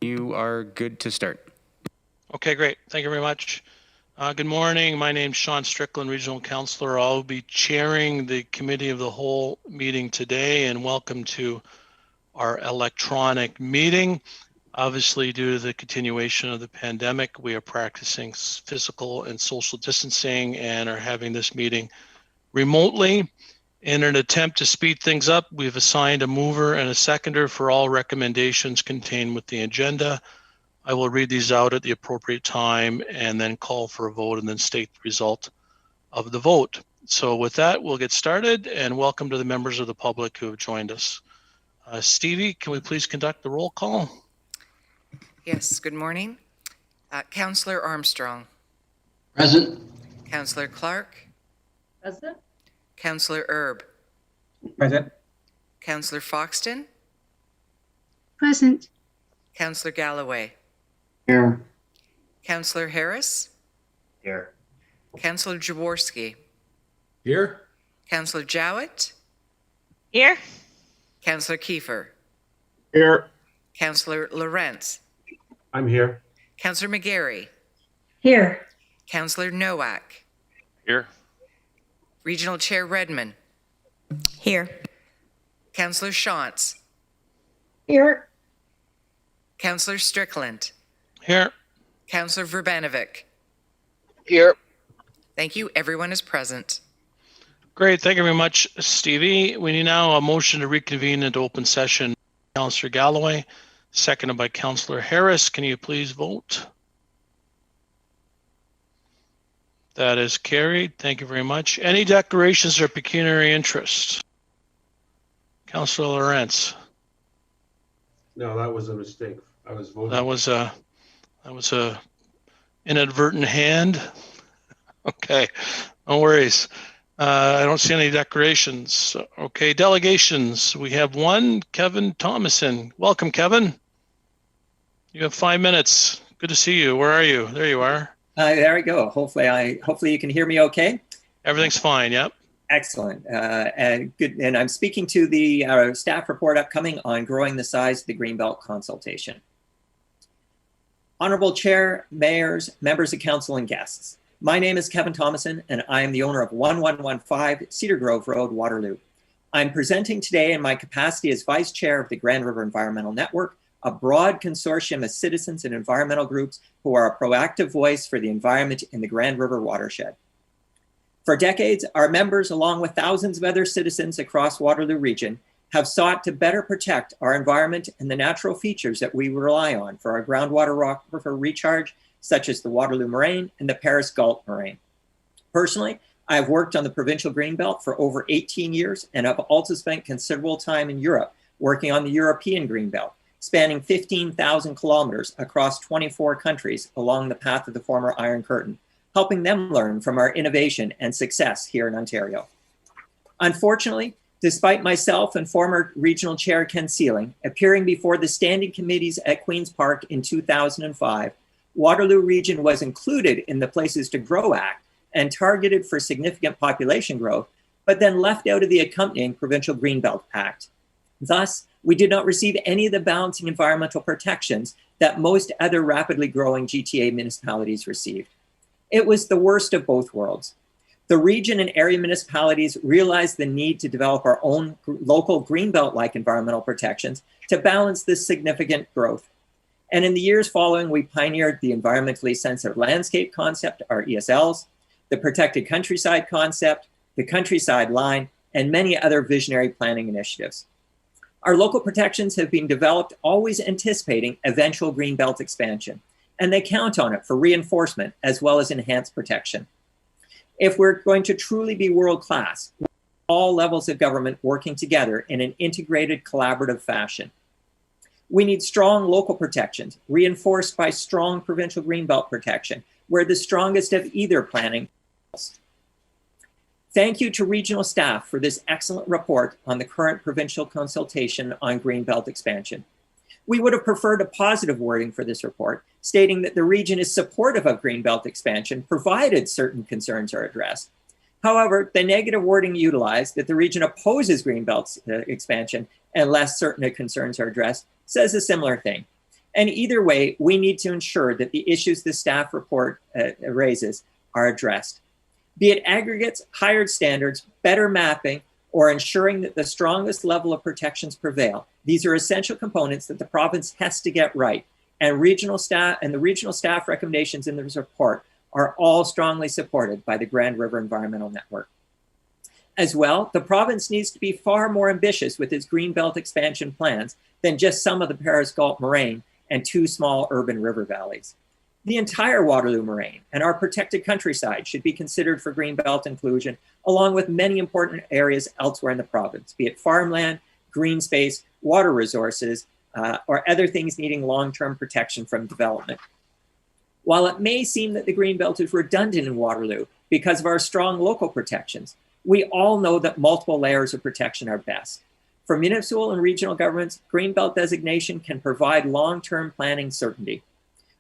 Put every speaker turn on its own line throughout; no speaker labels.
you are good to start.
Okay, great. Thank you very much. Good morning. My name's Sean Strickland, Regional Councillor. I'll be chairing the Committee of the Whole meeting today, and welcome to our electronic meeting. Obviously, due to the continuation of the pandemic, we are practicing physical and social distancing and are having this meeting remotely. In an attempt to speed things up, we've assigned a mover and a seconder for all recommendations contained with the agenda. I will read these out at the appropriate time and then call for a vote and then state the result of the vote. So with that, we'll get started, and welcome to the members of the public who have joined us. Stevie, can we please conduct the roll call?
Yes, good morning. Councillor Armstrong.
Present.
Councillor Clarke.
Present.
Councillor Erb.
Present.
Councillor Foxton.
Present.
Councillor Galloway.
Here.
Councillor Harris.
Here.
Councillor Jaworski.
Here.
Councillor Jowett.
Here.
Councillor Kiefer.
Here.
Councillor Lawrence.
I'm here.
Councillor McGarry.
Here.
Councillor Nowak.
Here.
Regional Chair Redmond.
Here.
Councillor Shantz.
Here.
Councillor Strickland.
Here.
Councillor Verbanovic.
Here.
Thank you. Everyone is present.
Great. Thank you very much, Stevie. We need now a motion to reconvene into open session. Councillor Galloway, seconded by Councillor Harris. Can you please vote? That is carried. Thank you very much. Any declarations or pecuniary interest? Councillor Lawrence.
No, that was a mistake. I was voting.
That was a inadvertent hand. Okay, no worries. I don't see any declarations. Okay, delegations. We have one, Kevin Thomason. Welcome, Kevin. You have 5 minutes. Good to see you. Where are you? There you are.
There we go. Hopefully you can hear me okay.
Everything's fine. Yep.
Excellent. And good. And I'm speaking to the staff report upcoming on growing the size of the Greenbelt consultation. Honorable Chair, Mayors, members of council, and guests. My name is Kevin Thomason, and I am the owner of 1115 Cedar Grove Road, Waterloo. I'm presenting today in my capacity as Vice Chair of the Grand River Environmental Network, a broad consortium of citizens and environmental groups who are a proactive voice for the environment in the Grand River watershed. For decades, our members, along with thousands of other citizens across Waterloo region, have sought to better protect our environment and the natural features that we rely on for our groundwater aquifer recharge, such as the Waterloo Moraine and the Paris Galt Moraine. Personally, I have worked on the provincial Greenbelt for over 18 years and have also spent considerable time in Europe working on the European Greenbelt, spanning 15,000 kilometers across 24 countries along the path of the former Iron Curtain, helping them learn from our innovation and success here in Ontario. Unfortunately, despite myself and former Regional Chair Ken Sealing appearing before the standing committees at Queen's Park in 2005, Waterloo Region was included in the Places to Grow Act and targeted for significant population growth, but then left out of the accompanying Provincial Greenbelt Act. Thus, we did not receive any of the balancing environmental protections that most other rapidly growing GTA municipalities received. It was the worst of both worlds. The region and area municipalities realized the need to develop our own local Greenbelt-like environmental protections to balance this significant growth. And in the years following, we pioneered the environmentally sensitive landscape concept, our ESLs, the protected countryside concept, the countryside line, and many other visionary planning initiatives. Our local protections have been developed always anticipating eventual Greenbelt expansion, and they count on it for reinforcement as well as enhanced protection. If we're going to truly be world-class, all levels of government working together in an integrated, collaborative fashion. We need strong local protections, reinforced by strong provincial Greenbelt protection, where the strongest of either planning. Thank you to regional staff for this excellent report on the current provincial consultation on Greenbelt expansion. We would have preferred a positive wording for this report, stating that the region is supportive of Greenbelt expansion, provided certain concerns are addressed. However, the negative wording utilized, that the region opposes Greenbelt's expansion unless certain concerns are addressed, says a similar thing. And either way, we need to ensure that the issues the staff report raises are addressed. Be it aggregates, higher standards, better mapping, or ensuring that the strongest level of protections prevail. These are essential components that the province has to get right. And the regional staff recommendations in this report are all strongly supported by the Grand River Environmental Network. As well, the province needs to be far more ambitious with its Greenbelt expansion plans than just some of the Paris Gulf moraine and 2 small urban river valleys. The entire Waterloo moraine and our protected countryside should be considered for Greenbelt inclusion, along with many important areas elsewhere in the province, be it farmland, green space, water resources, or other things needing long-term protection from development. While it may seem that the Greenbelt is redundant in Waterloo because of our strong local protections, we all know that multiple layers of protection are best. For municipal and regional governments, Greenbelt designation can provide long-term planning certainty.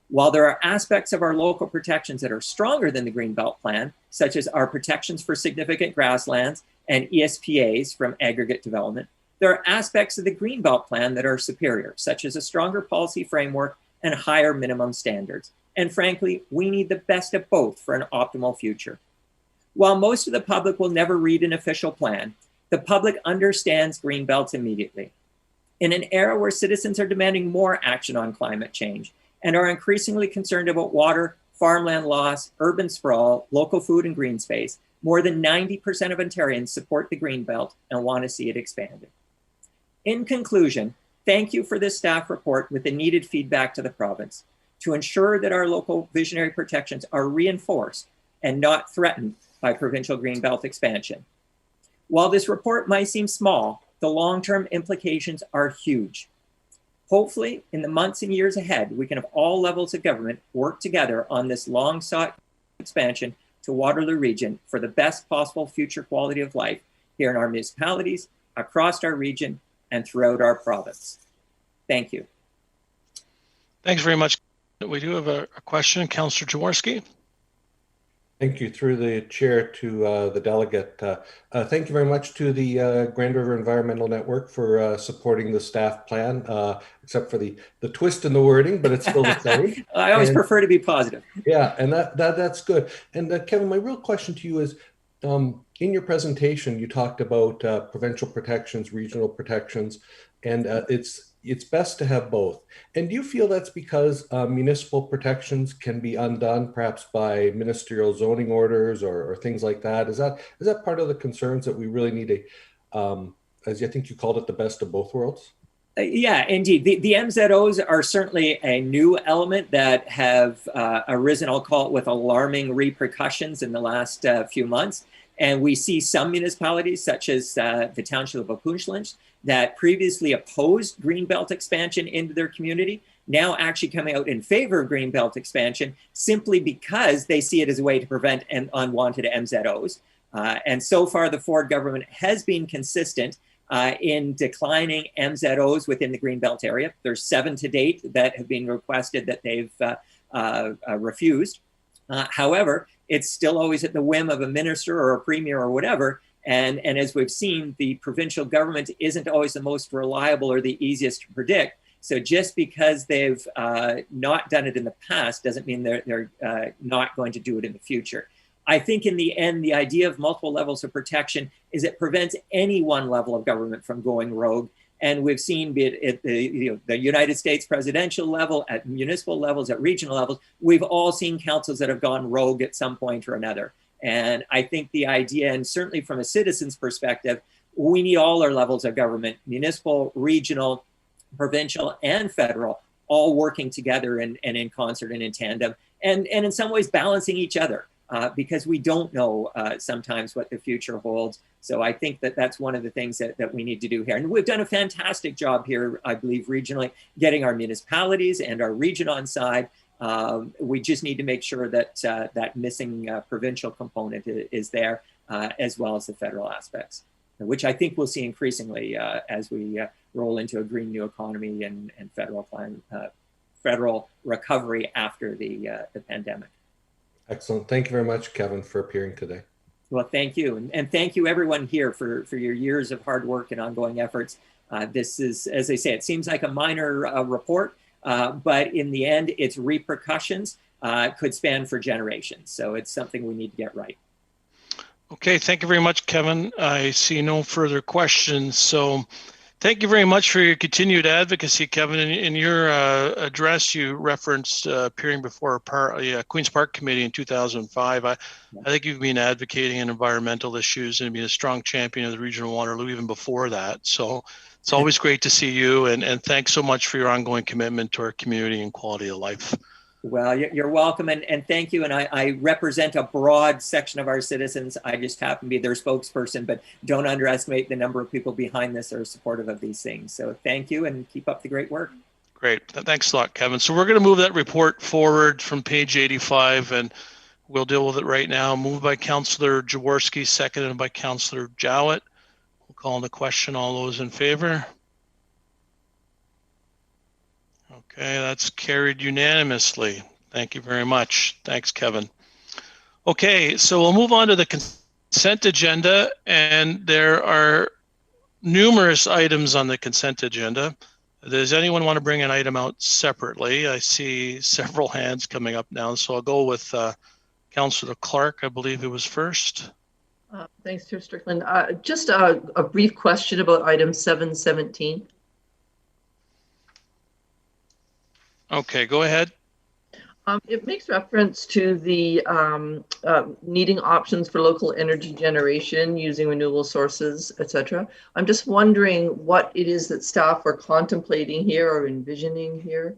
While there are aspects of our local protections that are stronger than the Greenbelt plan, such as our protections for significant grasslands and ESPAs from aggregate development, there are aspects of the Greenbelt plan that are superior, such as a stronger policy framework and higher minimum standards. And frankly, we need the best of both for an optimal future. While most of the public will never read an official plan, the public understands Greenbelt immediately. In an era where citizens are demanding more action on climate change and are increasingly concerned about water, farmland loss, urban sprawl, local food and green space, more than 90% of Ontarians support the Greenbelt and want to see it expanded. In conclusion, thank you for this staff report with the needed feedback to the province to ensure that our local visionary protections are reinforced and not threatened by provincial Greenbelt expansion. While this report might seem small, the long-term implications are huge. Hopefully, in the months and years ahead, we can have all levels of government work together on this long-sought expansion to Waterloo region for the best possible future quality of life here in our municipalities, across our region, and throughout our province. Thank you.
Thanks very much. We do have a question, Councillor Jaworski.
Thank you, through the chair to the delegate. Thank you very much to the Grand River Environmental Network for supporting the staff plan, except for the twist in the wording, but it's still the same.
I always prefer to be positive.
Yeah, and that's good. And Kevin, my real question to you is, in your presentation, you talked about provincial protections, regional protections, and it's best to have both. And do you feel that's because municipal protections can be undone perhaps by ministerial zoning orders or things like that? Is that part of the concerns that we really need as I think you called it, the best of both worlds?
Yeah, indeed. The MZOs are certainly a new element that have arisen, I'll call it, with alarming repercussions in the last few months. And we see some municipalities, such as the township of Pecuniary, that previously opposed Greenbelt expansion into their community, now actually coming out in favor of Greenbelt expansion simply because they see it as a way to prevent unwanted MZOs. And so far, the Ford government has been consistent in declining MZOs within the Greenbelt area. There's 7 to date that have been requested that they've refused. However, it's still always at the whim of a minister or a premier or whatever. And as we've seen, the provincial government isn't always the most reliable or the easiest to predict. So just because they've not done it in the past doesn't mean they're not going to do it in the future. I think in the end, the idea of multiple levels of protection is it prevents any one level of government from going rogue. And we've seen, be it at the United States presidential level, at municipal levels, at regional levels, we've all seen councils that have gone rogue at some point or another. And I think the idea, and certainly from a citizen's perspective, we need all our levels of government, municipal, regional, provincial, and federal, all working together and in concert and in tandem, and in some ways balancing each other. Because we don't know sometimes what the future holds. So I think that that's one of the things that we need to do here. And we've done a fantastic job here, I believe, regionally, getting our municipalities and our region on side. We just need to make sure that that missing provincial component is there, as well as the federal aspects, which I think we'll see increasingly as we roll into a green new economy and federal recovery after the pandemic.
Excellent. Thank you very much, Kevin, for appearing today.
Well, thank you. And thank you everyone here for your years of hard work and ongoing efforts. This is, as I say, it seems like a minor report, but in the end, its repercussions could span for generations. So it's something we need to get right.
Okay, thank you very much, Kevin. I see no further questions. So thank you very much for your continued advocacy, Kevin. In your address, you referenced appearing before Queen's Park Committee in 2005. I think you've been advocating in environmental issues and been a strong champion of the regional Waterloo even before that. So it's always great to see you, and thanks so much for your ongoing commitment to our community and quality of life.
Well, you're welcome, and thank you. And I represent a broad section of our citizens. I just happen to be their spokesperson, but don't underestimate the number of people behind this that are supportive of these things. So thank you, and keep up the great work.
Great. Thanks a lot, Kevin. So we're going to move that report forward from page 85, and we'll deal with it right now. Moved by Councillor Jaworski, seconded by Councillor Jowett. We'll call on the question. All those in favor? Okay, that's carried unanimously. Thank you very much. Thanks, Kevin. Okay, so we'll move on to the consent agenda, and there are numerous items on the consent agenda. Does anyone want to bring an item out separately? I see several hands coming up now, so I'll go with Councillor Clarke, I believe it was first.
Thanks, Chair Strickland. Just a brief question about item 717.
Okay, go ahead.
It makes reference to the needing options for local energy generation using renewable sources, etc. I'm just wondering what it is that staff are contemplating here or envisioning here.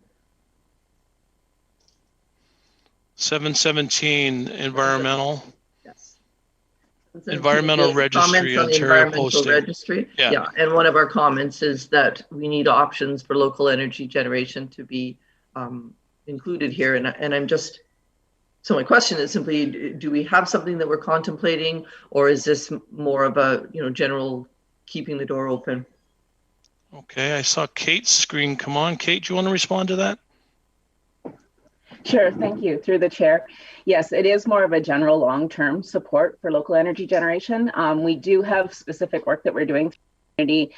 717, environmental.
Yes.
Environmental Registry,
Comments on the
Ontario
environmental
posting.
registry. Yeah, and one of our comments is that we need options for local energy generation to be included here, and I'm just, so my question is simply, do we have something that we're contemplating, or is this more of a general keeping the door open?
Okay, I saw Kate's screen come on. Kate, do you want to respond to that?
Sure, thank you. Through the chair. Yes, it is more of a general long-term support for local energy generation. We do have specific work that we're doing through community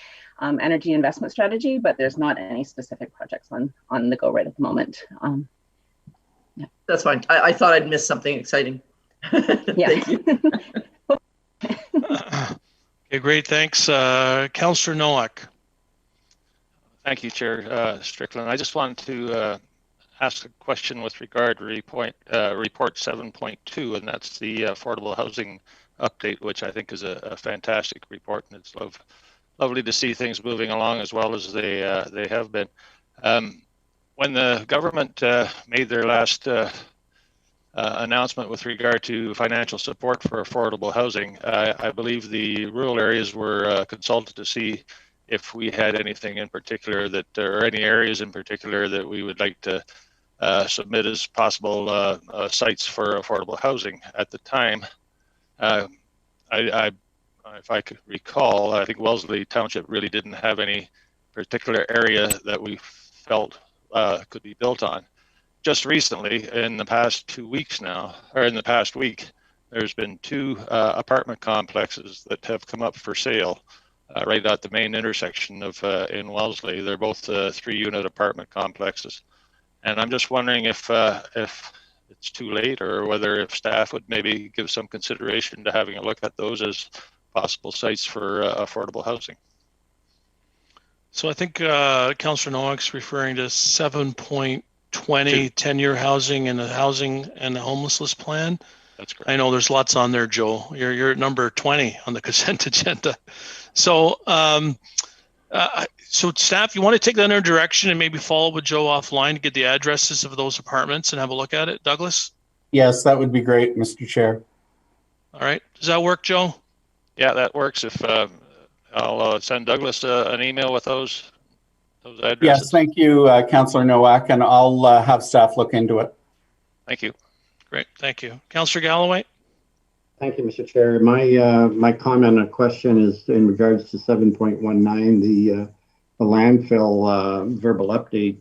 energy investment strategy, but there's not any specific projects on the go right at the moment.
Yeah. That's fine. I thought I'd missed something exciting.
Yeah.
Thank you.
Okay, great. Thanks. Councillor Nowak.
Thank you, Chair Strickland. I just wanted to ask a question with regard to report 7.2, and that's the affordable housing update, which I think is a fantastic report, and it's lovely to see things moving along as well as they have been. When the government made their last announcement with regard to financial support for affordable housing, I believe the rural areas were consulted to see if we had anything in particular or any areas in particular that we would like to submit as possible sites for affordable housing. At the time, if I could recall, I think Wellesley Township really didn't have any particular area that we felt could be built on. Just recently, in the past 2 weeks now, or in the past week, there's been 2 apartment complexes that have come up for sale right at the main intersection of in Wellesley. They're both 3-unit apartment complexes, and I'm just wondering if it's too late, or whether if staff would maybe give some consideration to having a look at those as possible sites for affordable housing.
So I think Councillor Nowak's referring to 7.20 10-year housing and the homelessness plan.
That's correct.
I know there's lots on there, Joe. You're at number 20 on the consent agenda. So so staff, you want to take that in a direction and maybe follow with Joe offline to get the addresses of those apartments and have a look at it, Douglas?
Yes, that would be great, Mr. Chair.
All right. Does that work, Joe?
Yeah, that works. If I'll send Douglas an email with those addresses.
Yes, thank you, Councillor Nowak, and I'll have staff look into it.
Thank you.
Great, thank you. Councillor Galloway?
Thank you, Mr. Chair. My comment and question is in regards to 7.19, the landfill verbal update,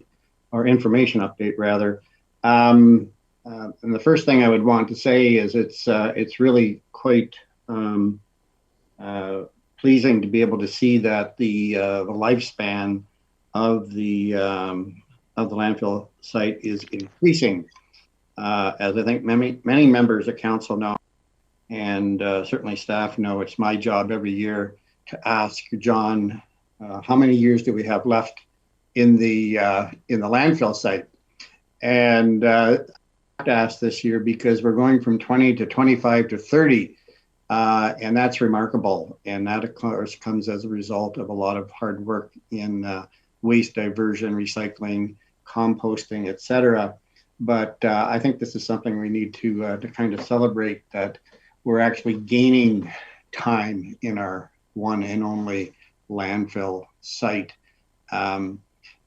or information update rather. And the first thing I would want to say is it's really quite pleasing to be able to see that the lifespan of the of the landfill site is increasing. As I think many members of council know, and certainly staff know, it's my job every year to ask John, how many years do we have left in the landfill site? And I have to ask this year because we're going from 20 to 25 to 30. And that's remarkable. And that, of course, comes as a result of a lot of hard work in waste diversion, recycling, composting, etc. But I think this is something we need to kind of celebrate, that we're actually gaining time in our one and only landfill site.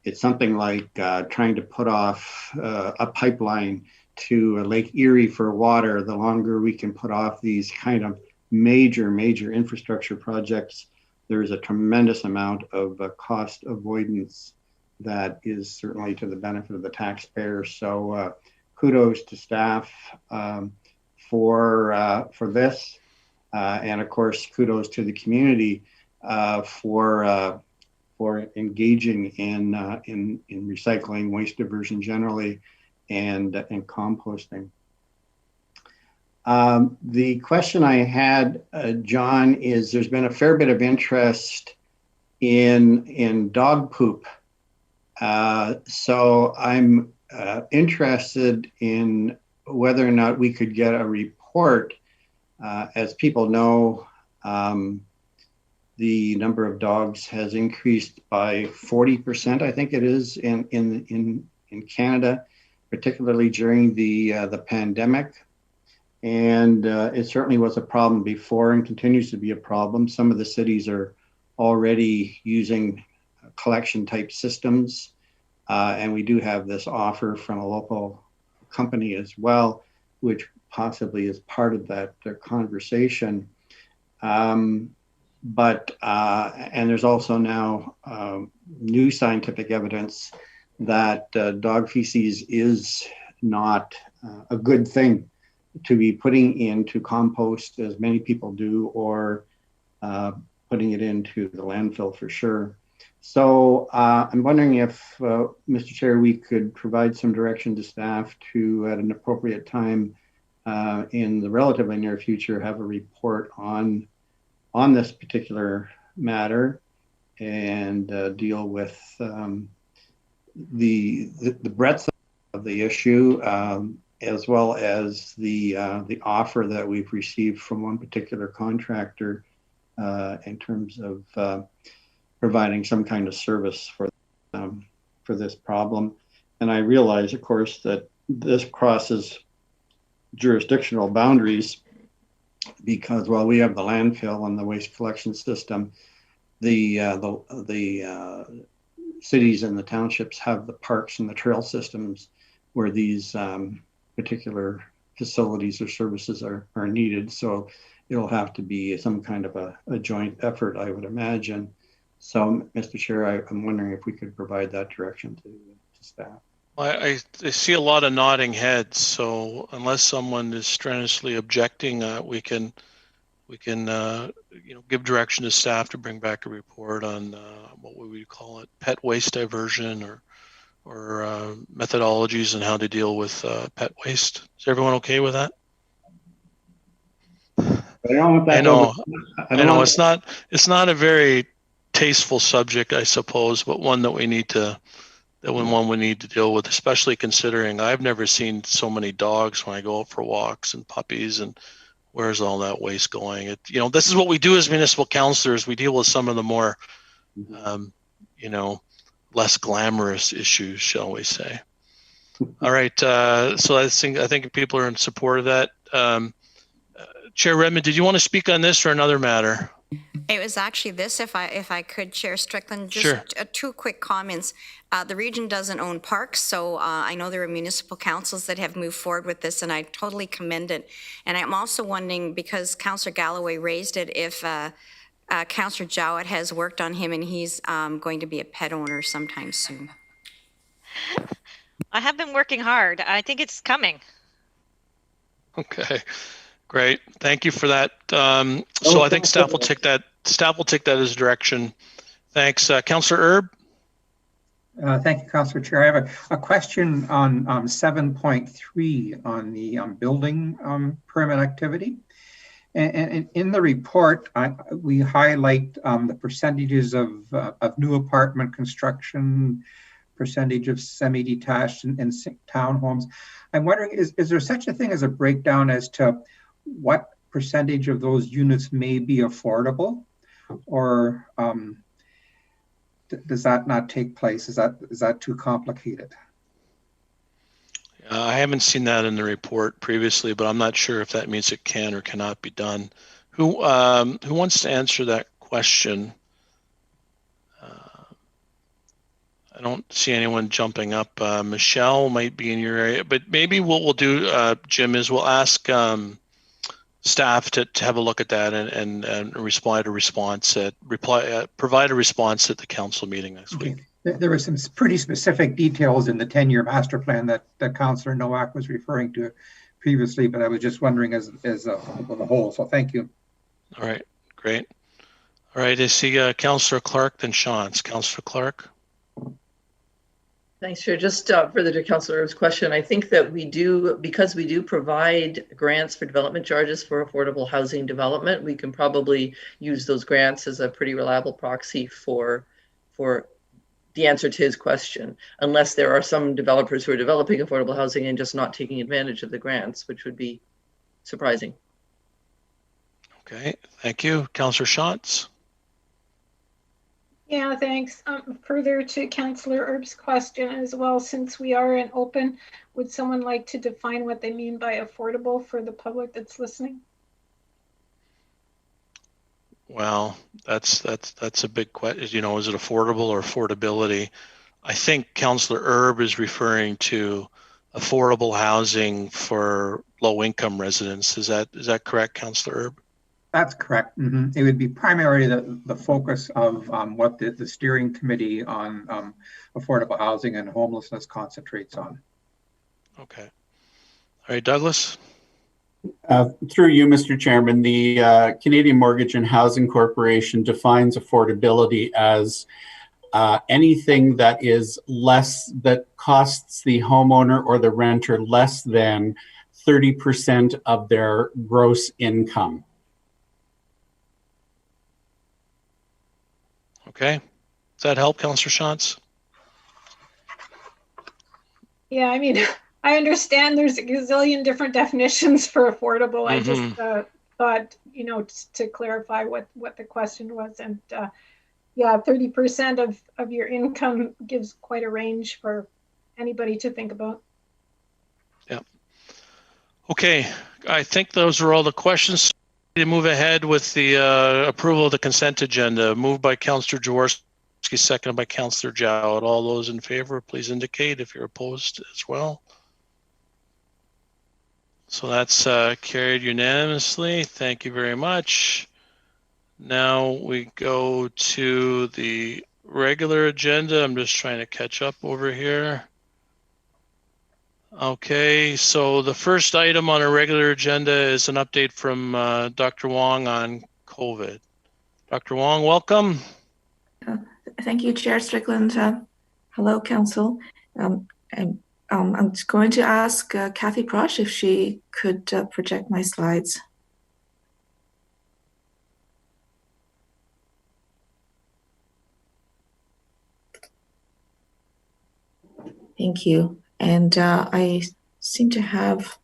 It's something like trying to put off a pipeline to Lake Erie for water. The longer we can put off these kind of major infrastructure projects, there's a tremendous amount of cost avoidance that is certainly to the benefit of the taxpayer. So kudos to staff for this, and of course kudos to the community for engaging in recycling, waste diversion generally, and composting. The question I had, John, is there's been a fair bit of interest in dog poop. So I'm interested in whether or not we could get a report. As people know, the number of dogs has increased by 40%, I think it is, in Canada, particularly during the pandemic. And it certainly was a problem before and continues to be a problem. Some of the cities are already using collection type systems. And we do have this offer from a local company as well, which possibly is part of that conversation. But there's also now new scientific evidence that dog feces is not a good thing to be putting into compost, as many people do, or putting it into the landfill for sure. So I'm wondering if, Mr. Chair, we could provide some direction to staff to, at an appropriate time in the relatively near future, have a report on this particular matter and deal with the breadth of the issue, as well as the offer that we've received from one particular contractor in terms of providing some kind of service for this problem. And I realize, of course, that this crosses jurisdictional boundaries, because while we have the landfill and the waste collection system, the cities and the townships have the parks and the trail systems where these particular facilities or services are needed. So it'll have to be some kind of a joint effort, I would imagine. So, Mr. Chair, I'm wondering if we could provide that direction to staff.
I see a lot of nodding heads, so unless someone is strenuously objecting, we can give direction to staff to bring back a report on what would we call it, pet waste diversion or methodologies and how to deal with pet waste. Is everyone okay with that? I know it's not a very tasteful subject, I suppose, but one that we need to deal with, especially considering I've never seen so many dogs when I go out for walks and puppies, and where's all that waste going? This is what we do as municipal councillors. We deal with some of the more, less glamorous issues, shall we say. All right, so I think people are in support of that. Chair Redmond, did you want to speak on this or another matter?
It was actually this, if I could, Chair Strickland, just
Sure.
Two quick comments. The region doesn't own parks, so I know there are municipal councils that have moved forward with this, and I totally commend it. And I'm also wondering, because Councillor Galloway raised it, if Councillor Jowett has worked on him and he's going to be a pet owner sometime soon.
I have been working hard. I think it's coming.
Okay, great. Thank you for that. So I think staff will take that as direction. Thanks. Councillor Erb?
Thank you, Councillor Chair. I have a question on 7.3 on the building permit activity. And in the report, we highlight the percentages of new apartment construction, percentage of semi-detached and townhomes. I'm wondering, is there such a thing as a breakdown as to what percentage of those units may be affordable, or does that not take place? Is that too complicated?
I haven't seen that in the report previously, but I'm not sure if that means it can or cannot be done. Who wants to answer that question? I don't see anyone jumping up. Michelle might be in your area, but maybe what we'll do, Jim, is we'll ask staff to have a look at that and provide a response at the council meeting next week.
There were some pretty specific details in the 10-year master plan that Councillor Nowak was referring to previously, but I was just wondering as a whole. So thank you.
All right, great. All right, I see Councillor Clarke, then Sean's. Councillor Clarke.
Thanks, Chair. Just further to Councillor Erb's question, I think that because we do provide grants for development charges for affordable housing development, we can probably use those grants as a pretty reliable proxy for the answer to his question, unless there are some developers who are developing affordable housing and just not taking advantage of the grants, which would be surprising.
Okay, thank you. Councillor Schatz.
Yeah, thanks. Further to Councillor Erb's question as well, since we are in open, would someone like to define what they mean by affordable for the public that's listening?
Well, that's a big question. You know, is it affordable or affordability? I think Councillor Erb is referring to affordable housing for low-income residents. Is that correct, Councillor Erb?
That's correct. It would be primarily the focus of what the steering committee on affordable housing and homelessness concentrates on.
Okay. All right, Douglas.
Through you, Mr. Chairman, the Canadian Mortgage and Housing Corporation defines affordability as anything that costs the homeowner or the renter less than 30% of their gross income.
Okay. Does that help, Councillor Schatz?
Yeah, I mean, I understand there's a gazillion different definitions for affordable. I just thought, you know, to clarify what the question was. And yeah, 30% of your income gives quite a range for anybody to think about.
Yeah. Okay. I think those are all the questions. To move ahead with the approval of the consent agenda, moved by Councillor Jaworski, seconded by Councillor Jowett. All those in favor, please indicate if you're opposed as well. So that's carried unanimously. Thank you very much. Now we go to the regular agenda. I'm just trying to catch up over here. Okay, so the first item on our regular agenda is an update from Dr. Wong on COVID. Dr. Wong, welcome.
Thank you, Chair Strickland. Hello, Council. I'm just going to ask Kathy Prosh if she could project my slides. Thank you. And I'm seeming to have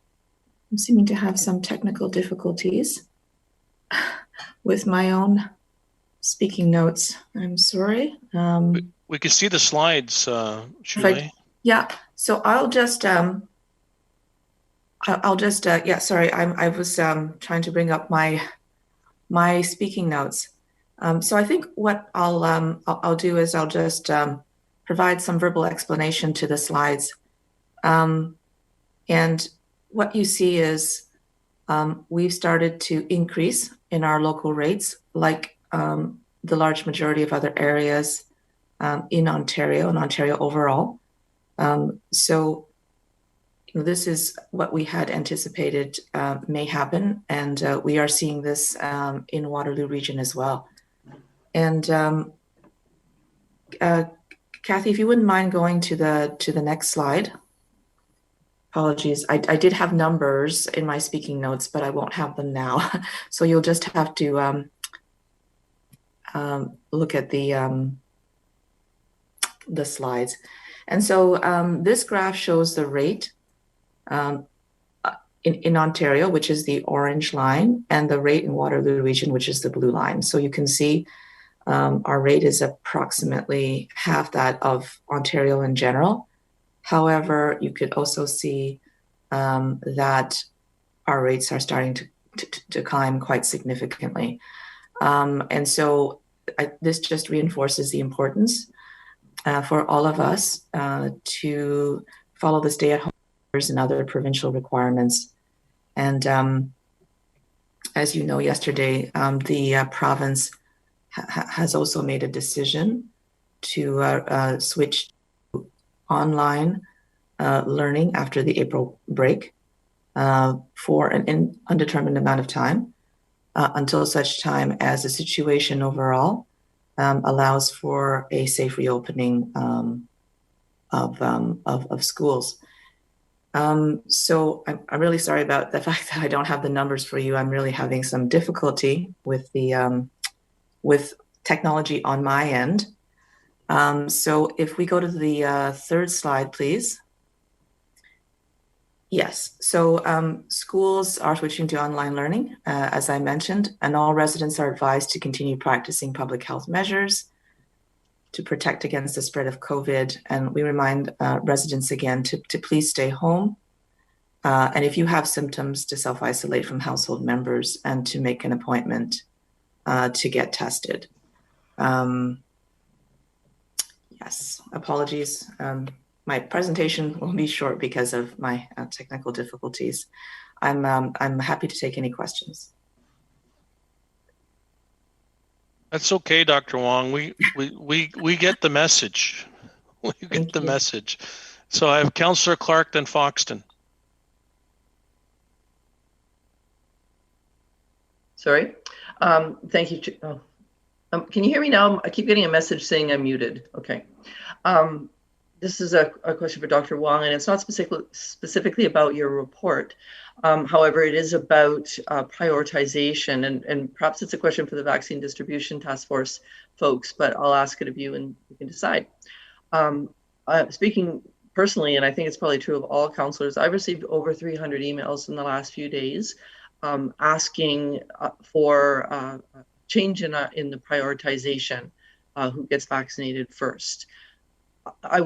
some technical difficulties with my own speaking notes. I'm sorry.
We can see the slides, Shirley.
Yeah. So I'll just yeah. Sorry, I was trying to bring up my speaking notes. So I think what I'll do is I'll just provide some verbal explanation to the slides. And what you see is we've started to increase in our local rates, like the large majority of other areas in Ontario and Ontario overall. So this is what we had anticipated may happen, and we are seeing this in Waterloo region as well. And Kathy, if you wouldn't mind going to the next slide. Apologies, I did have numbers in my speaking notes, but I won't have them now. So you'll just have to look at the slides. And so this graph shows the rate in Ontario, which is the orange line, and the rate in Waterloo region, which is the blue line. So you can see our rate is approximately half that of Ontario in general. However, you could also see that our rates are starting to climb quite significantly. And so this just reinforces the importance for all of us to follow the stay-at-home orders and other provincial requirements. And as you know, yesterday, the province has also made a decision to switch to online learning after the April break for an undetermined amount of time until such time as the situation overall allows for a safe reopening of schools. So I'm really sorry about the fact that I don't have the numbers for you. I'm really having some difficulty with the with technology on my end. So if we go to the third slide, please. Yes, so schools are switching to online learning, as I mentioned, and all residents are advised to continue practicing public health measures to protect against the spread of COVID. And we remind residents again to please stay home. And if you have symptoms, to self-isolate from household members and to make an appointment to get tested. Yes, apologies. My presentation will be short because of my technical difficulties. I'm happy to take any questions.
That's okay, Dr. Wong. We get the message. We get the message. So I have Councillor Clarke, then Foxton.
Sorry. Thank you. Can you hear me now? I keep getting a message saying I'm muted. Okay. This is a question for Dr. Wong, and it's not specifically about your report. However, it is about prioritization, and perhaps it's a question for the Vaccine Distribution Task Force folks, but I'll ask it of you and you can decide. Speaking personally, and I think it's probably true of all councillors, I've received over 300 emails in the last few days asking for change in the prioritization, who gets vaccinated first. So I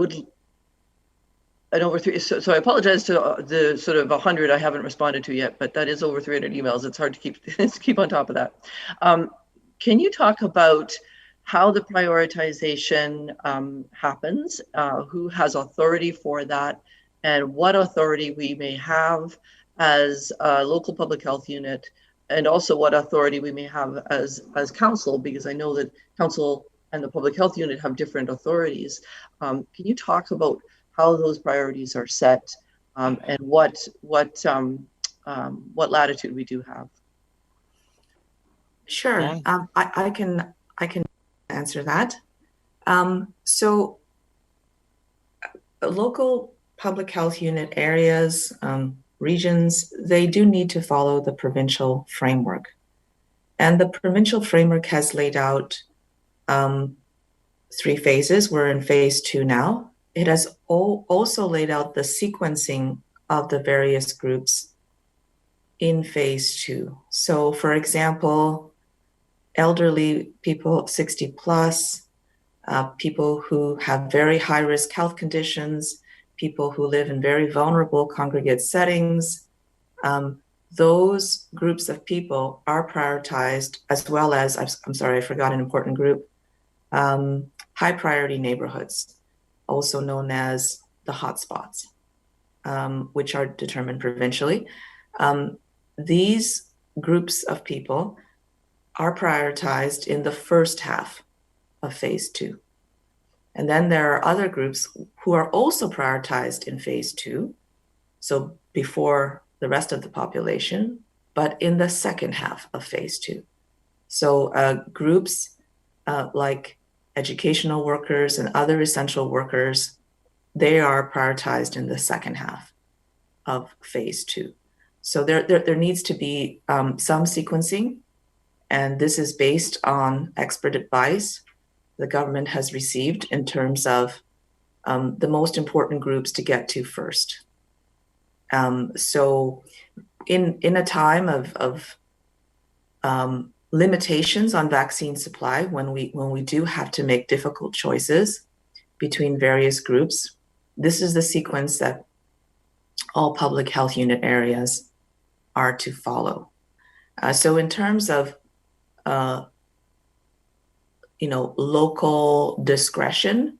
apologize to the sort of 100 I haven't responded to yet, but that is over 300 emails. It's hard to keep on top of that. Can you talk about how the prioritization happens, who has authority for that, and what authority we may have as a local public health unit, and also what authority we may have as council, because I know that council and the public health unit have different authorities. Can you talk about how those priorities are set, and what latitude we do have?
Sure, I can answer that. So local public health unit areas, regions, they do need to follow the provincial framework. And the provincial framework has laid out 3 phases. We're in phase 2 now. It has also laid out the sequencing of the various groups in phase 2. So for example, elderly people 60 plus, people who have very high risk health conditions, people who live in very vulnerable congregate settings, those groups of people are prioritized, as well as, I'm sorry, I forgot an important group, high priority neighborhoods, also known as the hotspots, which are determined provincially. These groups of people are prioritized in the first half of phase 2. And then there are other groups who are also prioritized in phase 2, so before the rest of the population, but in the second half of phase 2. So groups like educational workers, and other essential workers, they are prioritized in the second half of phase 2. So there needs to be some sequencing, and this is based on expert advice the government has received in terms of the most important groups to get to first. So in a time of limitations on vaccine supply, when we do have to make difficult choices between various groups, this is the sequence that all public health unit areas are to follow. So in terms of local discretion,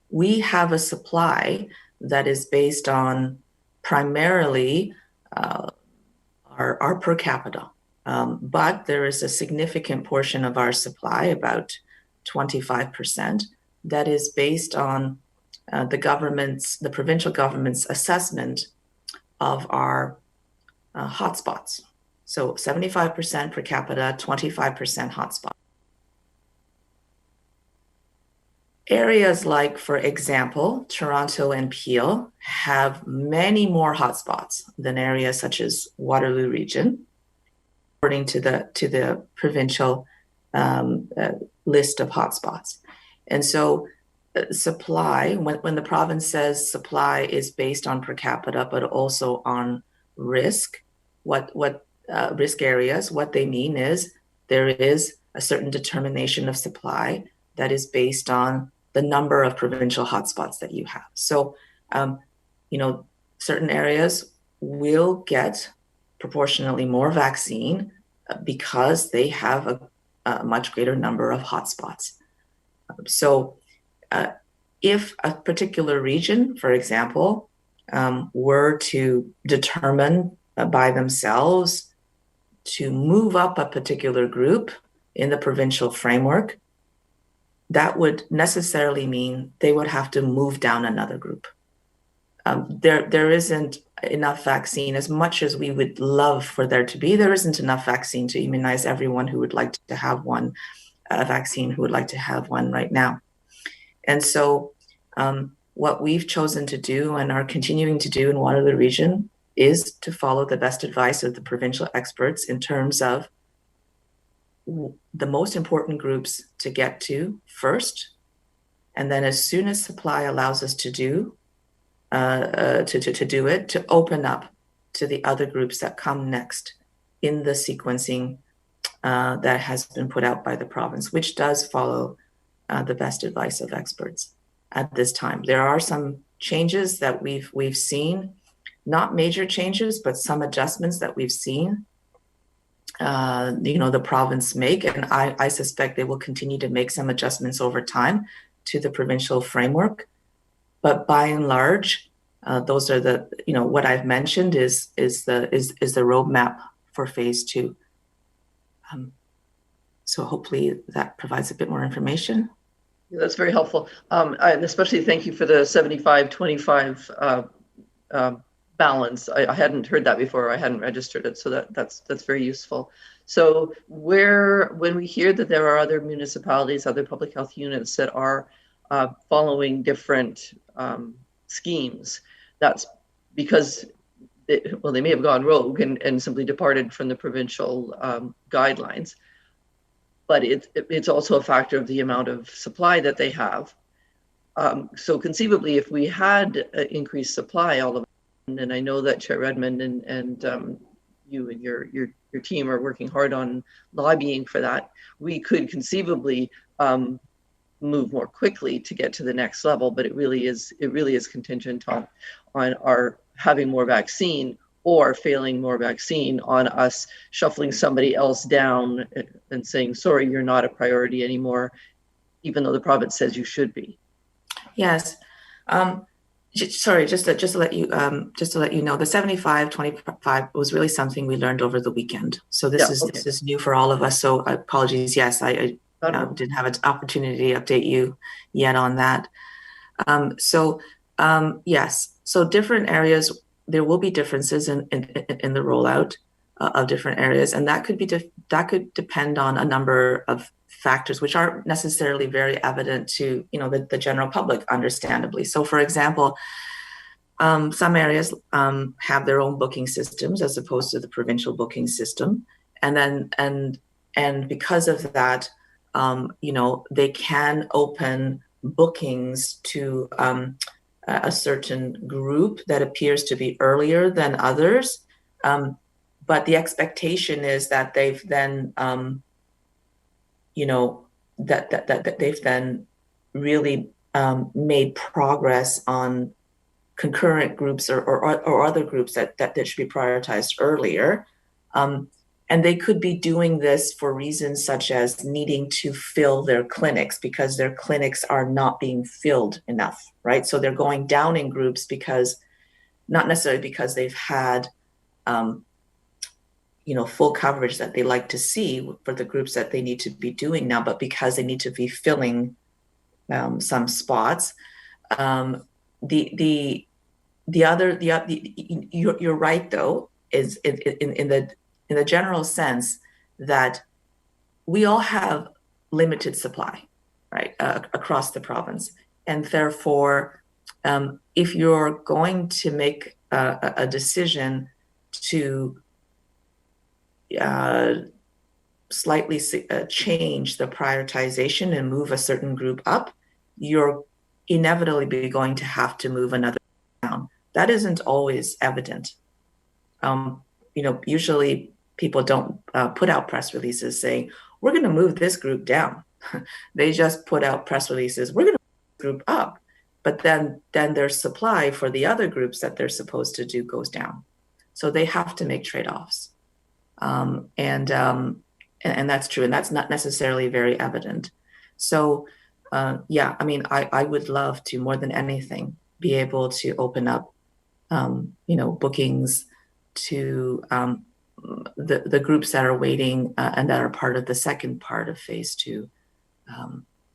we have a supply that is based on primarily our per capita. But there is a significant portion of our supply, about 25%, that is based on the provincial government's assessment of our hotspots. So 75% per capita, 25% hotspot. Areas like, for example, Toronto and Peel have many more hotspots than areas such as Waterloo region, according to the provincial list of hotspots. And so supply, when the province says supply is based on per capita, but also on risk, what risk areas, what they mean is there is a certain determination of supply that is based on the number of provincial hotspots that you have. So, certain areas will get proportionally more vaccine because they have a much greater number of hotspots. So, if a particular region, for example, were to determine by themselves to move up a particular group in the provincial framework, that would necessarily mean they would have to move down another group. There isn't enough vaccine, as much as we would love for there to be. There isn't enough vaccine to immunize everyone who would like to have one, vaccine who would like to have one right now. And so what we've chosen to do and are continuing to do in Waterloo region is to follow the best advice of the provincial experts in terms of the most important groups to get to first, and then as soon as supply allows us to do it, to open up to the other groups that come next in the sequencing that has been put out by the province, which does follow the best advice of experts at this time. There are some changes that we've seen, not major changes, but some adjustments that we've seen the province make, and I suspect they will continue to make some adjustments over time to the provincial framework. But by and large, those are the what I've mentioned is the roadmap for phase 2. So hopefully that provides a bit more information.
Yeah, that's very helpful, and especially thank you for the 75-25 balance. I hadn't heard that before. I hadn't registered it, so that's very useful. So when we hear that there are other municipalities, other public health units that are following different schemes, that's because they may have gone rogue and simply departed from the provincial guidelines, but it's also a factor of the amount of supply that they have. So conceivably, if we had increased supply all of and I know that Chair Redmond and you and your team are working hard on lobbying for that, we could conceivably move more quickly to get to the next level. But it really is contingent on our having more vaccine or failing more vaccine, on us shuffling somebody else down and saying, sorry, you're not a priority anymore, even though the province says you should be.
Yes. Sorry, just to let you know, the 75-25 was really something we learned over the weekend. So this is new for all of us. So apologies. Yes, I didn't have an opportunity to update you yet on that. Yes, so different areas, there will be differences in the rollout. of different areas, and that could depend on a number of factors which aren't necessarily very evident to the general public, understandably. So, for example, some areas have their own booking systems as opposed to the provincial booking system, and because of that, they can open bookings to a certain group that appears to be earlier than others, but the expectation is that they've then that they've then really made progress on concurrent groups or other groups that should be prioritized earlier. And they could be doing this for reasons such as needing to fill their clinics because their clinics are not being filled enough, right? So they're going down in groups because, not necessarily because they've had full coverage that they like to see for the groups that they need to be doing now, but because they need to be filling some spots. You're right, though, is in the general sense that we all have limited supply, right, across the province, and therefore, if you're going to make a decision to slightly change the prioritization and move a certain group up, you're inevitably going to have to move another down. That isn't always evident. Usually people don't put out press releases saying, we're going to move this group down. They just put out press releases, we're going to move this group up. But then their supply for the other groups that they're supposed to do goes down. So they have to make trade-offs. And that's true. And that's not necessarily very evident. So, I would love to, more than anything, be able to open up, bookings to the groups that are waiting and that are part of the second part of phase 2.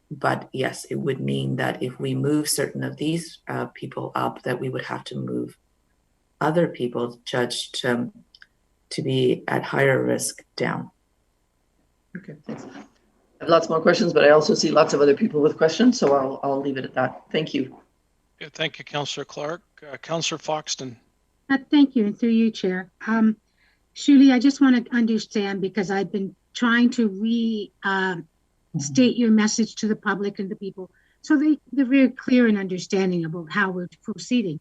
But yes, it would mean that if we move certain of these people up, that we would have to move other people judged to be at higher risk down.
Okay, thanks. I have lots more questions, but I also see lots of other people with questions, so I'll leave it at that. Thank you.
Yeah, thank you, Councillor Clarke. Councillor Foxton.
Thank you, and through you, Chair. Shuli, I just want to understand, because I've been trying to state your message to the public and the people, so they're very clear and understanding about how we're proceeding.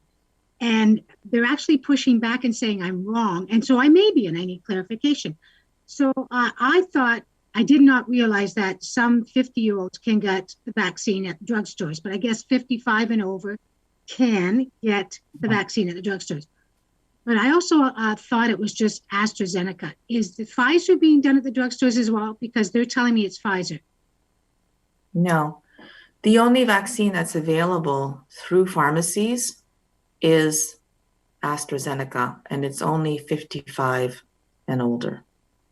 And they're actually pushing back and saying I'm wrong, and so I may be, and I need clarification. So I did not realize that some 50-year-olds can get the vaccine at drugstores, but I guess 55 and over can get the vaccine at the drugstores. But I also thought it was just AstraZeneca. Is the Pfizer being done at the drugstores as well? Because they're telling me it's Pfizer.
No. The only vaccine that's available through pharmacies is AstraZeneca, and it's only 55 and older.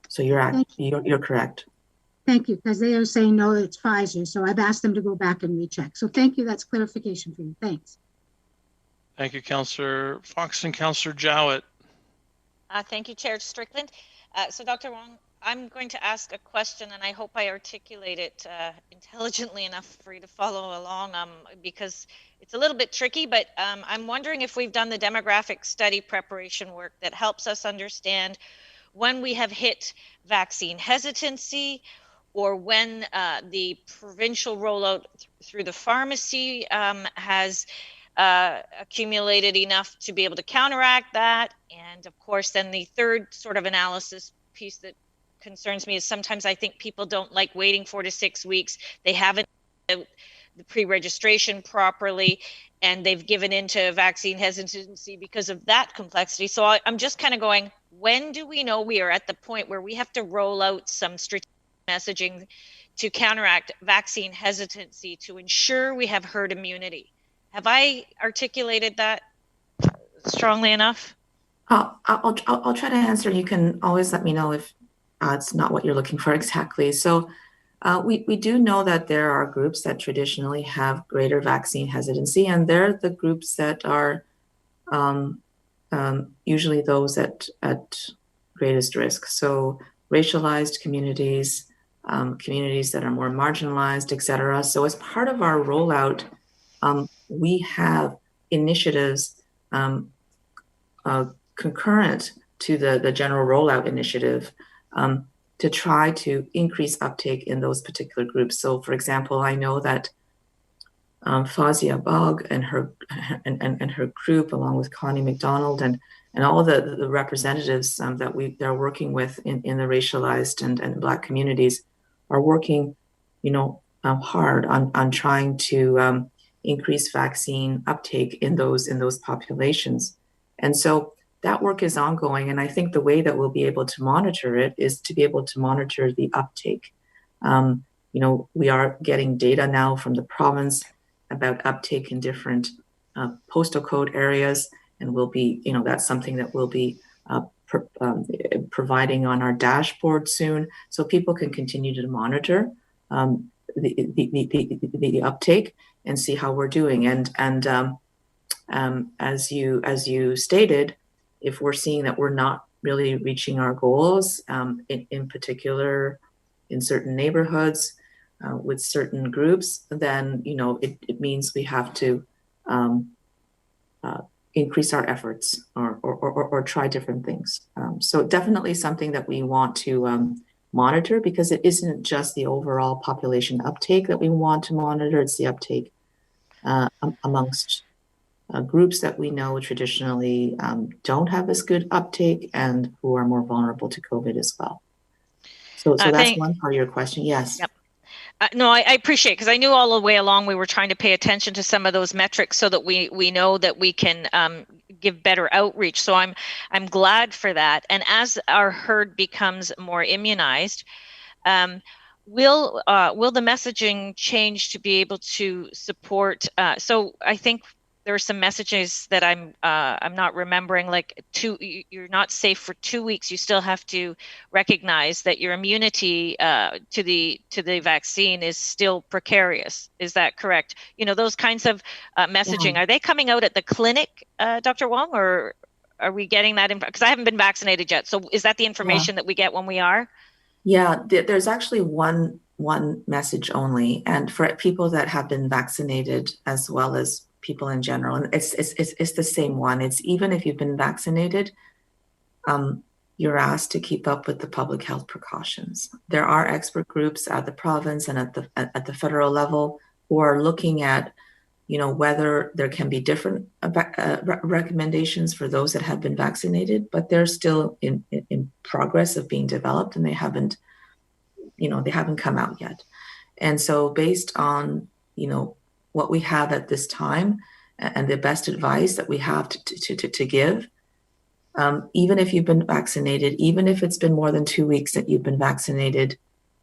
So you're correct.
Thank you, because they are saying no, it's Pfizer. So I've asked them to go back and recheck. So thank you. That's clarification for you. Thanks.
Thank you, Councillor Foxton. Councillor Jowett.
Thank you, Chair Strickland. So Dr. Wong, I'm going to ask a question, and I hope I articulate it intelligently enough for you to follow along, because it's a little bit tricky, but I'm wondering if we've done the demographic study preparation work that helps us understand when we have hit vaccine hesitancy, or when the provincial rollout through the pharmacy has accumulated enough to be able to counteract that. And of course, then the third sort of analysis piece that concerns me is sometimes I think people don't like waiting 4 to 6 weeks. They haven't done the pre-registration properly, and they've given into vaccine hesitancy because of that complexity. So I'm just kind of going, when do we know we are at the point where we have to roll out some strategic messaging to counteract vaccine hesitancy to ensure we have herd immunity? Have I articulated that strongly enough?
I'll try to answer. You can always let me know if it's not what you're looking for exactly. So we do know that there are groups that traditionally have greater vaccine hesitancy, and they're the groups that are usually those at greatest risk. So racialized communities, communities that are more marginalized, et cetera. So as part of our rollout, we have initiatives concurrent to the general rollout initiative to try to increase uptake in those particular groups. So for example, I know that Fawzia Bog and her group, along with Connie McDonald and all the representatives that they're working with in the racialized and Black communities, are working, hard on trying to increase vaccine uptake in those populations. And so that work is ongoing, and I think the way that we'll be able to monitor it is to be able to monitor the uptake. We are getting data now from the province about uptake in different postal code areas, and we'll be, that's something that we'll be providing on our dashboard soon, so people can continue to monitor the uptake and see how we're doing. And as you stated, if we're seeing that we're not really reaching our goals, in particular in certain neighborhoods, with certain groups, then it means we have to increase our efforts or try different things. So definitely something that we want to monitor, because it isn't just the overall population uptake that we want to monitor, it's the uptake amongst groups that we know traditionally don't have as good uptake and who are more vulnerable to COVID as well. So that's one part of your question. Yes.
Yep. No, I appreciate, because I knew all the way along we were trying to pay attention to some of those metrics so that we know that we can give better outreach. So I'm glad for that. And as our herd becomes more immunized, will the messaging change to be able to support? So I think there are some messages that I'm not remembering, like you're not safe for 2 weeks. You still have to recognize that your immunity to the vaccine is still precarious. Is that correct? Those kinds of messaging, are they coming out at the clinic, Dr. Wong, or are we getting that? Because I haven't been vaccinated yet. So is that the information that we get when we are?
Yeah, there's actually one message only, and for people that have been vaccinated as well as people in general, and it's the same one. It's even if you've been vaccinated, you're asked to keep up with the public health precautions. There are expert groups at the province and at the federal level who are looking at, whether there can be different recommendations for those that have been vaccinated, but they're still in progress of being developed, and they haven't come out yet. And so based on, what we have at this time and the best advice that we have to give, even if you've been vaccinated, even if it's been more than 2 weeks that you've been vaccinated,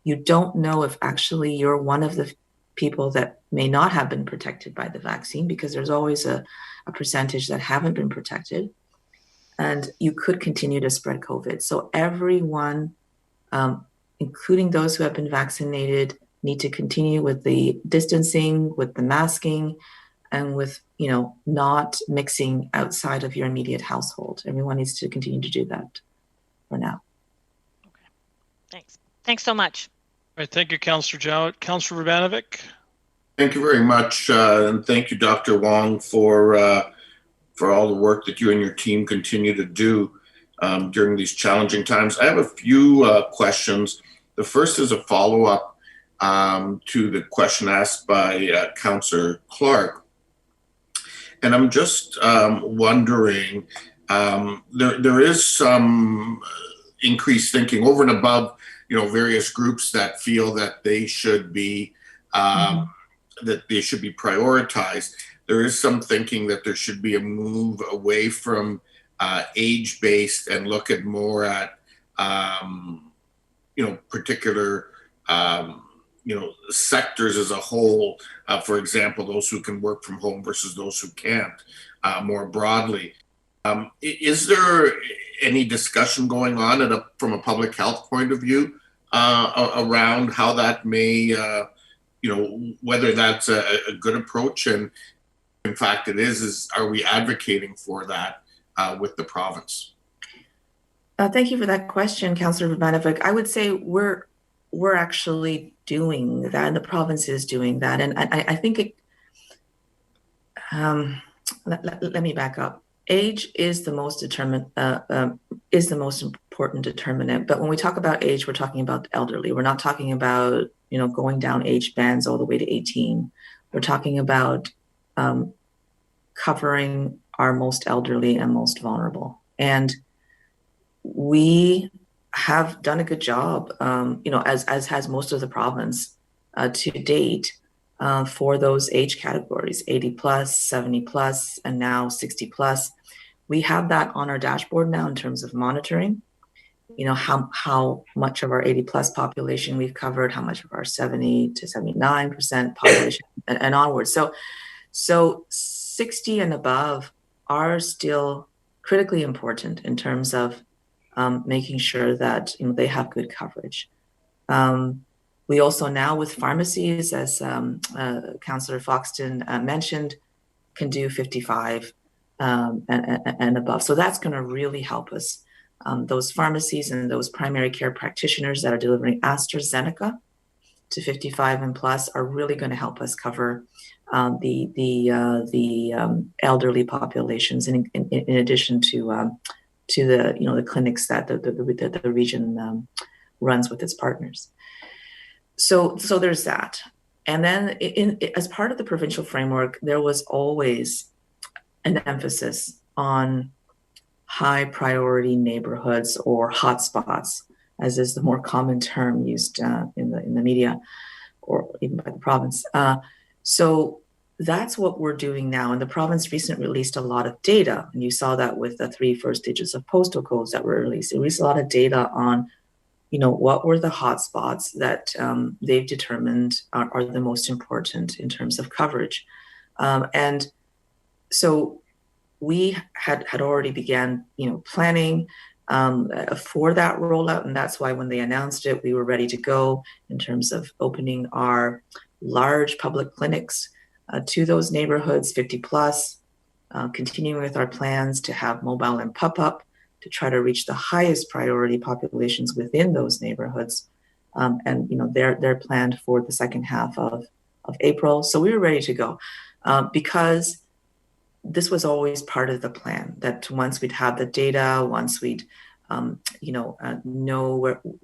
you don't know if actually you're one of the people that may not have been protected by the vaccine, because there's always a percentage that haven't been protected, and you could continue to spread COVID. So everyone, including those who have been vaccinated, need to continue with the distancing, with the masking, and with, not mixing outside of your immediate household. Everyone needs to continue to do that for now.
Okay. Thanks so much.
All right, thank you, Councillor Jowett. Councillor Urbanovic.
Thank you very much, and thank you, Dr. Wong, for all the work that you and your team continue to do during these challenging times. I have a few questions. The first is a follow-up to the question asked by Councillor Clarke. And I'm just wondering, there is some increased thinking over and above, various groups that feel that they should be prioritized. There is some thinking that there should be a move away from age-based and look at more at particular sectors as a whole. For example, those who can work from home versus those who can't, more broadly. Is there any discussion going on from a public health point of view around how that may, whether that's a good approach, and in fact, it is. Are we advocating for that with the province?
Thank you for that question, Councillor Urbanovic. I would say we're actually doing that, and the province is doing that. And I think it, let me back up. Age is the most important determinant. But when we talk about age, we're talking about the elderly. We're not talking about, you know, going down age bands all the way to 18. We're talking about covering our most elderly and most vulnerable. And we have done a good job, you know, as has most of the province to date for those age categories, 80 plus, 70 plus, and now 60 plus. We have that on our dashboard now in terms of monitoring, you know, how much of our 80 plus population we've covered, how much of our 70 to 79% population and onwards. So 60 and above are still critically important in terms of making sure that, you know, they have good coverage. We also now with pharmacies, as Councillor Foxton mentioned, can do 55 and above. So that's going to really help us. Those pharmacies and those primary care practitioners that are delivering AstraZeneca to 55 and plus are really going to help us cover the elderly populations, in addition to the, you know, the clinics that the region runs with its partners. So there's that. And then as part of the provincial framework, there was always an emphasis on high priority neighborhoods or hotspots, as is the more common term used in the media or even by the province. So that's what we're doing now. And the province recently released a lot of data. And you saw that with the 3 first digits of postal codes that were released. It released a lot of data on, you know, what were the hotspots that they've determined are the most important in terms of coverage. And so we had already began, you know, planning for that rollout. And that's why when they announced it, we were ready to go in terms of opening our large public clinics to those neighborhoods, 50 plus, continuing with our plans to have mobile and pop-up to try to reach the highest priority populations within those neighborhoods. And, you know, they're planned for the second half of April. So we were ready to go because this was always part of the plan, that once we'd have the data, once we'd, you know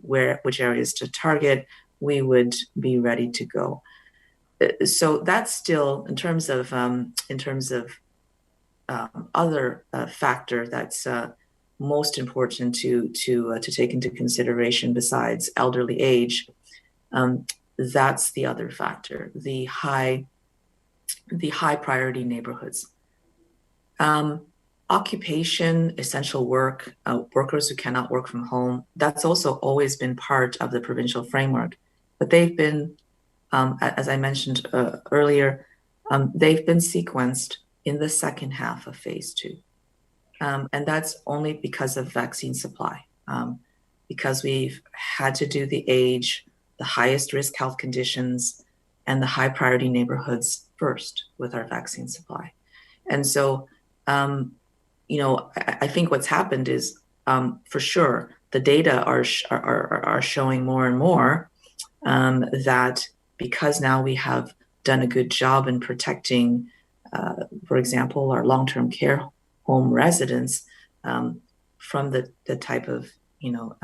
which areas to target, we would be ready to go. So that's still in terms of other factor that's most important to take into consideration besides elderly age. That's the other factor, the high priority neighborhoods. Occupation, essential work, workers who cannot work from home, that's also always been part of the provincial framework. But they've been, as I mentioned earlier, they've been sequenced in the second half of phase 2. And that's only because of vaccine supply, because we've had to do the age, the highest risk health conditions, and the high priority neighborhoods first with our vaccine supply. And so, you know, I think what's happened is, for sure, the data are showing more and more that because now we have done a good job in protecting, for example, our long-term care home residents from the type of, you know,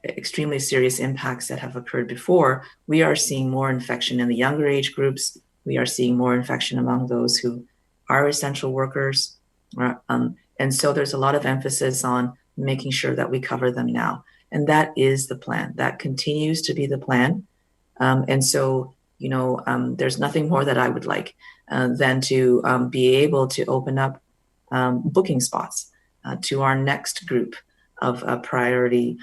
extremely serious impacts that have occurred before, we are seeing more infection in the younger age groups. We are seeing more infection among those who are essential workers. And so there's a lot of emphasis on making sure that we cover them now. And that is the plan. That continues to be the plan. And so, you know, there's nothing more that I would like than to be able to open up booking spots to our next group of priority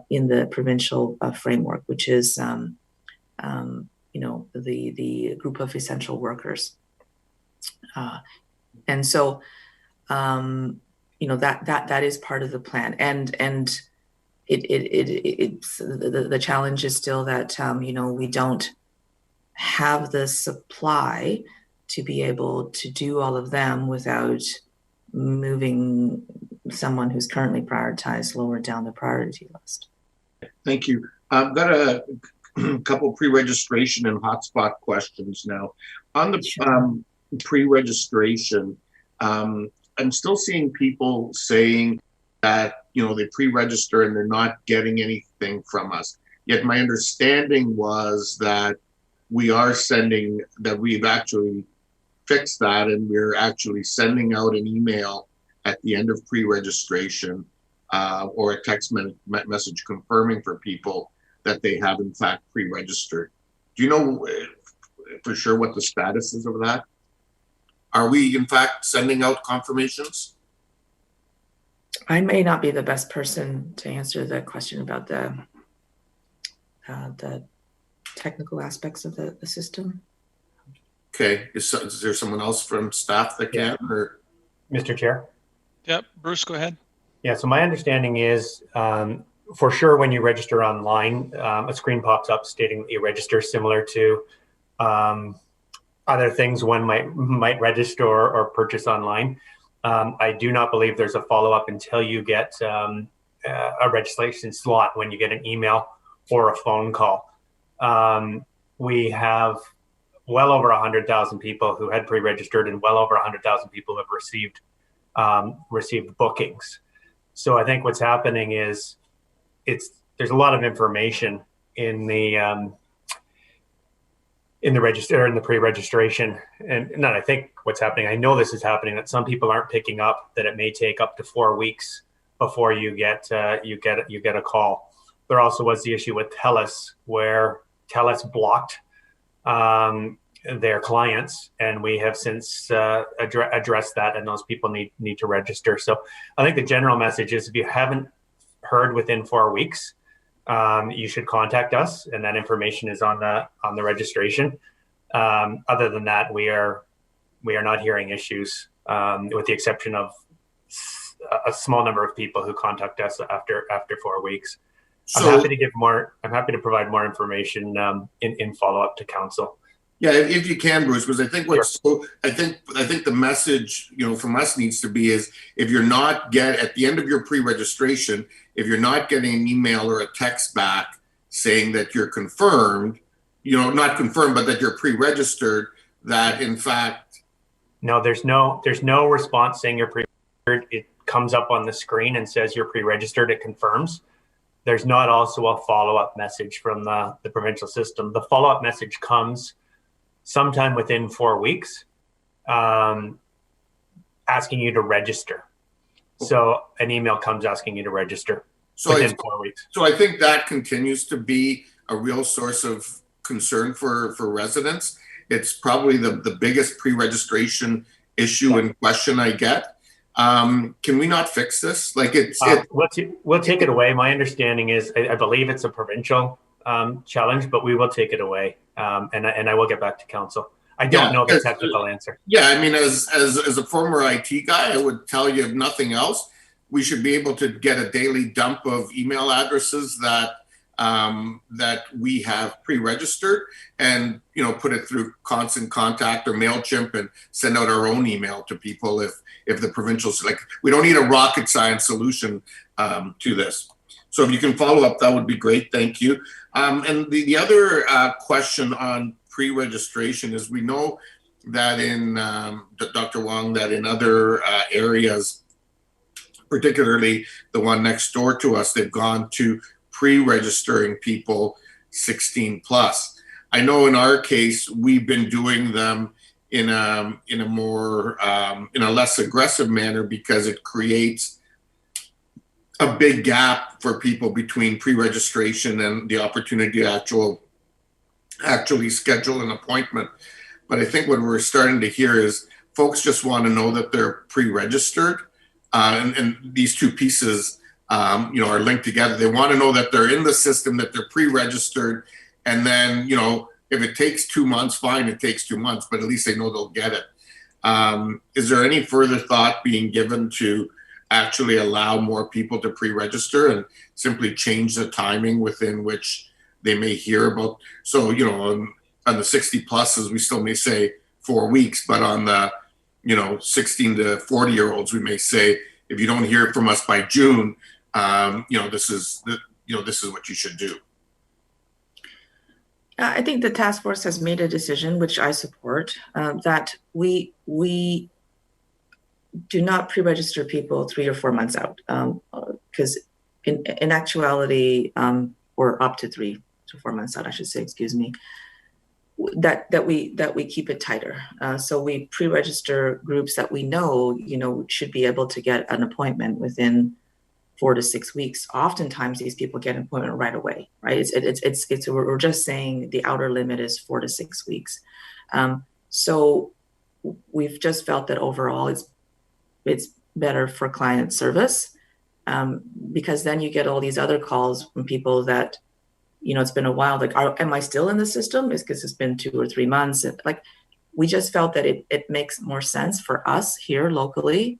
in the provincial framework, which is, you know, the group of essential workers. And so, you know, that is part of the plan. And it's the challenge is still that, you know, we don't have the supply to be able to do all of them without moving someone who's currently prioritized lower down the priority list.
Thank you. I've got a couple pre-registration and hotspot questions now. On the pre-registration, I'm still seeing people saying that, you know, they pre-register and they're not getting anything from us. Yet my understanding was that we are sending, that we've actually fixed that, and we're actually sending out an email at the end of pre-registration or a text message confirming for people that they have in fact pre-registered. Do you know for sure what the status is of that? Are we in fact sending out confirmations?
I may not be the best person to answer the question about the technical aspects of the system.
Okay, is there someone else from staff that can? Or
Mr. Chair?
Yep, Bruce, go ahead.
Yeah, so my understanding is for sure when you register online, a screen pops up stating that you register, similar to other things one might register or purchase online. I do not believe there's a follow-up until you get a registration slot, when you get an email or a phone call. We have well over 100,000 people who had pre-registered, and well over 100,000 people who have received bookings. So I think what's happening is there's a lot of information in the register, in the pre-registration, and not I think what's happening, I know this is happening, that some people aren't picking up, that it may take up to 4 weeks before you get a call. There also was the issue with TELUS, where TELUS blocked their clients, and we have since addressed that, and those people need to register. So I think the general message is, if you haven't heard within 4 weeks, you should contact us, and that information is on the registration. Other than that, we are not hearing issues, with the exception of a small number of people who contact us after 4 weeks. So, I'm happy to provide more information in follow up to council.
Yeah, if you can, Bruce, because I think I think the message, you know, from us needs to be is, if you're not at the end of your pre-registration, if you're not getting an email or a text back saying that you're confirmed, you know, not confirmed, but that you're pre-registered, that in fact.
No, there's no response saying you're pre-registered. It comes up on the screen and says you're pre-registered. It confirms. There's not also a follow-up message from the provincial system. The follow-up message comes sometime within 4 weeks, asking you to register. So an email comes asking you to register within 4 weeks.
So I think that continues to be a real source of concern for residents. It's probably the biggest pre-registration issue and question I get. Can we not fix this? Like
we'll take it away. My understanding is, I believe it's a provincial challenge, but we will take it away, and I will get back to council. I don't know the technical answer.
Yeah, I mean, as a former IT guy, I would tell you, if nothing else, we should be able to get a daily dump of email addresses that we have pre-registered, and, you know, put it through Constant Contact or MailChimp and send out our own email to people if the provincials, like, we don't need a rocket science solution to this. So if you can follow up, that would be great. Thank you. And the other question on pre-registration is, we know that in Dr. Wong, that in other areas, particularly the one next door to us, they've gone to pre-registering people 16 plus. I know in our case, we've been doing them in a more in a less aggressive manner, because it creates a big gap for people between pre-registration and the opportunity to actually schedule an appointment. But I think what we're starting to hear is folks just want to know that they're pre-registered, and these two pieces you know, are linked together. They want to know that they're in the system, that they're pre-registered, and then, you know, if it takes 2 months, fine, it takes 2 months, but at least they know they'll get it. Is there any further thought being given to actually allow more people to pre-register and simply change the timing within which they may hear about? So, you know, on the 60 pluses, we still may say 4 weeks, but on the, you know, 16 to 40 year olds, we may say if you don't hear from us by June, this is what you should do.
I think the task force has made a decision, which I support, that we do not pre-register people 3 or 4 months out, because in actuality, or up to 3 to 4 months out, I should say, excuse me, that we keep it tighter. So we pre-register groups that we know, should be able to get an appointment within 4 to 6 weeks. Oftentimes these people get an appointment right away, right? We're just saying the outer limit is 4 to 6 weeks. So we've just felt that overall it's better for client service, because then you get all these other calls from people that, it's been a while, like, am I still in the system? It's because it's been 2 or 3 months. And like, we just felt that it makes more sense for us here locally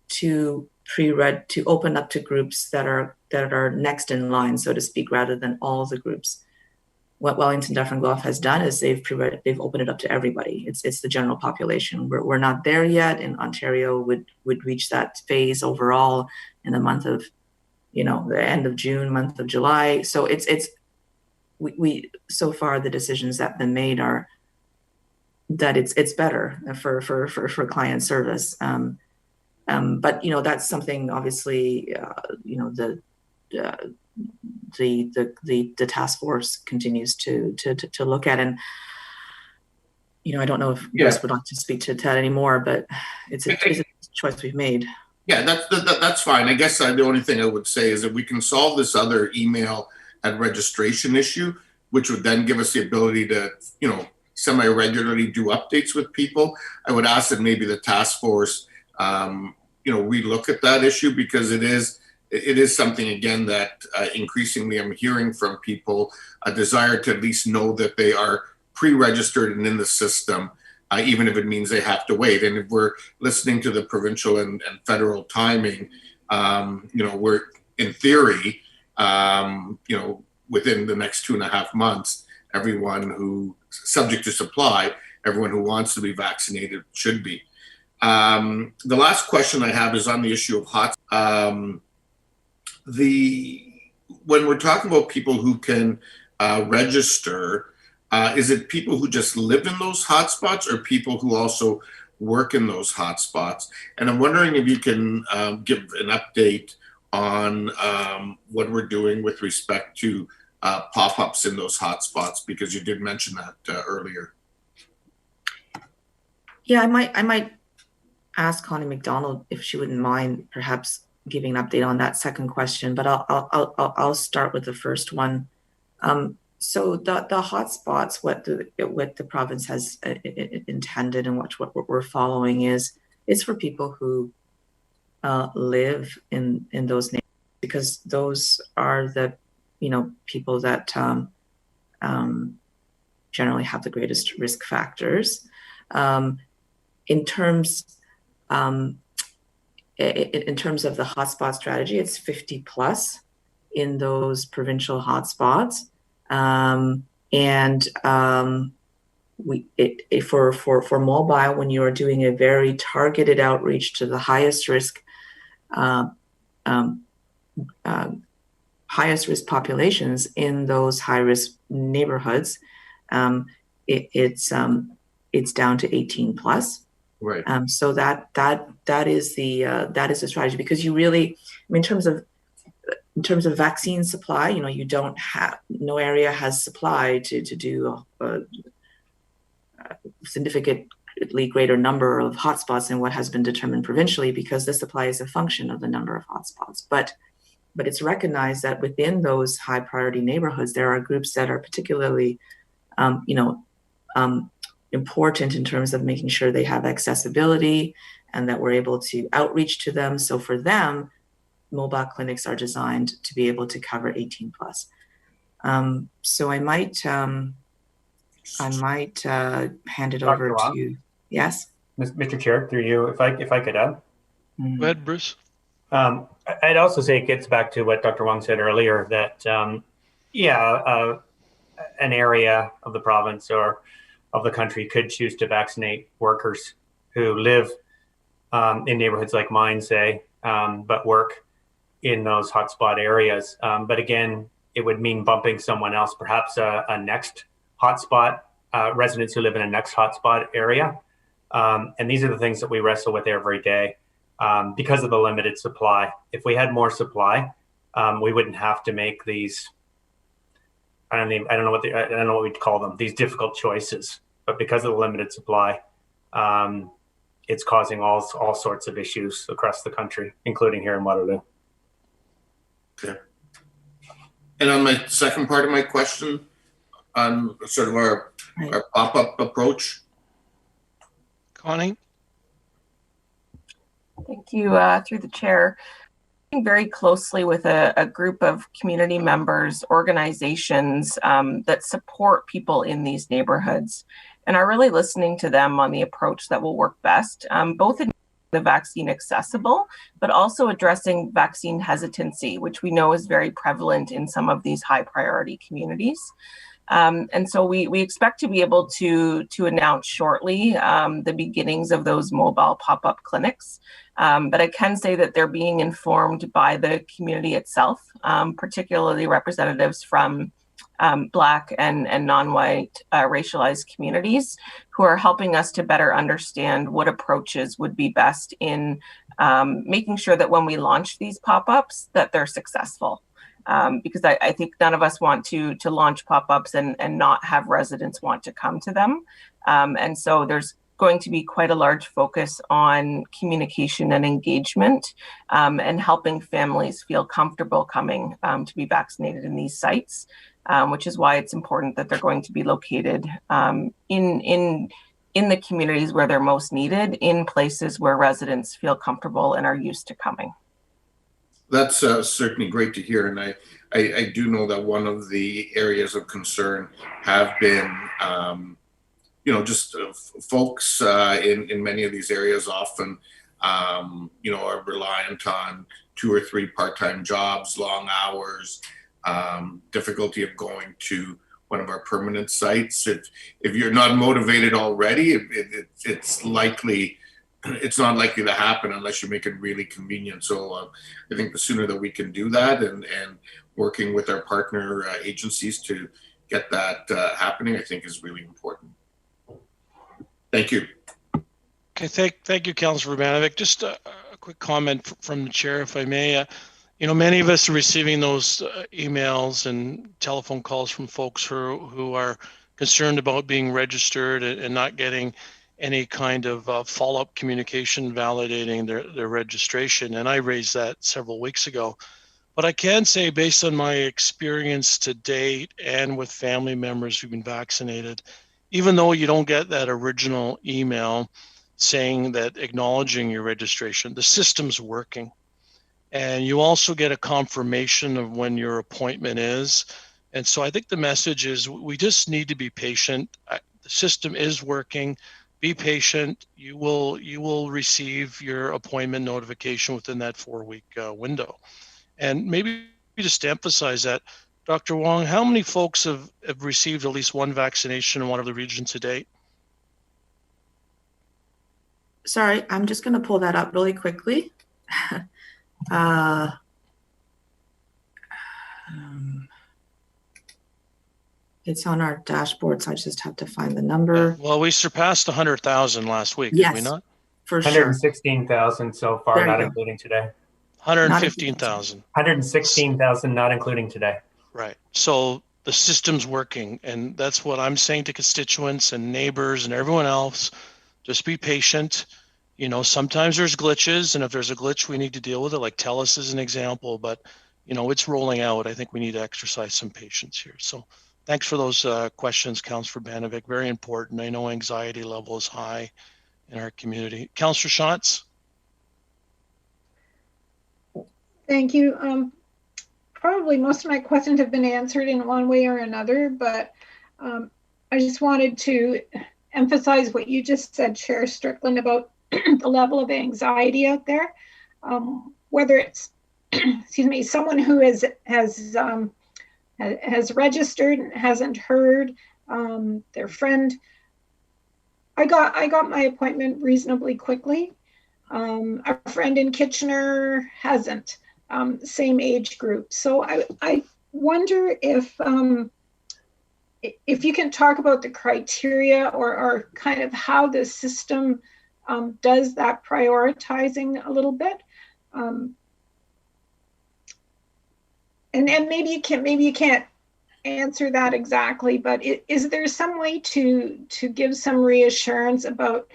to open up to groups that are next in line, so to speak, rather than all the groups. What Wellington, Dufferin Gulf has done is they've opened it up to everybody. It's the general population. We're not there yet. In Ontario would reach that phase overall in the month of, the end of June, month of July. So we so far the decisions that have been made are that it's better for client service. But that's something obviously the task force continues to look at, and I don't know if Chris would like to speak to that anymore, but it's a choice we've made.
Yeah, that's fine. I guess the only thing I would say is that we can solve this other email and registration issue, which would then give us the ability to semi-regularly do updates with people. I would ask that maybe the task force we look at that issue, because it is something, again, that increasingly I'm hearing from people, a desire to at least know that they are pre-registered and in the system, even if it means they have to wait. And if we're listening to the provincial and federal timing, we're in theory, within the next 2.5 months, everyone who, subject to supply, everyone who wants to be vaccinated should be. The last question I have is on the issue of when we're talking about people who can register, is it people who just live in those hotspots or people who also work in those hotspots? And I'm wondering if you can give an update on what we're doing with respect to pop-ups in those hotspots, because you did mention that earlier.
Yeah, I might ask Connie McDonald if she wouldn't mind perhaps giving an update on that second question, but I'll start with the first one. So the hotspots, what the province has intended and what we're following is for people who live in those neighborhoods, because those are the people that generally have the greatest risk factors. In terms of the hotspot strategy, it's 50 plus in those provincial hotspots. For mobile, when you are doing a very targeted outreach to the highest risk populations in those high risk neighborhoods, it's down to 18 plus.
Right.
So that is the strategy, because you really, in terms of vaccine supply, you don't have, no area has supply to do a significantly greater number of hotspots than what has been determined provincially, because the supply is a function of the number of hotspots. But it's recognized that within those high priority neighborhoods, there are groups that are particularly, important in terms of making sure they have accessibility and that we're able to outreach to them. So for them, mobile clinics are designed to be able to cover 18 plus. So I might hand it over to you. Yes,
Mr. Chair, through you, if I could add.
Go ahead, Bruce.
I'd also say it gets back to what Dr. Wong said earlier, that an area of the province or of the country could choose to vaccinate workers who live in neighborhoods like mine, say, but work in those hotspot areas. But again, it would mean bumping someone else, perhaps a next hotspot, residents who live in a next hotspot area. And these are the things that we wrestle with every day because of the limited supply. If we had more supply, we wouldn't have to make these, I don't know what we'd call them, these difficult choices. But because of the limited supply, it's causing all sorts of issues across the country, including here in Waterloo.
Okay. And on my second part of my question, on sort of our pop-up approach.
Connie?
Thank you, through the chair. Working very closely with a group of community members, organizations that support people in these neighborhoods, and are really listening to them on the approach that will work best, both in the vaccine accessible, but also addressing vaccine hesitancy, which we know is very prevalent in some of these high priority communities. And so we expect to be able to announce shortly the beginnings of those mobile pop-up clinics. But I can say that they're being informed by the community itself, particularly representatives from Black and non-white racialized communities, who are helping us to better understand what approaches would be best in making sure that when we launch these pop-ups, that they're successful. Because I think none of us want to launch pop-ups and not have residents want to come to them. And so there's going to be quite a large focus on communication and engagement and helping families feel comfortable coming to be vaccinated in these sites, which is why it's important that they're going to be located in the communities where they're most needed, in places where residents feel comfortable and are used to coming.
That's certainly great to hear, and I do know that one of the areas of concern have been, just folks in many of these areas often, are reliant on 2 or 3 part-time jobs, long hours, difficulty of going to one of our permanent sites. If you're not motivated already, it's likely. It's not likely to happen unless you make it really convenient. So I think the sooner that we can do that and working with our partner agencies to get that happening, I think is really important. Thank you.
Okay, thank you, Councillor Urbanovic. Just a quick comment from the chair, if I may. Many of us are receiving those emails and telephone calls from folks who are concerned about being registered and not getting any kind of follow-up communication validating their registration. And I raised that several weeks ago. But I can say, based on my experience to date and with family members who've been vaccinated, even though you don't get that original email saying that acknowledging your registration, the system's working. And you also get a confirmation of when your appointment is. And so I think the message is we just need to be patient. The system is working. Be patient. You will receive your appointment notification within that 4-week window. And maybe just to emphasize that, Dr. Wong, how many folks have received at least one vaccination in one of the regions to date?
Sorry, I'm just going to pull that up really quickly. It's on our dashboard, so I just have to find the number.
Well, we surpassed 100,000 last week,
yes,
did we not?
For sure.
116,000 so far, not including today.
115,000.
116,000, not including today.
Right. So the system's working, and that's what I'm saying to constituents and neighbors and everyone else. Just be patient. Sometimes there's glitches, and if there's a glitch, we need to deal with it, like TELUS is an example, but, it's rolling out. I think we need to exercise some patience here. So thanks for those questions, Councillor Urbanovic. Very important. I know anxiety level is high in our community. Councillor Shantz?
Thank you. Probably most of my questions have been answered in one way or another, but I just wanted to emphasize what you just said, Chair Strickland, about the level of anxiety out there. Whether it's, excuse me, someone who has registered and hasn't heard, their friend. I got my appointment reasonably quickly. A friend in Kitchener hasn't. Same age group. So I wonder if you can talk about the criteria or kind of how the system does that prioritizing a little bit. And maybe you can't answer that exactly, but is there some way to give some reassurance about,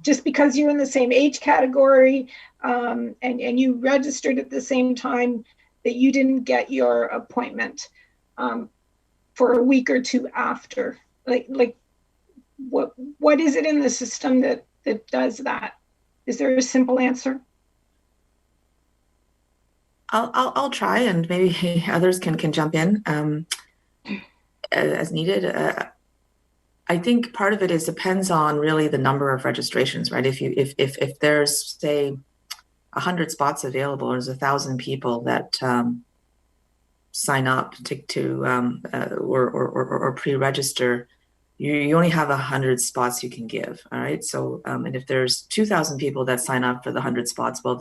just because you're in the same age category and you registered at the same time, that you didn't get your appointment for a week or two after? Like what is it in the system that does that? Is there a simple answer?
I'll try, and maybe others can jump in as needed. I think part of it depends on really the number of registrations, right? If there's, say, 100 spots available, there's 1,000 people that sign up or pre-register, you only have 100 spots you can give. All right. So and if there's 2,000 people that sign up for the 100 spots, well,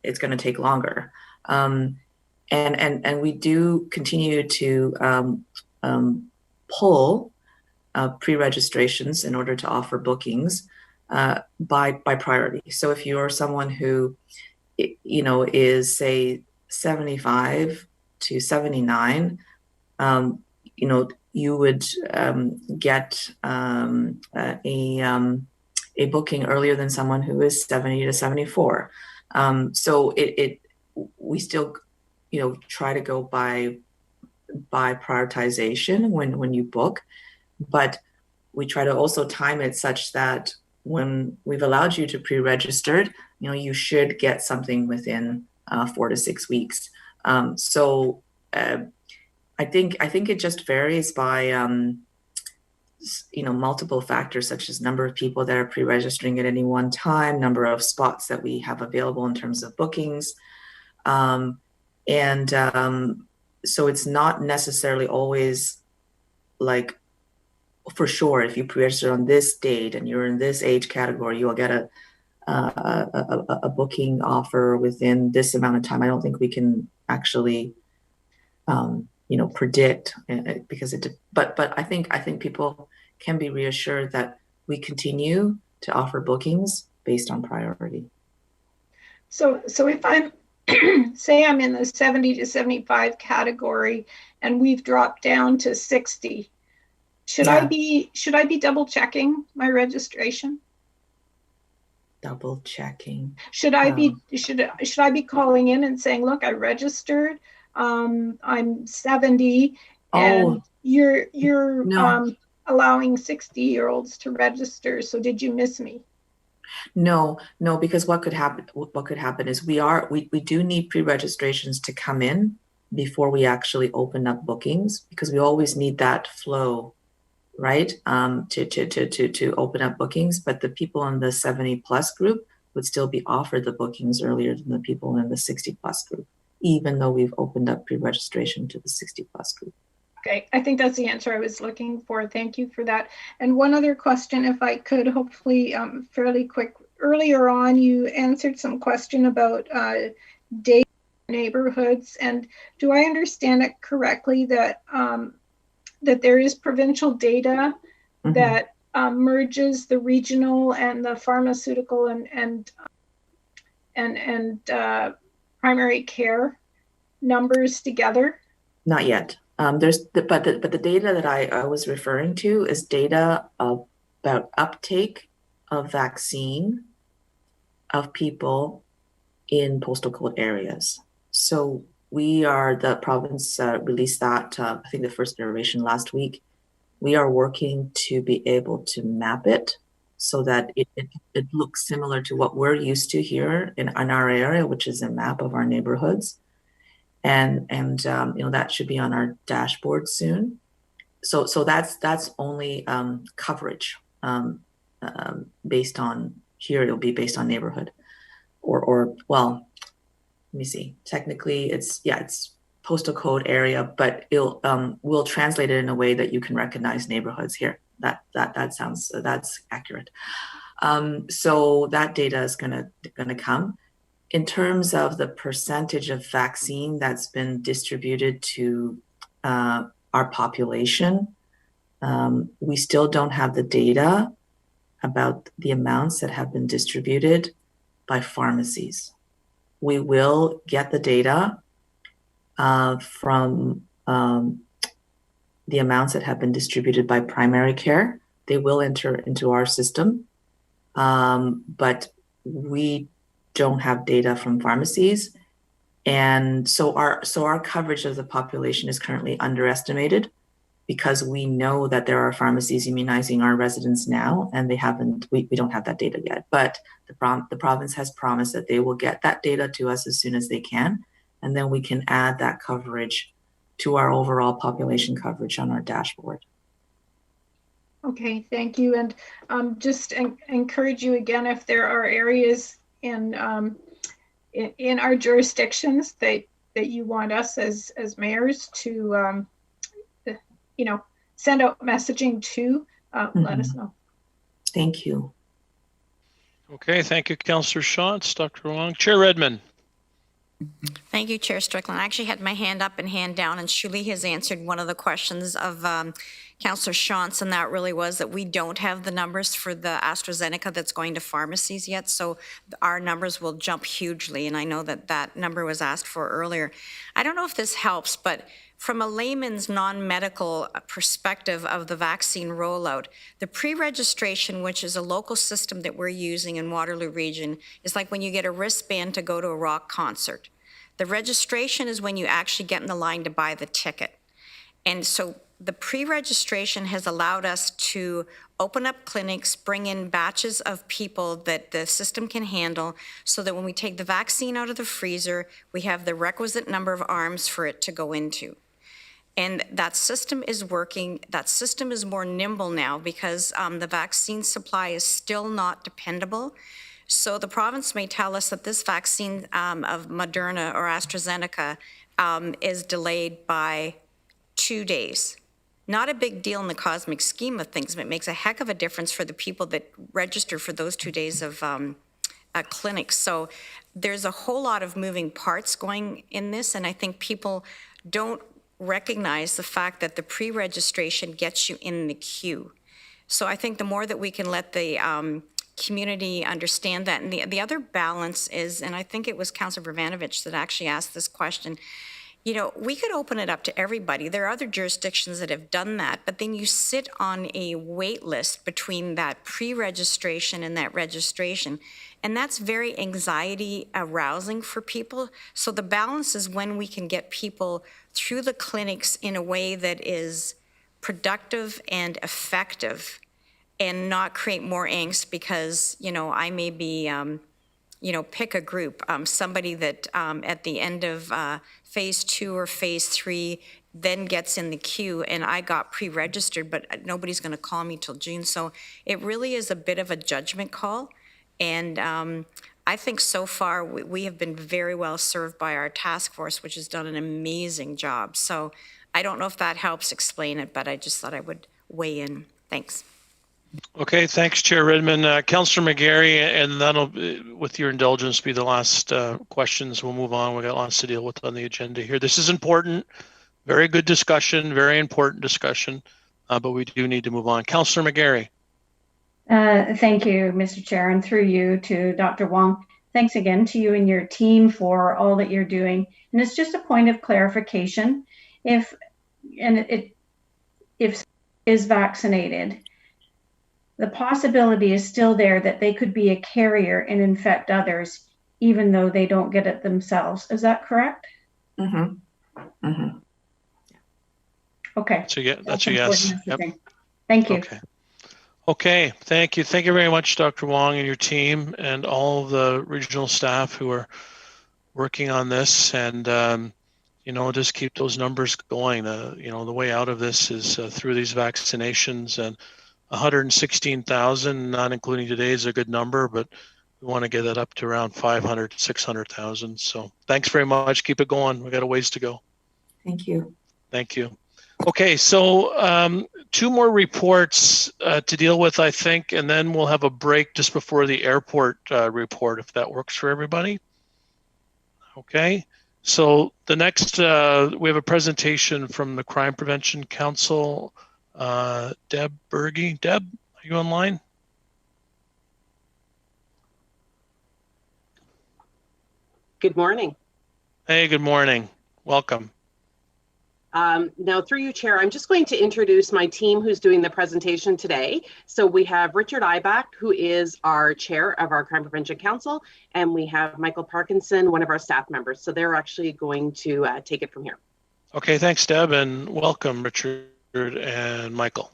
it's going to take longer. And we do continue to pull pre-registrations in order to offer bookings by priority. So if you're someone who, is, say, 75 to 79, you would get a booking earlier than someone who is 70 to 74. So we still, try to go by prioritization when you book, but we try to also time it such that when we've allowed you to pre-register, you should get something within 4 to 6 weeks. So I think it just varies by multiple factors, such as number of people that are pre-registering at any one time, number of spots that we have available in terms of bookings. So it's not necessarily always like, for sure, if you pre-register on this date and you're in this age category, you'll get a booking offer within this amount of time. I don't think we can actually predict, because but I think people can be reassured that we continue to offer bookings based on priority.
So if I'm say I'm in the 70 to 75 category and we've dropped down to 60, should I be double checking my registration?
Double checking.
Should I be calling in and saying, look, I registered, I'm 70, and you're allowing 60-year-olds to register, so did you miss me?
No, because what could happen is we do need pre-registrations to come in before we actually open up bookings, because we always need that flow, right? To open up bookings, but the people in the 70 plus group would still be offered the bookings earlier than the people in the 60 plus group, even though we've opened up pre-registration to the 60 plus group.
Okay, I think that's the answer I was looking for. Thank you for that. And one other question, if I could, hopefully fairly quick. Earlier on, you answered some question about data neighborhoods. And do I understand it correctly that that there is provincial data that merges the regional and the pharmaceutical and primary care numbers together?
Not yet. But the data that I was referring to is data about uptake of vaccine of people in postal code areas. So the province released that, I think the first iteration last week. We are working to be able to map it so that it looks similar to what we're used to here in our area, which is a map of our neighborhoods. And that should be on our dashboard soon. So that's only coverage based on here. It'll be based on neighborhood, or well, let me see. Technically, it's postal code area, but we'll translate it in a way that you can recognize neighborhoods here. That's accurate. So that data is gonna come. In terms of the percentage of vaccine that's been distributed to our population, we still don't have the data about the amounts that have been distributed by pharmacies. We will get the data from the amounts that have been distributed by primary care. They will enter into our system, but we don't have data from pharmacies. And so our coverage of the population is currently underestimated, because we know that there are pharmacies immunizing our residents now, and we don't have that data yet. But the province has promised that they will get that data to us as soon as they can, and then we can add that coverage to our overall population coverage on our dashboard.
Okay, thank you. And just encourage you again, if there are areas in our jurisdictions that you want us as mayors to send out messaging to, let us know.
Thank you.
Okay, thank you, Councillor Shantz. Dr. Wong. Chair Redmond.
Thank you, Chair Strickland. I actually had my hand up and hand down, and Shuli has answered one of the questions of Councillor Shantz, and that really was that we don't have the numbers for the AstraZeneca that's going to pharmacies yet, so our numbers will jump hugely, and I know that that number was asked for earlier. I don't know if this helps, but from a layman's non-medical perspective of the vaccine rollout, the pre-registration, which is a local system that we're using in Waterloo region, is like when you get a wristband to go to a rock concert. The registration is when you actually get in the line to buy the ticket. And so the pre-registration has allowed us to open up clinics, bring in batches of people that the system can handle, so that when we take the vaccine out of the freezer, we have the requisite number of arms for it to go into. And that system is working. That system is more nimble now because the vaccine supply is still not dependable. So the province may tell us that this vaccine of Moderna or AstraZeneca is delayed by 2 days. Not a big deal in the cosmic scheme of things, but it makes a heck of a difference for the people that register for those 2 days of clinics. So there's a whole lot of moving parts going in this, and I think people don't recognize the fact that the pre-registration gets you in the queue. So I think the more that we can let the community understand that, and the other balance is, and I think it was Councillor Vrvanovich that actually asked this question, you know, we could open it up to everybody. There are other jurisdictions that have done that, but then you sit on a wait list between that pre-registration and that registration. And that's very anxiety arousing for people. So the balance is when we can get people through the clinics in a way that is productive and effective and not create more angst because, you know, I may be, pick a group, somebody that at the end of phase 2 or phase 3 then gets in the queue, and I got pre-registered, but nobody's going to call me till June. So it really is a bit of a judgment call. And I think so far we have been very well served by our task force, which has done an amazing job. So I don't know if that helps explain it, but I just thought I would weigh in. Thanks.
Okay, thanks, Chair Redmond. Councillor McGarry, and that'll, with your indulgence, be the last questions. We'll move on. We've got lots to deal with on the agenda here. This is important. Very good discussion, very important discussion, but we do need to move on. Councillor McGarry.
Thank you, Mr. Chair, and through you to Dr. Wong. Thanks again to you and your team for all that you're doing. And it's just a point of clarification. If is vaccinated, the possibility is still there that they could be a carrier and infect others, even though they don't get it themselves. Is that correct?
Mm-hmm. Mm-hmm.
Okay.
So yeah, that's a yes. Yep.
Thank you.
Okay, thank you. Thank you very much, Dr. Wong and your team and all of the regional staff who are working on this. And, just keep those numbers going. The way out of this is through these vaccinations, and 116,000, not including today, is a good number, but we want to get that up to around 500, 600,000. So thanks very much. Keep it going. We got a ways to go.
Thank you.
Thank you. Okay, so two more reports to deal with, I think, and then we'll have a break just before the airport report, if that works for everybody. Okay, so the next, we have a presentation from the Crime Prevention Council. Deb Berge. Deb, are you online?
Good morning.
Hey, good morning. Welcome.
Now, through you, Chair, I'm just going to introduce my team who's doing the presentation today. So we have Richard Ibach, who is our chair of our Crime Prevention Council, and we have Michael Parkinson, one of our staff members. So they're actually going to take it from here.
Okay, thanks, Deb, and welcome, Richard and Michael.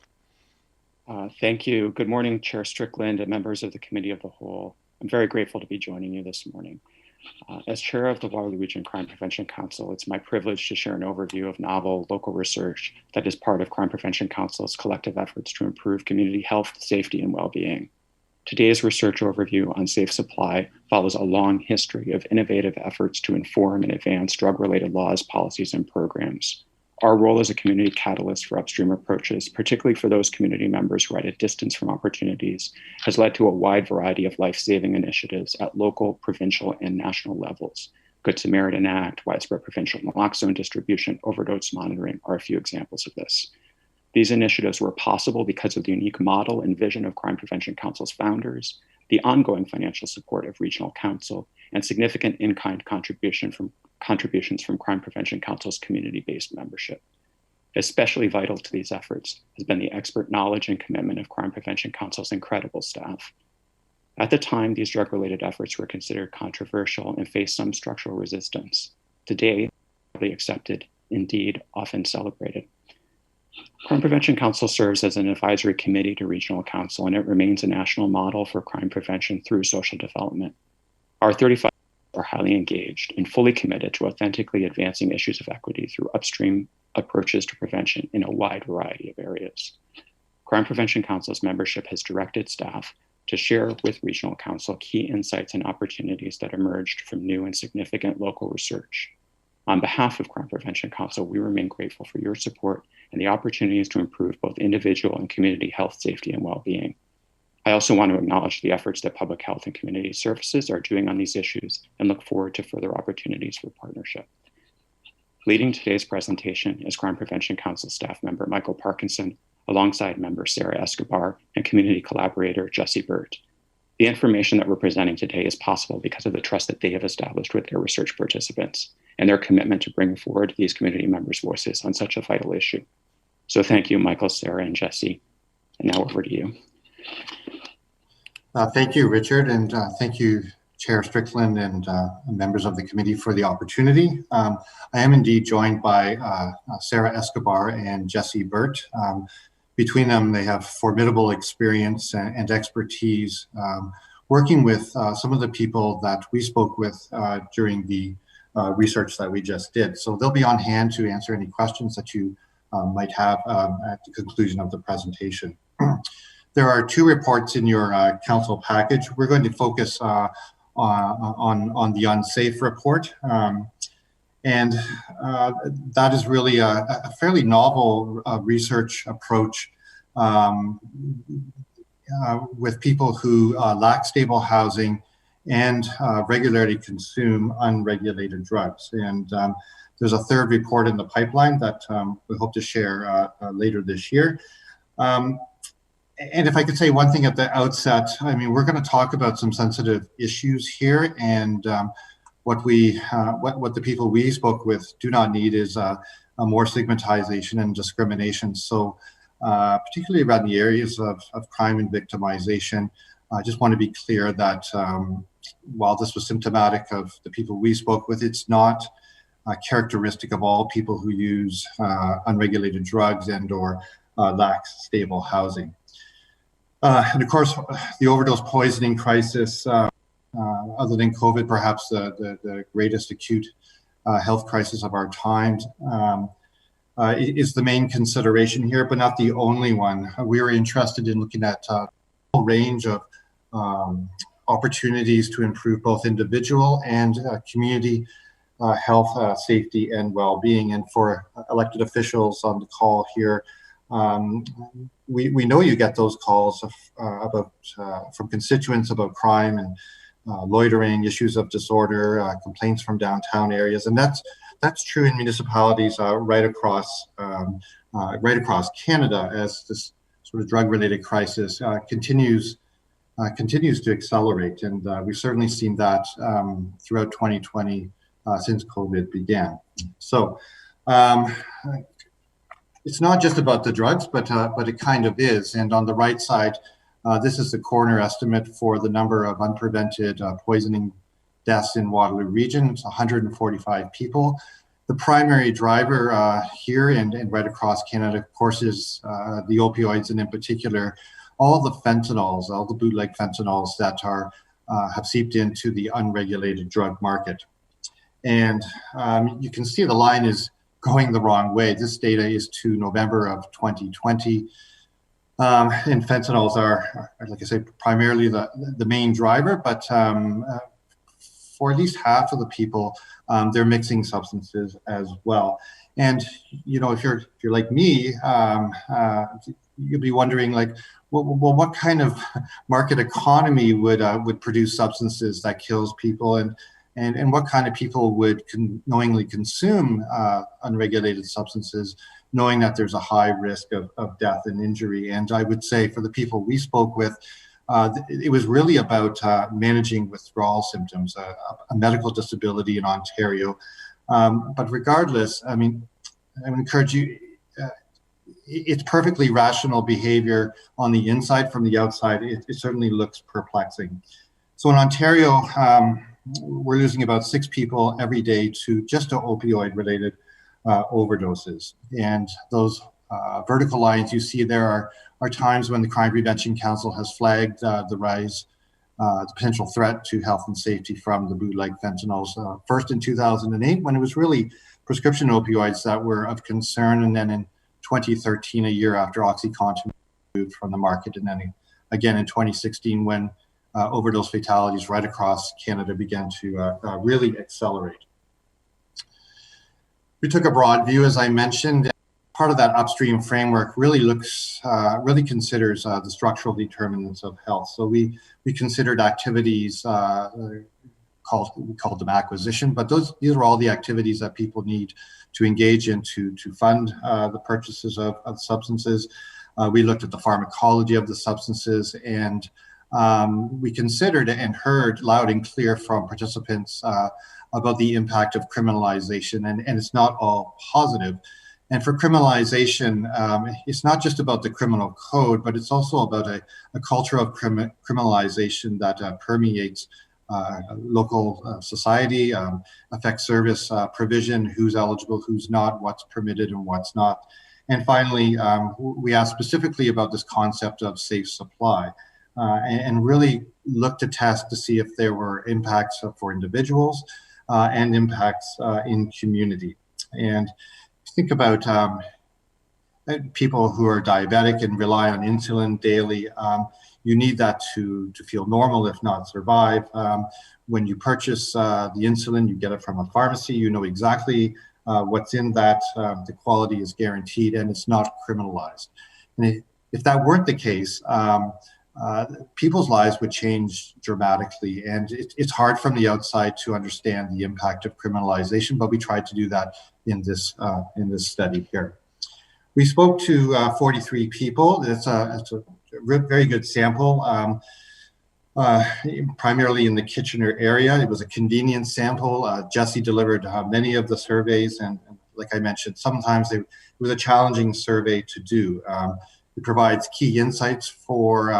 Thank you. Good morning, Chair Strickland and members of the Committee of the Whole. I'm very grateful to be joining you this morning. As chair of the Waterloo Region Crime Prevention Council, it's my privilege to share an overview of novel local research that is part of Crime Prevention Council's collective efforts to improve community health, safety, and well-being. Today's research overview on safe supply follows a long history of innovative efforts to inform and advance drug-related laws, policies, and programs. Our role as a community catalyst for upstream approaches, particularly for those community members who are at a distance from opportunities, has led to a wide variety of life-saving initiatives at local, provincial, and national levels. Good Samaritan Act, widespread provincial naloxone distribution, overdose monitoring are a few examples of this. These initiatives were possible because of the unique model and vision of Crime Prevention Council's founders, the ongoing financial support of Regional Council, and significant in-kind contributions from Crime Prevention Council's community-based membership. Especially vital to these efforts has been the expert knowledge and commitment of Crime Prevention Council's incredible staff. At the time, these drug-related efforts were considered controversial and faced some structural resistance. Today, widely accepted, indeed often celebrated. Crime Prevention Council serves as an advisory committee to Regional Council, and it remains a national model for crime prevention through social development. Our 35 are highly engaged and fully committed to authentically advancing issues of equity through upstream approaches to prevention in a wide variety of areas. Crime Prevention Council's membership has directed staff to share with Regional Council key insights and opportunities that emerged from new and significant local research. On behalf of Crime Prevention Council, we remain grateful for your support and the opportunities to improve both individual and community health, safety, and well-being. I also want to acknowledge the efforts that Public Health and Community Services are doing on these issues and look forward to further opportunities for partnership. Leading today's presentation is Crime Prevention Council staff member Michael Parkinson, alongside member Sarah Escobar and community collaborator Jesse Burt. The information that we're presenting today is possible because of the trust that they have established with their research participants and their commitment to bring forward these community members' voices on such a vital issue. So thank you, Michael, Sarah, and Jesse. And now over to you.
Thank you, Richard, and thank you, Chair Strickland and members of the committee for the opportunity. I am indeed joined by Sarah Escobar and Jesse Burt. Between them, they have formidable experience and expertise working with some of the people that we spoke with during the research that we just did. So they'll be on hand to answer any questions that you might have at the conclusion of the presentation. There are two reports in your council package. We're going to focus on the unsafe report. And that is really a fairly novel research approach with people who lack stable housing and regularly consume unregulated drugs. And there's a third report in the pipeline that we hope to share later this year. And if I could say one thing at the outset, I mean, we're going to talk about some sensitive issues here, and what the people we spoke with do not need is a more stigmatization and discrimination. So particularly around the areas of crime and victimization, I just want to be clear that while this was symptomatic of the people we spoke with, it's not characteristic of all people who use unregulated drugs and or lack stable housing. And of course, the overdose poisoning crisis, other than COVID, perhaps the greatest acute health crisis of our times, is the main consideration here, but not the only one. We were interested in looking at a whole range of opportunities to improve both individual and community health, safety, and well-being. And for elected officials on the call here, we know you get those calls from constituents about crime and loitering, issues of disorder, complaints from downtown areas, and that's true in municipalities right across Canada as this sort of drug-related crisis continues to accelerate, and we've certainly seen that throughout 2020 since COVID began. So it's not just about the drugs, but it kind of is. And on the right side, this is the coroner estimate for the number of unprevented poisoning deaths in Waterloo region. It's 145 people. The primary driver here and right across Canada, of course, is the opioids, and in particular, all the fentanyls, all the bootleg fentanyls that have seeped into the unregulated drug market. And you can see the line is going the wrong way. This data is to November of 2020. And fentanyls are, like I say, primarily the main driver, but for at least half of the people, they're mixing substances as well. And if you're like me, you'll be wondering, like, well, what kind of market economy would produce substances that kills people, and what kind of people would knowingly consume unregulated substances, knowing that there's a high risk of death and injury. And I would say for the people we spoke with, it was really about managing withdrawal symptoms, a medical disability in Ontario. But regardless, I mean, I would encourage you, it's perfectly rational behavior on the inside. From the outside, it certainly looks perplexing. So in Ontario, we're losing about 6 people every day to opioid-related overdoses. And those vertical lines you see there are times when the Crime Prevention Council has flagged the rise, the potential threat to health and safety from the bootleg fentanyls. First in 2008, when it was really prescription opioids that were of concern, and then in 2013, a year after OxyContin moved from the market, and then again in 2016 when overdose fatalities right across Canada began to really accelerate. We took a broad view, as I mentioned. Part of that upstream framework really considers the structural determinants of health. So we considered activities we called them acquisition, but these are all the activities that people need to engage in to fund the purchases of substances. We looked at the pharmacology of the substances, and we considered and heard loud and clear from participants about the impact of criminalization, and it's not all positive. And for criminalization, it's not just about the criminal code, but it's also about a culture of criminalization that permeates local society, affects service provision, who's eligible, who's not, what's permitted and what's not. And finally, we asked specifically about this concept of safe supply, and really looked to test to see if there were impacts for individuals and impacts in community. And think about people who are diabetic and rely on insulin daily. You need that to feel normal, if not survive. When you purchase the insulin, you get it from a pharmacy. You know exactly what's in that. The quality is guaranteed, and it's not criminalized. And if that weren't the case, people's lives would change dramatically. And it's hard from the outside to understand the impact of criminalization, but we tried to do that in this study here. We spoke to 43 people. It's a very good sample, primarily in the Kitchener area. It was a convenience sample. Jesse delivered many of the surveys, and like I mentioned, sometimes it was a challenging survey to do. It provides key insights for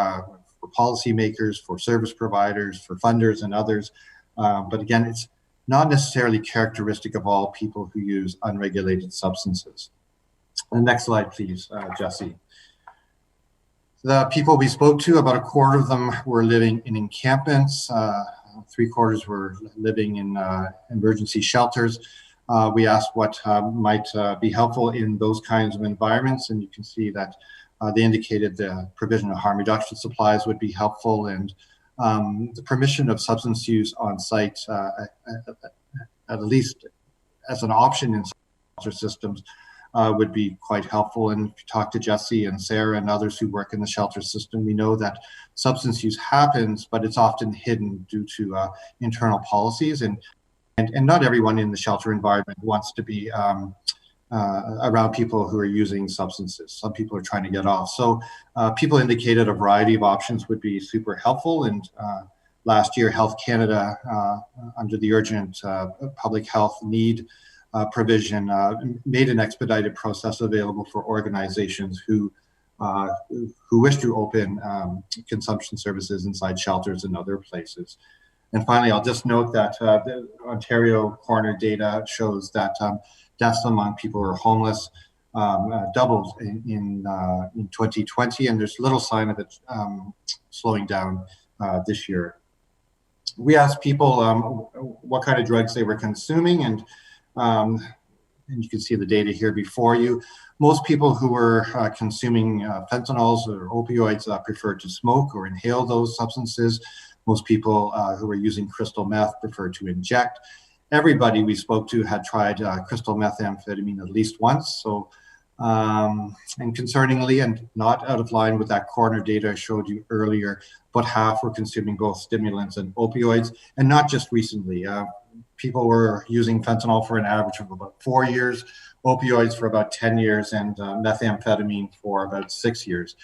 policymakers, for service providers, for funders and others. But again, it's not necessarily characteristic of all people who use unregulated substances. And next slide, please, Jesse. The people we spoke to, about a quarter of them were living in encampments. 3/4 were living in emergency shelters. We asked what might be helpful in those kinds of environments, and you can see that they indicated the provision of harm reduction supplies would be helpful, and the permission of substance use on site at least as an option in shelter systems would be quite helpful. And if you talk to Jesse and Sarah and others who work in the shelter system, we know that substance use happens, but it's often hidden due to internal policies. And not everyone in the shelter environment wants to be around people who are using substances. Some people are trying to get off. So people indicated a variety of options would be super helpful. And last year, Health Canada, under the urgent public health need provision, made an expedited process available for organizations who wish to open consumption services inside shelters and other places. And finally, I'll just note that the Ontario coroner data shows that deaths among people who are homeless doubled in 2020, and there's little sign of it slowing down this year. We asked people what kind of drugs they were consuming, and you can see the data here before you. Most people who were consuming fentanyls or opioids prefer to smoke or inhale those substances. Most people who were using crystal meth prefer to inject. Everybody we spoke to had tried crystal methamphetamine at least once. So, and concerningly, and not out of line with that coroner data I showed you earlier, about half were consuming both stimulants and opioids, and not just recently. People were using fentanyl for an average of about 4 years, opioids for about 10 years, and methamphetamine for about 6 years.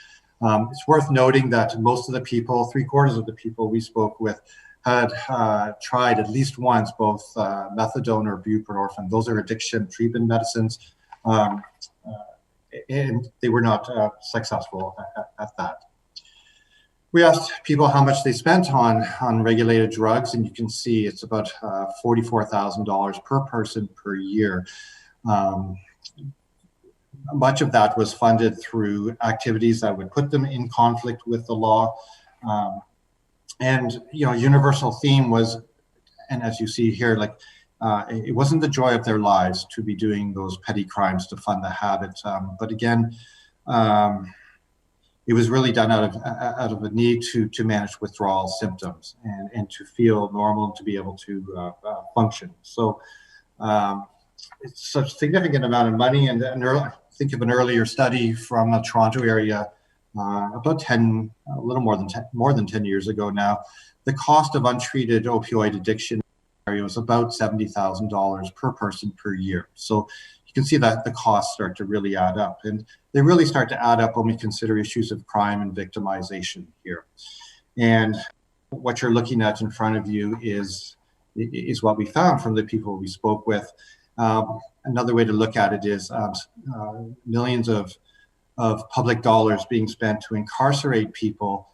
It's worth noting that most of the people, 3/4 of the people we spoke with, had tried at least once both methadone or buprenorphine. Those are addiction treatment medicines, and they were not successful at that. We asked people how much they spent on regulated drugs, and you can see it's about $44,000 per person per year. Much of that was funded through activities that would put them in conflict with the law. And, you know, universal theme was, and as you see here, like, it wasn't the joy of their lives to be doing those petty crimes to fund the habit. But again, it was really done out of a need to manage withdrawal symptoms and to feel normal, to be able to function. So it's such a significant amount of money. And think of an earlier study from the Toronto area, about a little more than 10 years ago now. The cost of untreated opioid addiction is about $70,000 per person per year. So you can see that the costs start to really add up, and they really start to add up when we consider issues of crime and victimization here. And what you're looking at in front of you is what we found from the people we spoke with. Another way to look at it is millions of public dollars being spent to incarcerate people.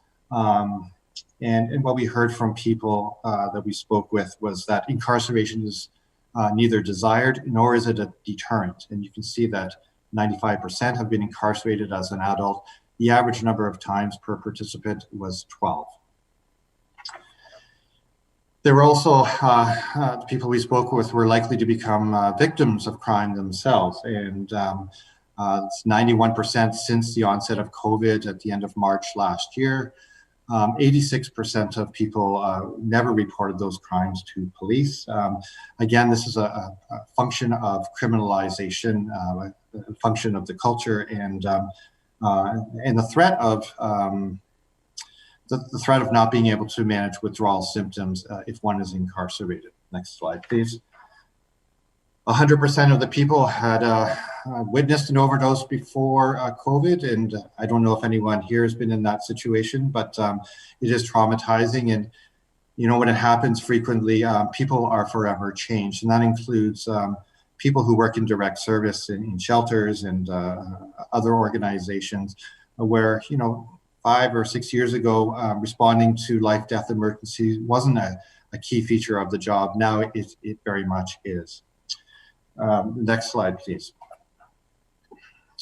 And what we heard from people that we spoke with was that incarceration is neither desired nor is it a deterrent. And you can see that 95% have been incarcerated as an adult. The average number of times per participant was 12. There were also the people we spoke with were likely to become victims of crime themselves. And it's 91% since the onset of COVID at the end of March last year. 86% of people never reported those crimes to police. Again, this is a function of criminalization, a function of the culture, and the threat of the threat of not being able to manage withdrawal symptoms if one is incarcerated. Next slide, please. 100% of the people had witnessed an overdose before COVID, and I don't know if anyone here has been in that situation, but it is traumatizing. And you know, when it happens frequently, people are forever changed, and that includes people who work in direct service in shelters and other organizations, where, you know, 5 or 6 years ago, responding to life-death emergencies wasn't a key feature of the job. Now it very much is. Next slide, please.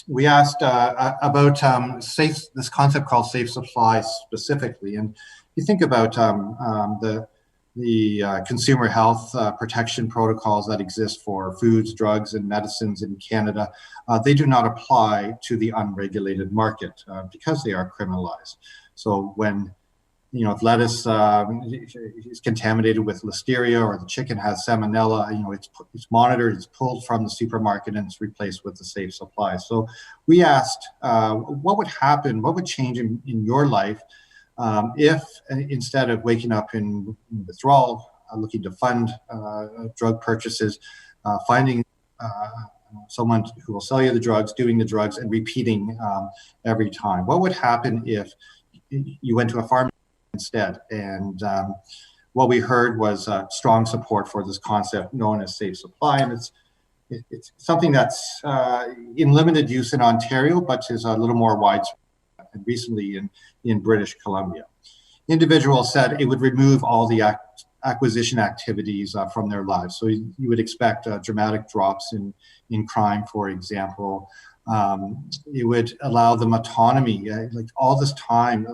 We asked about this concept called safe supply specifically, and you think about the consumer health protection protocols that exist for foods, drugs, and medicines in Canada. They do not apply to the unregulated market because they are criminalized. So when if lettuce is contaminated with listeria or the chicken has salmonella, it's monitored, it's pulled from the supermarket, and it's replaced with a safe supply. So we asked, what would happen, what would change in your life if instead of waking up in withdrawal, looking to fund drug purchases, finding someone who will sell you the drugs, doing the drugs, and repeating every time? What would happen if you went to a pharmacy instead? And what we heard was strong support for this concept known as safe supply. And it's something that's in limited use in Ontario, but is a little more widespread and recently in British Columbia. Individuals said it would remove all the acquisition activities from their lives. So you would expect dramatic drops in crime, for example. It would allow them autonomy, like all this time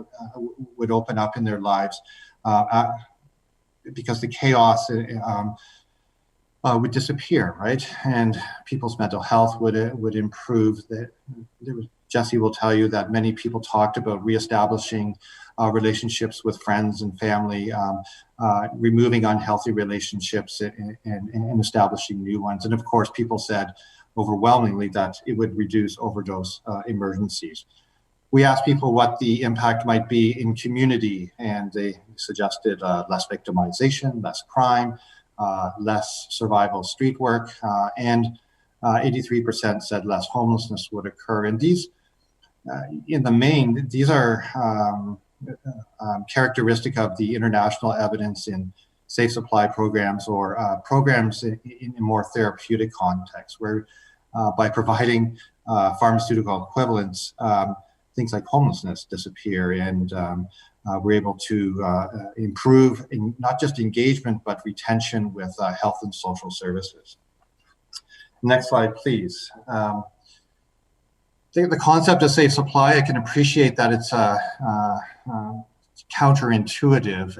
would open up in their lives because the chaos would disappear, right? And people's mental health would improve. Jesse will tell you that many people talked about reestablishing relationships with friends and family, removing unhealthy relationships and establishing new ones. And of course, people said overwhelmingly that it would reduce overdose emergencies. We asked people what the impact might be in community, and they suggested less victimization, less crime, less survival street work, and 83% said less homelessness would occur. And these, in the main, these are characteristic of the international evidence in safe supply programs or programs in a more therapeutic context, where by providing pharmaceutical equivalents, things like homelessness disappear, and we're able to improve not just engagement, but retention with health and social services. Next slide, please. The concept of safe supply, I can appreciate that it's counterintuitive,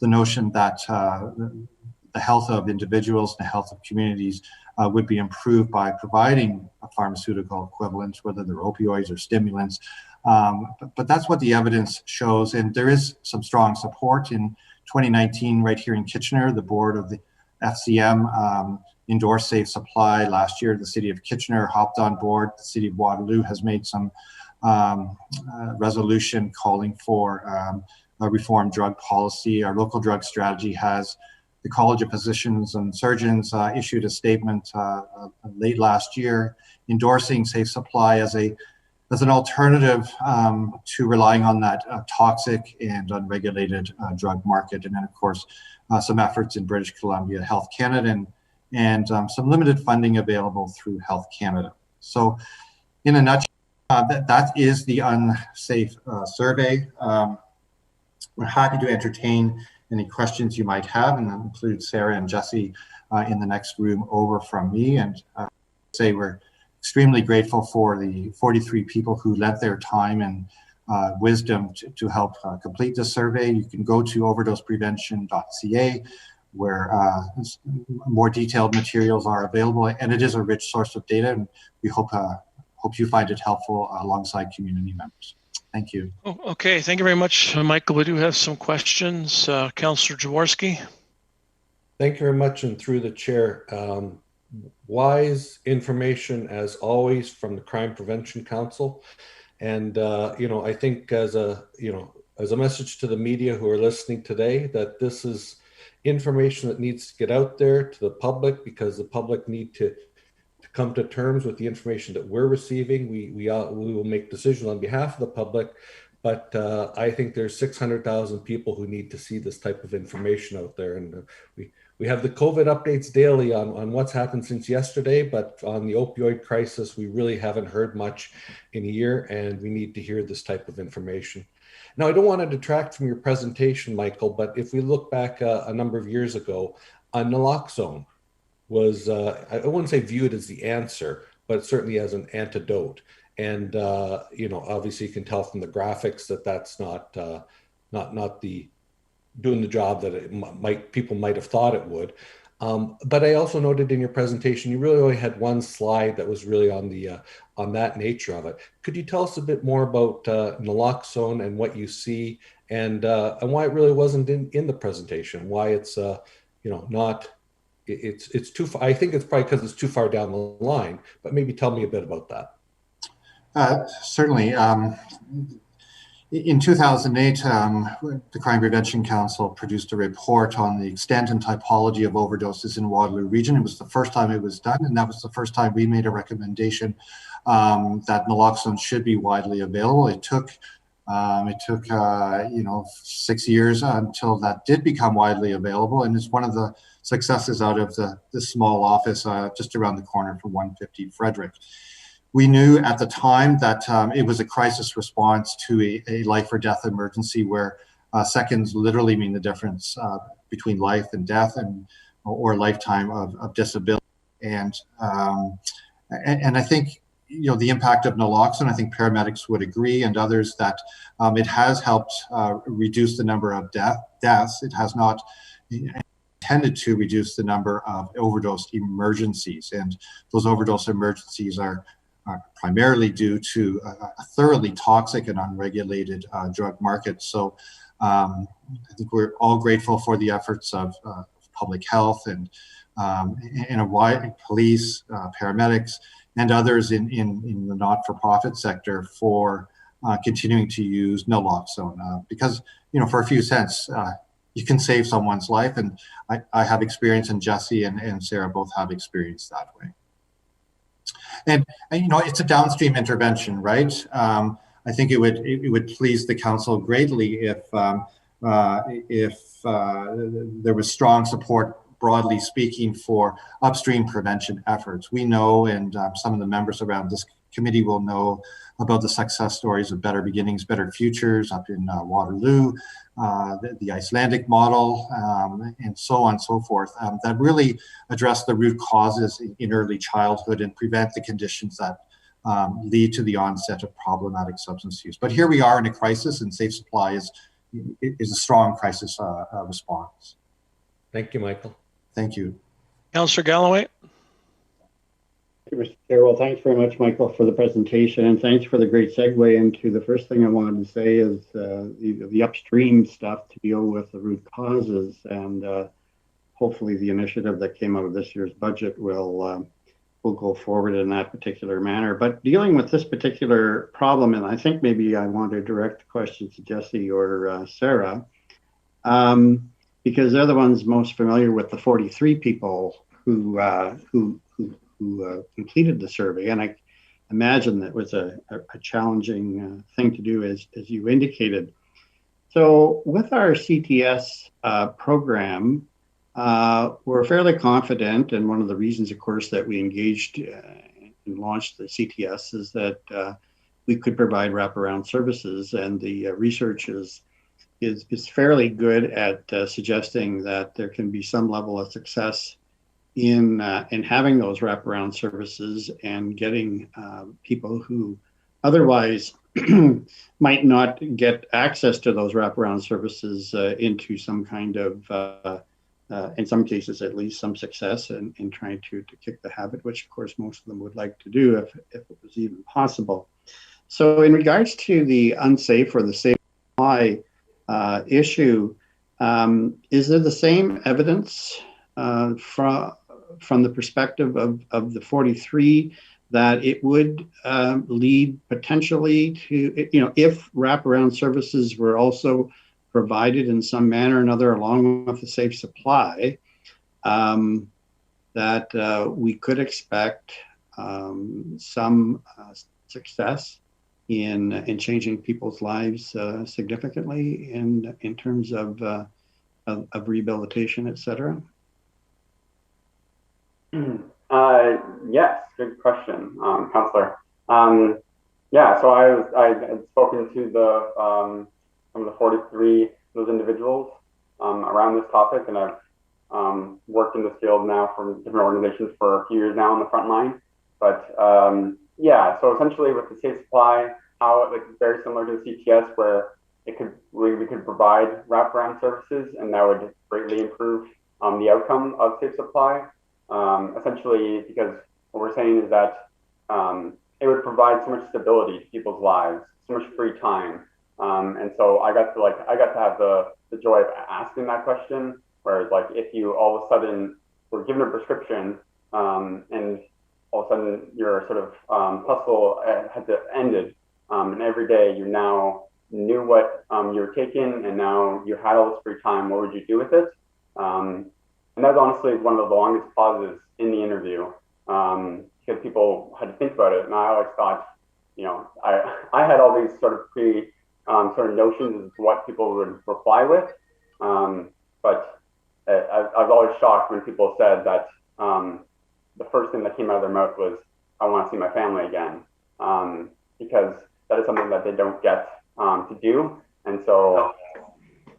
the notion that the health of individuals and the health of communities would be improved by providing a pharmaceutical equivalents, whether they're opioids or stimulants. But that's what the evidence shows, and there is some strong support. In 2019, right here in Kitchener, the board of the FCM endorsed safe supply. Last year, the city of Kitchener hopped on board. The city of Waterloo has made some resolution calling for a reformed drug policy. Our local drug strategy has the College of Physicians and Surgeons issued a statement late last year endorsing safe supply as an alternative to relying on that toxic and unregulated drug market. And then, of course, some efforts in British Columbia, Health Canada, and some limited funding available through Health Canada. So in a nutshell, that is the unsafe survey. We're happy to entertain any questions you might have, and that includes Sarah and Jesse in the next room over from me. And say we're extremely grateful for the 43 people who lent their time and wisdom to help complete this survey. You can go to overdoseprevention.ca, where more detailed materials are available, and it is a rich source of data, and we hope you find it helpful alongside community members. Thank you.
Oh, okay, thank you very much, Michael. We do have some questions. Councillor Jaworski.
Thank you very much, and through the chair, wise information as always from the Crime Prevention Council. And I think as a message to the media who are listening today, that this is information that needs to get out there to the public, because the public need to come to terms with the information that we're receiving. We will make decisions on behalf of the public, but I think there's 600,000 people who need to see this type of information out there. And we have the COVID updates daily on what's happened since yesterday, but on the opioid crisis, we really haven't heard much in a year, and we need to hear this type of information. Now, I don't want to detract from your presentation, Michael, but if we look back a number of years ago, naloxone was, I wouldn't say viewed as the answer, but certainly as an antidote. And, obviously you can tell from the graphics that that's not the doing the job that people might have thought it would. But I also noted in your presentation, you really only had one slide that was really on that nature of it. Could you tell us a bit more about naloxone and what you see and why it really wasn't in the presentation, why it's not, it's too far. I think it's probably because it's too far down the line, but maybe tell me a bit about that.
Certainly. In 2008, the Crime Prevention Council produced a report on the extent and typology of overdoses in Waterloo region. It was the first time it was done, and that was the first time we made a recommendation that naloxone should be widely available. It took 6 years until that did become widely available, and it's one of the successes out of the small office just around the corner from 150 Frederick. We knew at the time that it was a crisis response to a life or death emergency where seconds literally mean the difference between life and death or lifetime of disability. And I think, the impact of naloxone, I think paramedics would agree, and others, that it has helped reduce the number of deaths. It has not intended to reduce the number of overdose emergencies. And those overdose emergencies are primarily due to a thoroughly toxic and unregulated drug market. So I think we're all grateful for the efforts of public health and a wide police, paramedics, and others in the not-for-profit sector for continuing to use naloxone because, for a few cents, you can save someone's life. And I have experience, and Jesse and Sarah both have experience that way. And it's a downstream intervention, right? I think it would please the council greatly if there was strong support, broadly speaking, for upstream prevention efforts. We know, and some of the members around this committee will know about the success stories of Better Beginnings, Better Futures up in Waterloo, the Icelandic model, and so on and so forth, that really address the root causes in early childhood and prevent the conditions that lead to the onset of problematic substance use. But here we are in a crisis, and Safe Supply is a strong crisis response.
Thank you, Michael.
Thank you.
Councillor Galloway.
Thank you, Mr. Chair. Well, thanks very much, Michael, for the presentation, and thanks for the great segue into the first thing I wanted to say is the upstream stuff to deal with the root causes, and hopefully the initiative that came out of this year's budget will go forward in that particular manner. But dealing with this particular problem, and I think maybe I want to direct the question to Jesse or Sarah, because they're the ones most familiar with the 43 people who completed the survey, and I imagine that was a challenging thing to do, as you indicated. So with our CTS program, we're fairly confident, and one of the reasons, of course, that we engaged and launched the CTS is that we could provide wraparound services, and the research is fairly good at suggesting that there can be some level of success in having those wraparound services and getting people who otherwise might not get access to those wraparound services into some kind of, in some cases at least, some success in trying to kick the habit, which of course most of them would like to do if it was even possible. So in regards to the unsafe or the safe supply issue, is there the same evidence from the perspective of the 43 that it would lead potentially to, if wraparound services were also provided in some manner or another along with the safe supply, that we could expect some success in changing people's lives significantly in terms of rehabilitation, et cetera?
Yes, good question, Councillor. Yeah, so I had spoken to some of the 43 those individuals around this topic, and I've worked in this field now from different organizations for a few years now on the front line. But yeah, so essentially with the safe supply, how it's very similar to the CTS, where we could provide wraparound services, and that would greatly improve the outcome of safe supply. Essentially, because what we're saying is that it would provide so much stability to people's lives, so much free time, And so I got to have the joy of asking that question. Whereas like if you all of a sudden were given a prescription and all of a sudden your sort of hustle had ended, and every day you now knew what you were taking, and now you had all this free time, what would you do with it? And that's honestly one of the longest pauses in the interview, because people had to think about it. And I always thought, you know, I had all these sort of sort of notions as to what people would reply with, but I was always shocked when people said that the first thing that came out of their mouth was, I want to see my family again, because that is something that they don't get to do. And so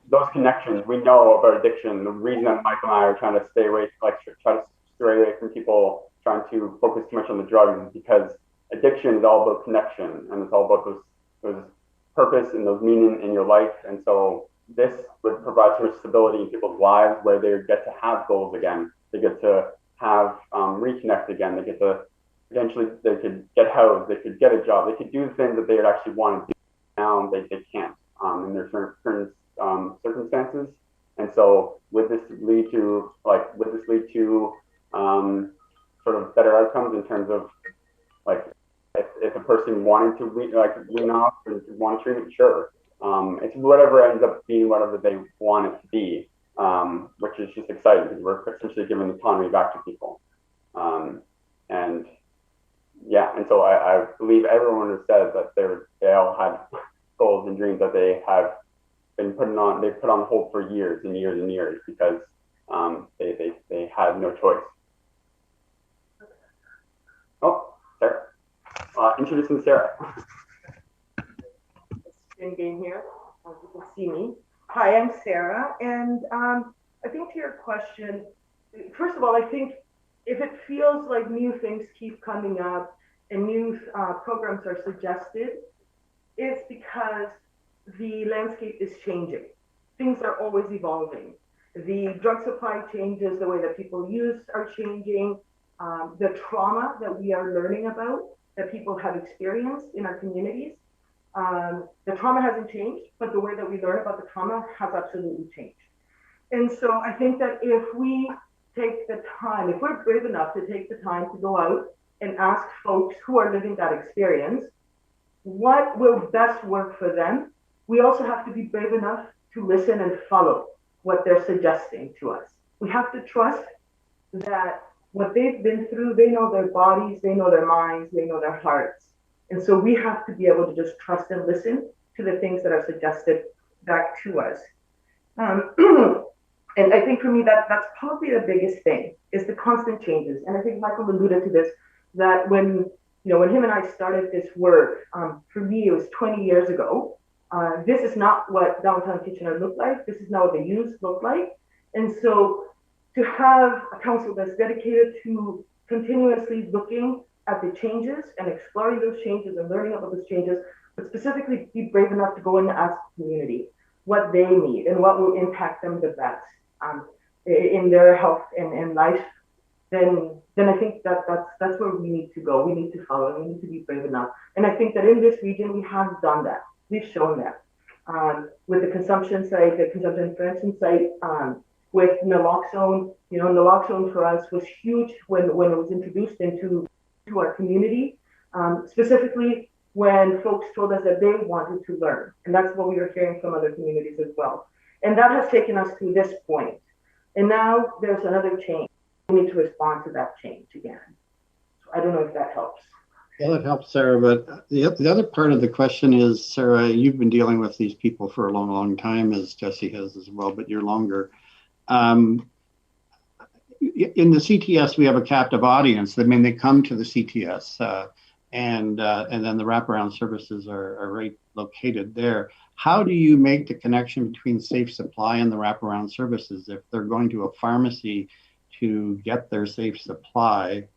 those connections, we know about addiction. The reason that Michael and I are trying to stay away, try to stray away from people trying to focus too much on the drugs, is because addiction is all about connection, and it's all about those purpose and those meaning in your life. And so this would provide some stability in people's lives, where they get to have goals again. They get to have reconnect again. They get to eventually they could get housed. They could get a job. They could do the things that they would actually want to do. Now they can't in their certain circumstances. And so would this lead to sort of better outcomes in terms of like if a person wanted to wean off or want treatment? Sure. It's whatever ends up being whatever they want it to be, which is just exciting because we're essentially giving autonomy back to people. And yeah, and so I believe everyone has said that they all had goals and dreams that they have been put on hold for years and years and years because they had no choice. Oh, Sarah. Introducing Sarah.
Game here, as you can see me. Hi, I'm Sarah, and I think to your question, first of all, I think if it feels like new things keep coming up and new programs are suggested, it's because the landscape is changing. Things are always evolving. The drug supply changes, the way that people use are changing. The trauma that we are learning about, that people have experienced in our communities, the trauma hasn't changed, but the way that we learn about the trauma has absolutely changed. And so I think that if we take the time, if we're brave enough to take the time to go out and ask folks who are living that experience, what will best work for them, we also have to be brave enough to listen and follow what they're suggesting to us. We have to trust that what they've been through, they know their bodies, they know their minds, they know their hearts. And so we have to be able to just trust and listen to the things that are suggested back to us. And I think for me, that's probably the biggest thing, is the constant changes. And I think Michael alluded to this, that when him and I started this work, for me, it was 20 years ago. This is not what downtown Kitchener looked like. This is not what the youth looked like. And so to have a council that's dedicated to continuously looking at the changes and exploring those changes and learning about those changes, but specifically be brave enough to go and ask the community what they need and what will impact them the best in their health and life, then I think that's where we need to go. We need to follow, we need to be brave enough. And I think that in this region, we have done that. We've shown that with the consumption site, the consumption prevention site, with naloxone. Naloxone for us was huge when it was introduced into our community, specifically when folks told us that they wanted to learn. And that's what we were hearing from other communities as well. And that has taken us to this point. And now there's another change. We need to respond to that change again. So I don't know if that helps.
Yeah, that helps, Sarah. But the other part of the question is, Sarah, you've been dealing with these people for a long, long time, as Jesse has as well, but you're longer. In the CTS, we have a captive audience. I mean, they come to the CTS, and then the wraparound services are right located there. How do you make the connection between safe supply and the wraparound services? If they're going to a pharmacy to get their safe supply,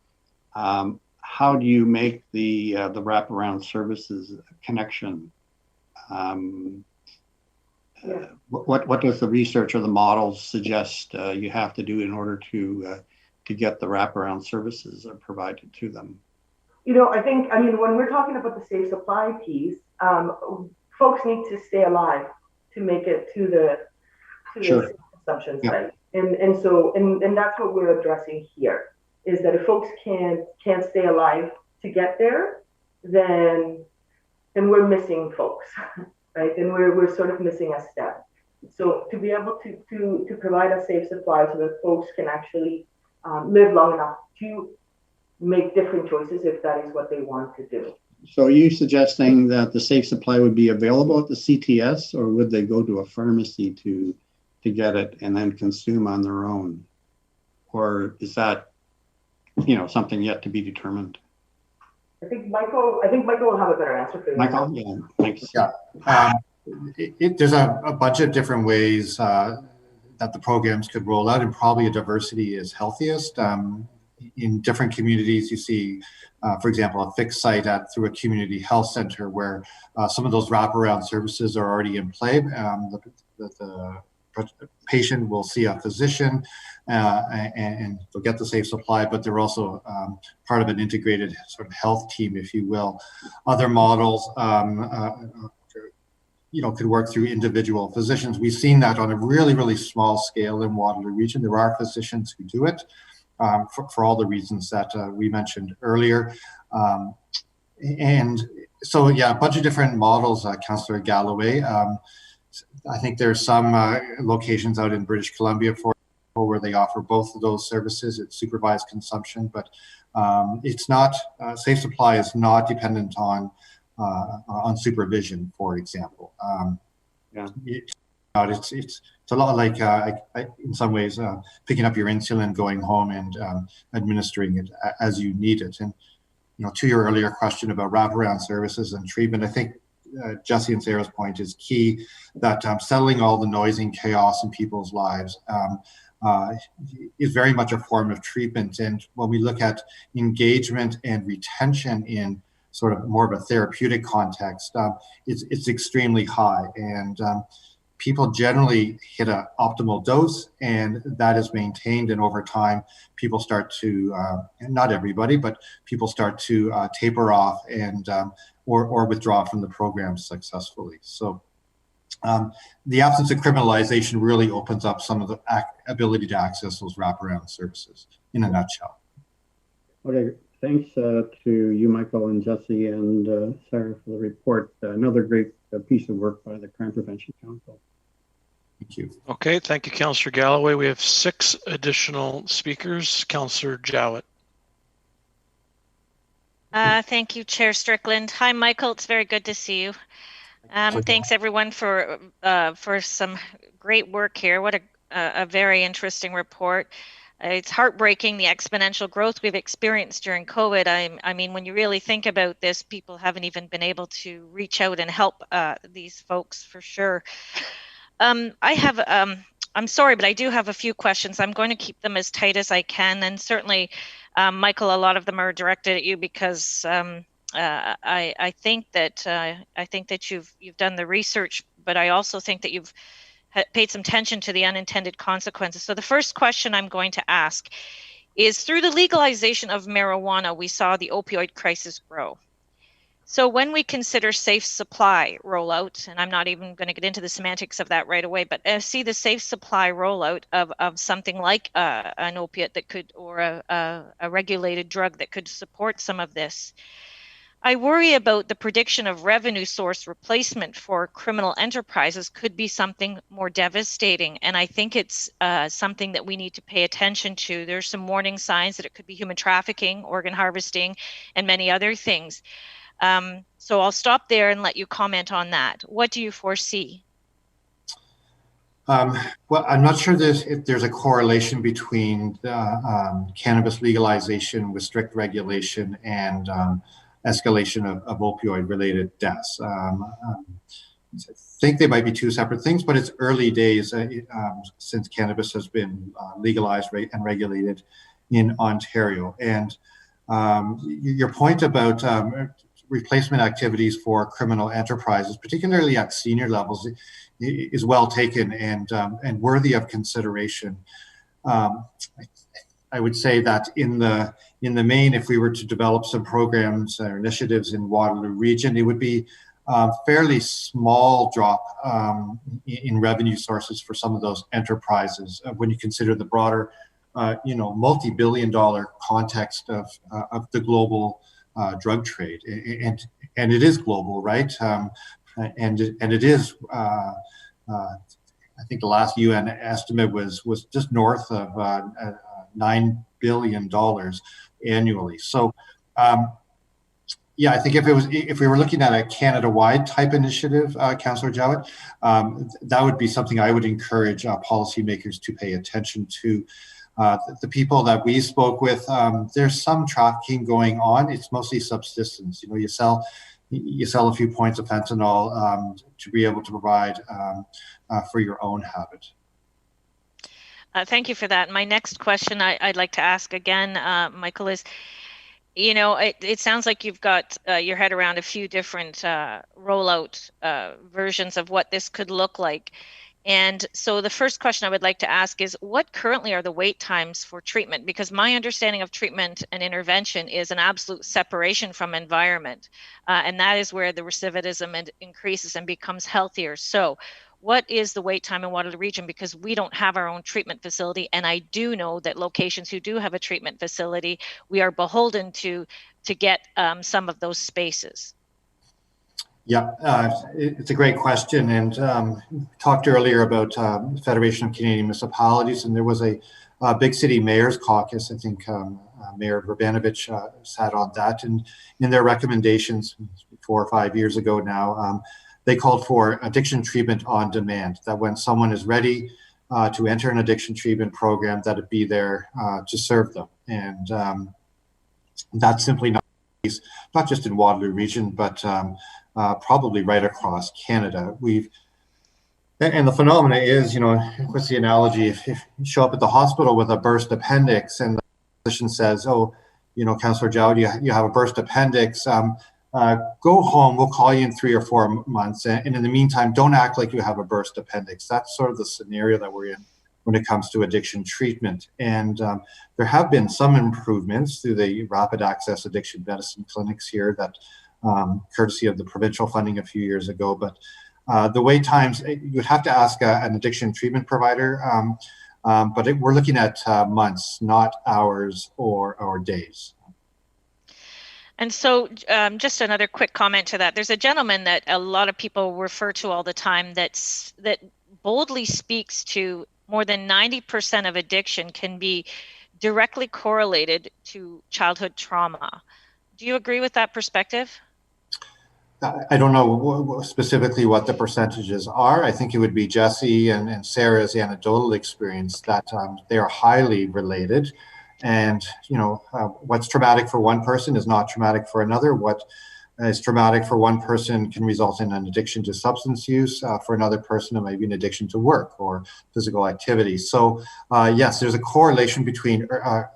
how do you make the wraparound services connection? What does the research or the models suggest you have to do in order to get the wraparound services provided to them?
I think when we're talking about the safe supply piece, folks need to stay alive to make it to the
Sure.
consumption
Yeah.
site. And that's what we're addressing here, is that if folks can't stay alive to get there, then we're missing folks, right? And we're sort of missing a step. So to be able to provide a safe supply so that folks can actually live long enough to make different choices if that is what they want to do.
So are you suggesting that the safe supply would be available at the CTS, or would they go to a pharmacy to get it and then consume on their own? Or is that, something yet to be determined?
I think Michael will have a better answer for you.
Michael, yeah, thanks.
Yeah. There's a bunch of different ways that the programs could roll out, and probably a diversity is healthiest. In different communities, you see, for example, a fixed site through a community health center where some of those wraparound services are already in play. The patient will see a physician and they'll get the safe supply, but they're also part of an integrated sort of health team, if you will. Other models could work through individual physicians. We've seen that on a really, really small scale in Waterloo region. There are physicians who do it for all the reasons that we mentioned earlier. And so, yeah, a bunch of different models, Councillor Galloway. I think there's some locations out in British Columbia where they offer both of those services. It's supervised consumption, but it's not, safe supply is not dependent on supervision, for example. It's a lot like, in some ways, picking up your insulin, going home and administering it as you need it. And, to your earlier question about wraparound services and treatment, I think Jesse and Sarah's point is key, that settling all the noise and chaos in people's lives is very much a form of treatment. And when we look at engagement and retention in sort of more of a therapeutic context, it's extremely high. And people generally hit an optimal dose, and that is maintained. And over time, people start to, not everybody, but people start to taper off and or withdraw from the program successfully. So the absence of criminalization really opens up some of the ability to access those wraparound services in a nutshell.
Okay, thanks to you, Michael and Jesse and Sarah for the report. Another great piece of work by the Crime Prevention Council.
Thank you.
Okay, thank you, Councillor Galloway. We have 6 additional speakers. Councillor Jowett.
Thank you, Chair Strickland. Hi, Michael. It's very good to see you. Thanks, everyone, for some great work here. What a very interesting report. It's heartbreaking, the exponential growth we've experienced during COVID. I mean, when you really think about this, people haven't even been able to reach out and help these folks for sure. I'm sorry, but I do have a few questions. I'm going to keep them as tight as I can. And certainly, Michael, a lot of them are directed at you because I think that you've done the research, but I also think that you've paid some attention to the unintended consequences. So the first question I'm going to ask is, through the legalization of marijuana, we saw the opioid crisis grow. So when we consider safe supply rollout, and I'm not even going to get into the semantics of that right away, but see the safe supply rollout of something like an opiate that could, or a regulated drug that could support some of this, I worry about the prediction of revenue source replacement for criminal enterprises could be something more devastating. And I think it's something that we need to pay attention to. There's some warning signs that it could be human trafficking, organ harvesting, and many other things. So I'll stop there and let you comment on that. What do you foresee?
Well, I'm not sure if there's a correlation between cannabis legalization with strict regulation and escalation of opioid-related deaths. I think they might be two separate things, but it's early days since cannabis has been legalized and regulated in Ontario. And your point about replacement activities for criminal enterprises, particularly at senior levels, is well taken and worthy of consideration. I would say that in the main, if we were to develop some programs or initiatives in Waterloo region, it would be fairly small drop in revenue sources for some of those enterprises when you consider the broader, multi-billion-dollar context of the global drug trade, and it is global, right? And it is. I think the last UN estimate was just north of $9 billion annually. So, yeah, I think if we were looking at a Canada-wide type initiative, Councillor Jowett, that would be something I would encourage policymakers to pay attention to. The people that we spoke with, there's some trafficking going on. It's mostly subsistence. You sell a few points of fentanyl to be able to provide for your own habit.
Thank you for that. My next question I'd like to ask again, Michael, is, it sounds like you've got your head around a few different rollout versions of what this could look like. And so the first question I would like to ask is, what currently are the wait times for treatment? Because my understanding of treatment and intervention is an absolute separation from environment. And that is where the recidivism increases and becomes healthier. So what is the wait time in Waterloo Region? Because we don't have our own treatment facility. And I do know that locations who do have a treatment facility, we are beholden to get some of those spaces.
Yeah, it's a great question, and talked earlier about Federation of Canadian Municipalities, and there was a big city mayor's caucus. I think Mayor Verbanovich sat on that, and in their recommendations 4 or 5 years ago now, they called for addiction treatment on demand, that when someone is ready to enter an addiction treatment program, that it be there to serve them. And that's simply not the case, not just in Waterloo Region, but probably right across Canada. And the phenomena is, what's the analogy? If you show up at the hospital with a burst appendix and the physician says, oh, Councillor Jowett, you have a burst appendix, go home, we'll call you in 3 or 4 months. And in the meantime, don't act like you have a burst appendix. That's sort of the scenario that we're in when it comes to addiction treatment. And there have been some improvements through the rapid access addiction medicine clinics here that courtesy of the provincial funding a few years ago. But the wait times, you'd have to ask an addiction treatment provider, but we're looking at months, not hours or days.
And so just another quick comment to that. There's a gentleman that a lot of people refer to all the time that boldly speaks to more than 90% of addiction can be directly correlated to childhood trauma. Do you agree with that perspective?
I don't know specifically what the percentages are. I think it would be Jesse and Sarah's anecdotal experience that they are highly related. And, what's traumatic for one person is not traumatic for another. What is traumatic for one person can result in an addiction to substance use. For another person, it might be an addiction to work or physical activity. So, yes, there's a correlation between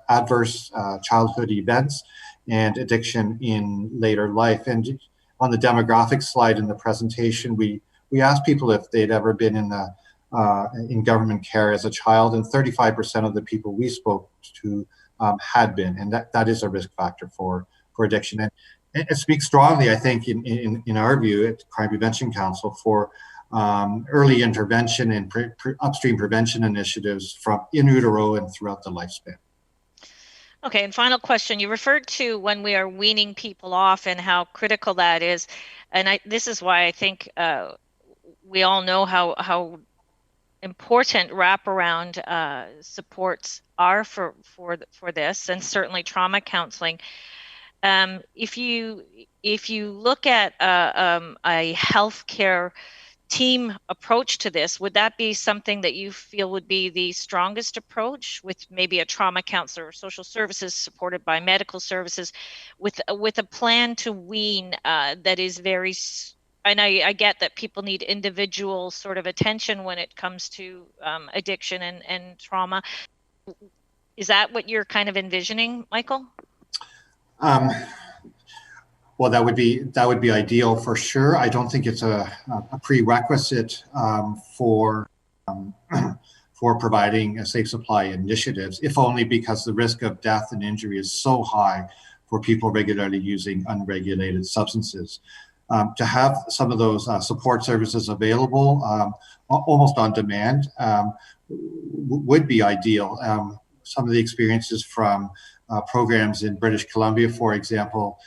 adverse childhood events and addiction in later life. And on the demographic slide in the presentation, we asked people if they'd ever been in government care as a child, and 35% of the people we spoke to had been, and that is a risk factor for addiction. And it speaks strongly, I think, in our view at Crime Prevention Council for early intervention and upstream prevention initiatives from in utero and throughout the lifespan.
Okay, and final question. You referred to when we are weaning people off and how critical that is. And this is why I think we all know how important wraparound supports are for this, and certainly trauma counseling. If you look at a healthcare team approach to this, would that be something that you feel would be the strongest approach, with maybe a trauma counselor or social services supported by medical services, with a plan to wean that is very, and I get that people need individual sort of attention when it comes to addiction and trauma. Is that what you're kind of envisioning, Michael?
Well, that would be ideal for sure. I don't think it's a prerequisite for providing a safe supply initiatives, if only because the risk of death and injury is so high for people regularly using unregulated substances. to have some of those support services available almost on demand would be ideal. Some of the experiences from programs in British Columbia, for example,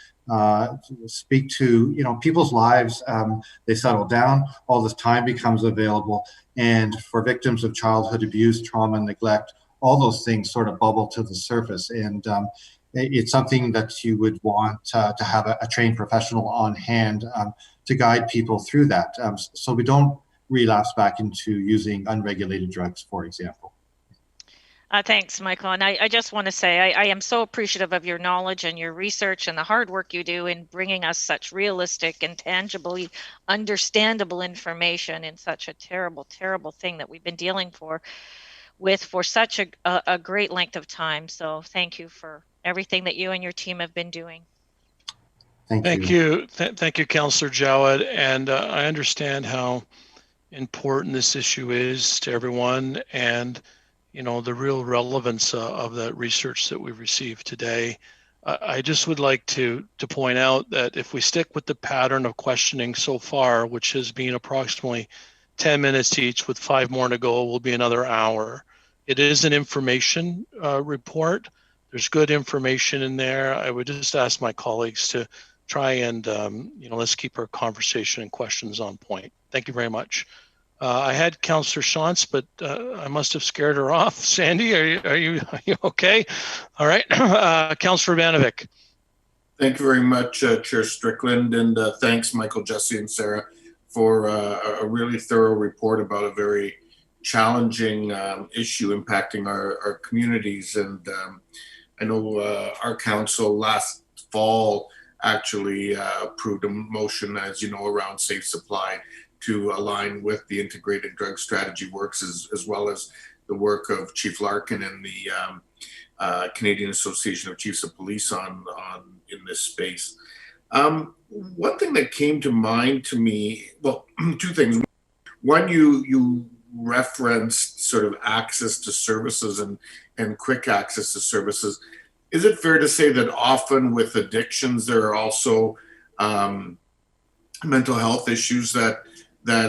speak to people's lives. They settle down, all this time becomes available, and for victims of childhood abuse, trauma, neglect, all those things sort of bubble to the surface, and it's something that you would want to have a trained professional on hand to guide people through that, so we don't relapse back into using unregulated drugs, for example.
Thanks, Michael. And I just want to say I am so appreciative of your knowledge and your research and the hard work you do in bringing us such realistic and tangibly understandable information in such a terrible, terrible thing that we've been dealing with for such a great length of time. So thank you for everything that you and your team have been doing.
Thank you. Thank you, Councillor Jowett. And I understand how important this issue is to everyone, and the real relevance of that research that we've received today. I just would like to point out that if we stick with the pattern of questioning so far, which has been approximately 10 minutes each with 5 more to go, will be another hour. It is an information report. There's good information in there. I would just ask my colleagues to try and, let's keep our conversation and questions on point. Thank you very much. I had Councillor Shantz, but I must have scared her off. Sandy, are you okay? All right. Councillor Vanovic.
Thank you very much, Chair Strickland, and thanks, Michael, Jesse, and Sarah, for a really thorough report about a very challenging issue impacting our communities. And I know our council last fall actually approved a motion, as you know, around safe supply to align with the Integrated Drug Strategy Works, as well as the work of Chief Larkin and the Canadian Association of Chiefs of Police in this space. One thing that came to mind to me, well, 2 things. One, you referenced sort of access to services and quick access to services. Is it fair to say that often with addictions, there are also mental health issues that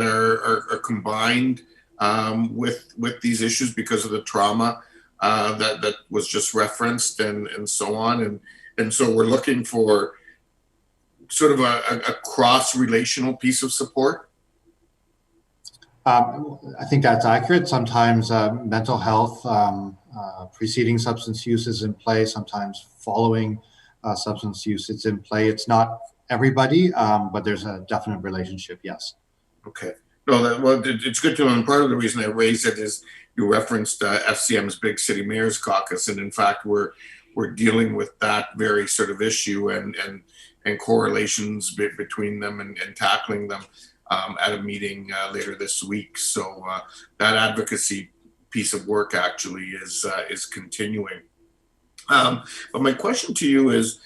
are combined with these issues because of the trauma that was just referenced and so on, and so we're looking for sort of a cross-relational piece of support?
I think that's accurate. Sometimes mental health preceding substance use is in play. Sometimes following substance use is in play. It's not everybody, but there's a definite relationship, yes.
Okay. No, it's good to know. And part of the reason I raised it is you referenced FCM's Big City Mayors Caucus, and in fact, we're dealing with that very sort of issue and correlations between them and tackling them at a meeting later this week. So that advocacy piece of work actually is continuing. But my question to you is,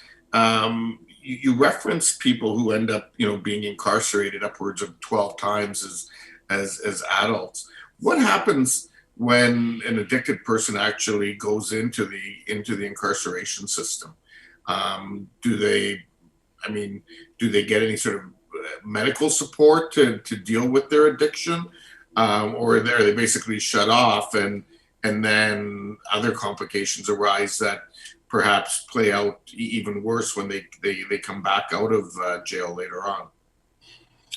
you referenced people who end up, being incarcerated upwards of 12 times as adults. What happens when an addicted person actually goes into the incarceration system? Do they get any sort of medical support to deal with their addiction, or are they basically shut off and then other complications arise that perhaps play out even worse when they come back out of jail later on?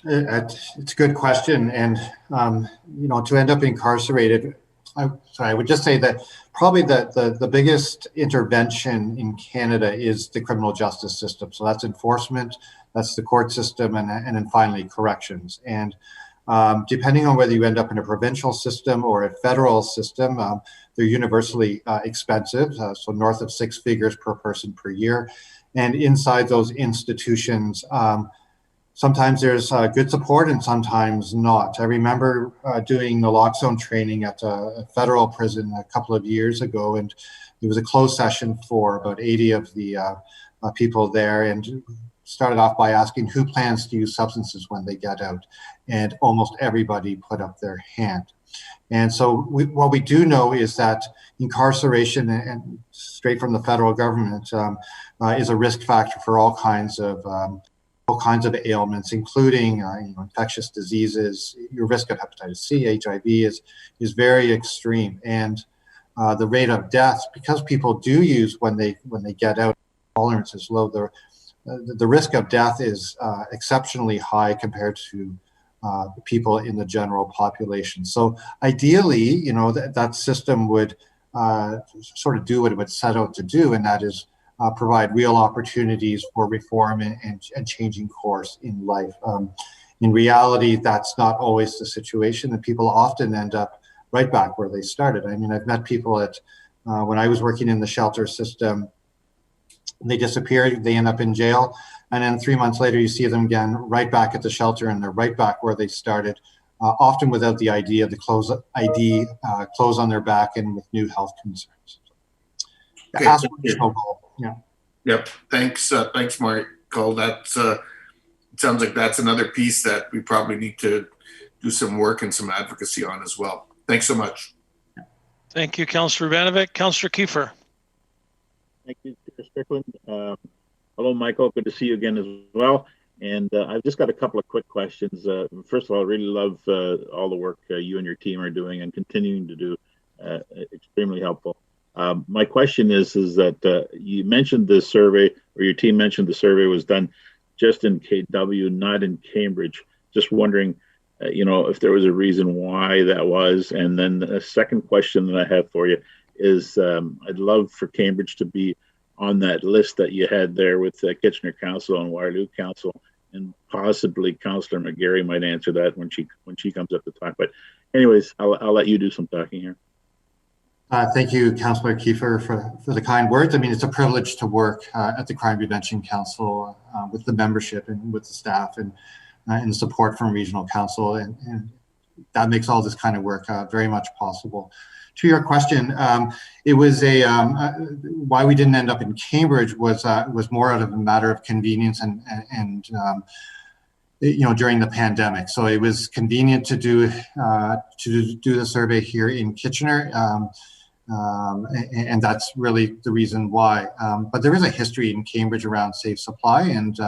It's a good question, and to end up incarcerated, I would just say that probably the biggest intervention in Canada is the criminal justice system. So that's enforcement, that's the court system, and then finally corrections. And depending on whether you end up in a provincial system or a federal system, they're universally expensive, so north of 6 figures per person per year. And inside those institutions, sometimes there's good support and sometimes not. I remember doing naloxone training at a federal prison a couple of years ago, and it was a closed session for about 80 of the people there, and started off by asking who plans to use substances when they get out, and almost everybody put up their hand. And so what we do know is that incarceration, and straight from the federal government, is a risk factor for all kinds of all kinds of ailments, including infectious diseases. Your risk of hepatitis C, HIV is very extreme, and the rate of death, because people do use when they get out, tolerance is low. The risk of death is exceptionally high compared to people in the general population. So ideally, that system would sort of do what it would set out to do, and that is provide real opportunities for reform and changing course in life. In reality, that's not always the situation, and people often end up right back where they started. I mean, I've met people at, when I was working in the shelter system, they disappear, they end up in jail, and then 3 months later you see them again right back at the shelter, and they're right back where they started, often without the idea, the clothes on their back, and with new health concerns.
Okay,
yeah.
Yep. Thanks, Michael. That's it sounds like that's another piece that we probably need to do some work and some advocacy on as well. Thanks so much.
Thank you, Councillor Vanovic. Councillor Kiefer.
Thank you, Chair Strickland. Hello, Michael. Good to see you again as well. And I've just got a couple of quick questions. First of all, I really love all the work you and your team are doing and continuing to do. Extremely helpful. My question is that you mentioned the survey, or your team mentioned the survey was done just in KW, not in Cambridge. Just wondering, if there was a reason why that was. And then a second question that I have for you is I'd love for Cambridge to be on that list that you had there with Kitchener Council and Waterloo Council, and possibly Councillor McGarry might answer that when she comes up to talk. But anyways, I'll let you do some talking here.
Thank you, Councillor Kiefer, for the kind words. I mean, it's a privilege to work at the Crime Prevention Council with the membership and with the staff and the support from Regional Council, and that makes all this kind of work very much possible. To your question, it was why we didn't end up in Cambridge was more out of a matter of convenience and during the pandemic. So it was convenient to do the survey here in Kitchener, and that's really the reason why. But there is a history in Cambridge around safe supply, and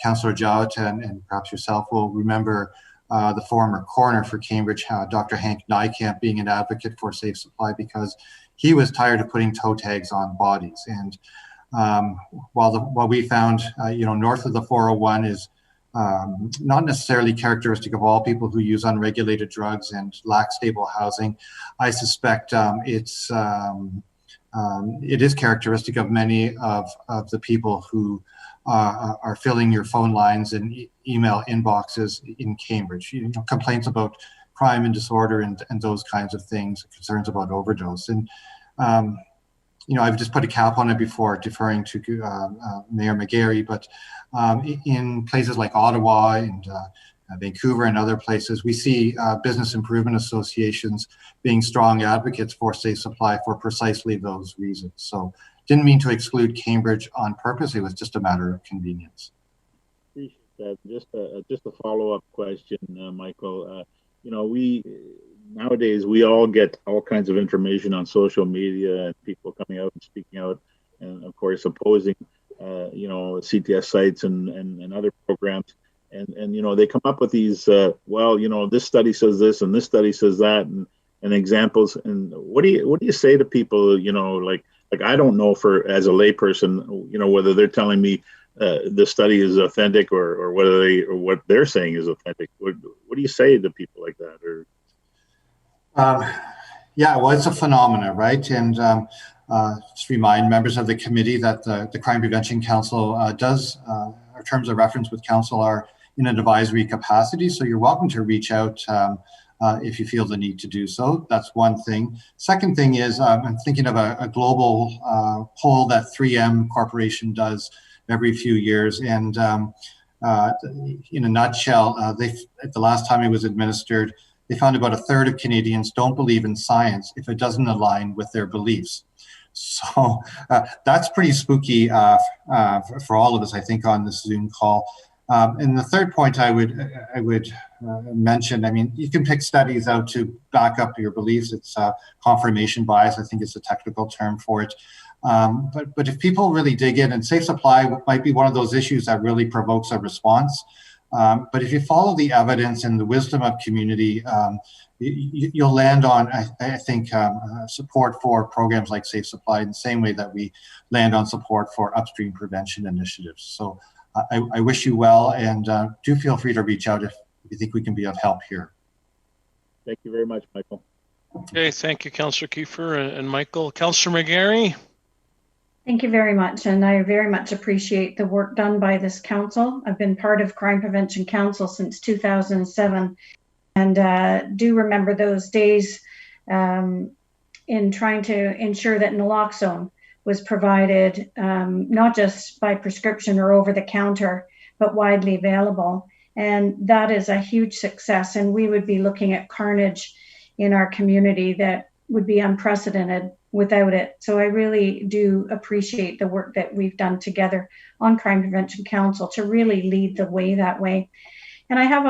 Councillor Jowett and perhaps yourself will remember the former coroner for Cambridge, Dr. Hank Nijkamp, being an advocate for safe supply because he was tired of putting toe tags on bodies. And while we found, north of the 401 is not necessarily characteristic of all people who use unregulated drugs and lack stable housing, I suspect it is characteristic of many of the people who are filling your phone lines and email inboxes in Cambridge. Complaints about crime and disorder and those kinds of things, concerns about overdose. And I've just put a cap on it before deferring to Mayor McGarry, but in places like Ottawa and Vancouver and other places, we see business improvement associations being strong advocates for safe supply for precisely those reasons. So didn't mean to exclude Cambridge on purpose. It was just a matter of convenience.
Appreciate that. Just a follow-up question, Michael. Nowadays we all get all kinds of information on social media and people coming out and speaking out, and of course opposing, CTS sites and other programs. And they come up with these, this study says this and this study says that, and examples. And what do you say to people? Like I don't know as a layperson, whether they're telling me the study is authentic or what they're saying is authentic. What do you say to people like that? Or
yeah, well, it's a phenomena, right? And just remind members of the committee that the Crime Prevention Council does, our terms of reference with council are in an advisory capacity. So you're welcome to reach out if you feel the need to do so. That's one thing. Second thing is I'm thinking of a global poll that 3M Corporation does every few years. And in a nutshell, at the last time it was administered, they found about a third of Canadians don't believe in science if it doesn't align with their beliefs. So that's pretty spooky for all of us, I think, on this Zoom call. And the third point I would mention, I mean, you can pick studies out to back up your beliefs. It's confirmation bias, I think it's a technical term for it. But if people really dig in, and safe supply might be one of those issues that really provokes a response. But if you follow the evidence and the wisdom of community, you'll land on, I think, support for programs like Safe Supply in the same way that we land on support for upstream prevention initiatives. So I wish you well, and do feel free to reach out if you think we can be of help here.
Thank you very much, Michael.
Okay, thank you, Councillor Kiefer and Michael. Councillor McGarry.
Thank you very much, and I very much appreciate the work done by this council. I've been part of Crime Prevention Council since 2007, and do remember those days in trying to ensure that naloxone was provided not just by prescription or over the counter, but widely available. And that is a huge success, and we would be looking at carnage in our community that would be unprecedented without it. So I really do appreciate the work that we've done together on Crime Prevention Council to really lead the way that way. And I have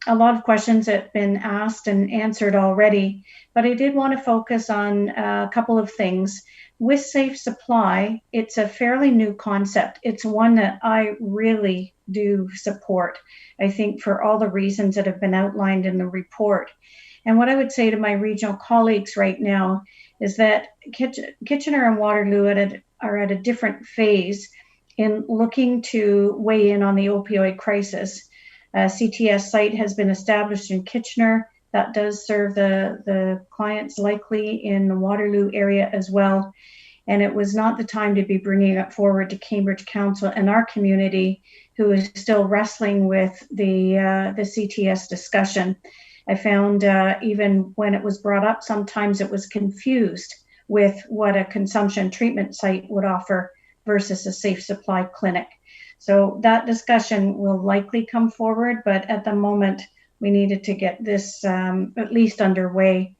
a lot of questions that have been asked and answered already, but I did want to focus on a couple of things. With Safe Supply, it's a fairly new concept. It's one that I really do support, I think, for all the reasons that have been outlined in the report. And what I would say to my regional colleagues right now is that Kitchener and Waterloo are at a different phase in looking to weigh in on the opioid crisis. CTS site has been established in Kitchener. That does serve the clients likely in the Waterloo area as well. And it was not the time to be bringing it forward to Cambridge Council and our community, who is still wrestling with the CTS discussion. I found even when it was brought up, sometimes it was confused with what a consumption treatment site would offer versus a safe supply clinic. So that discussion will likely come forward, but at the moment, we needed to get this at least underway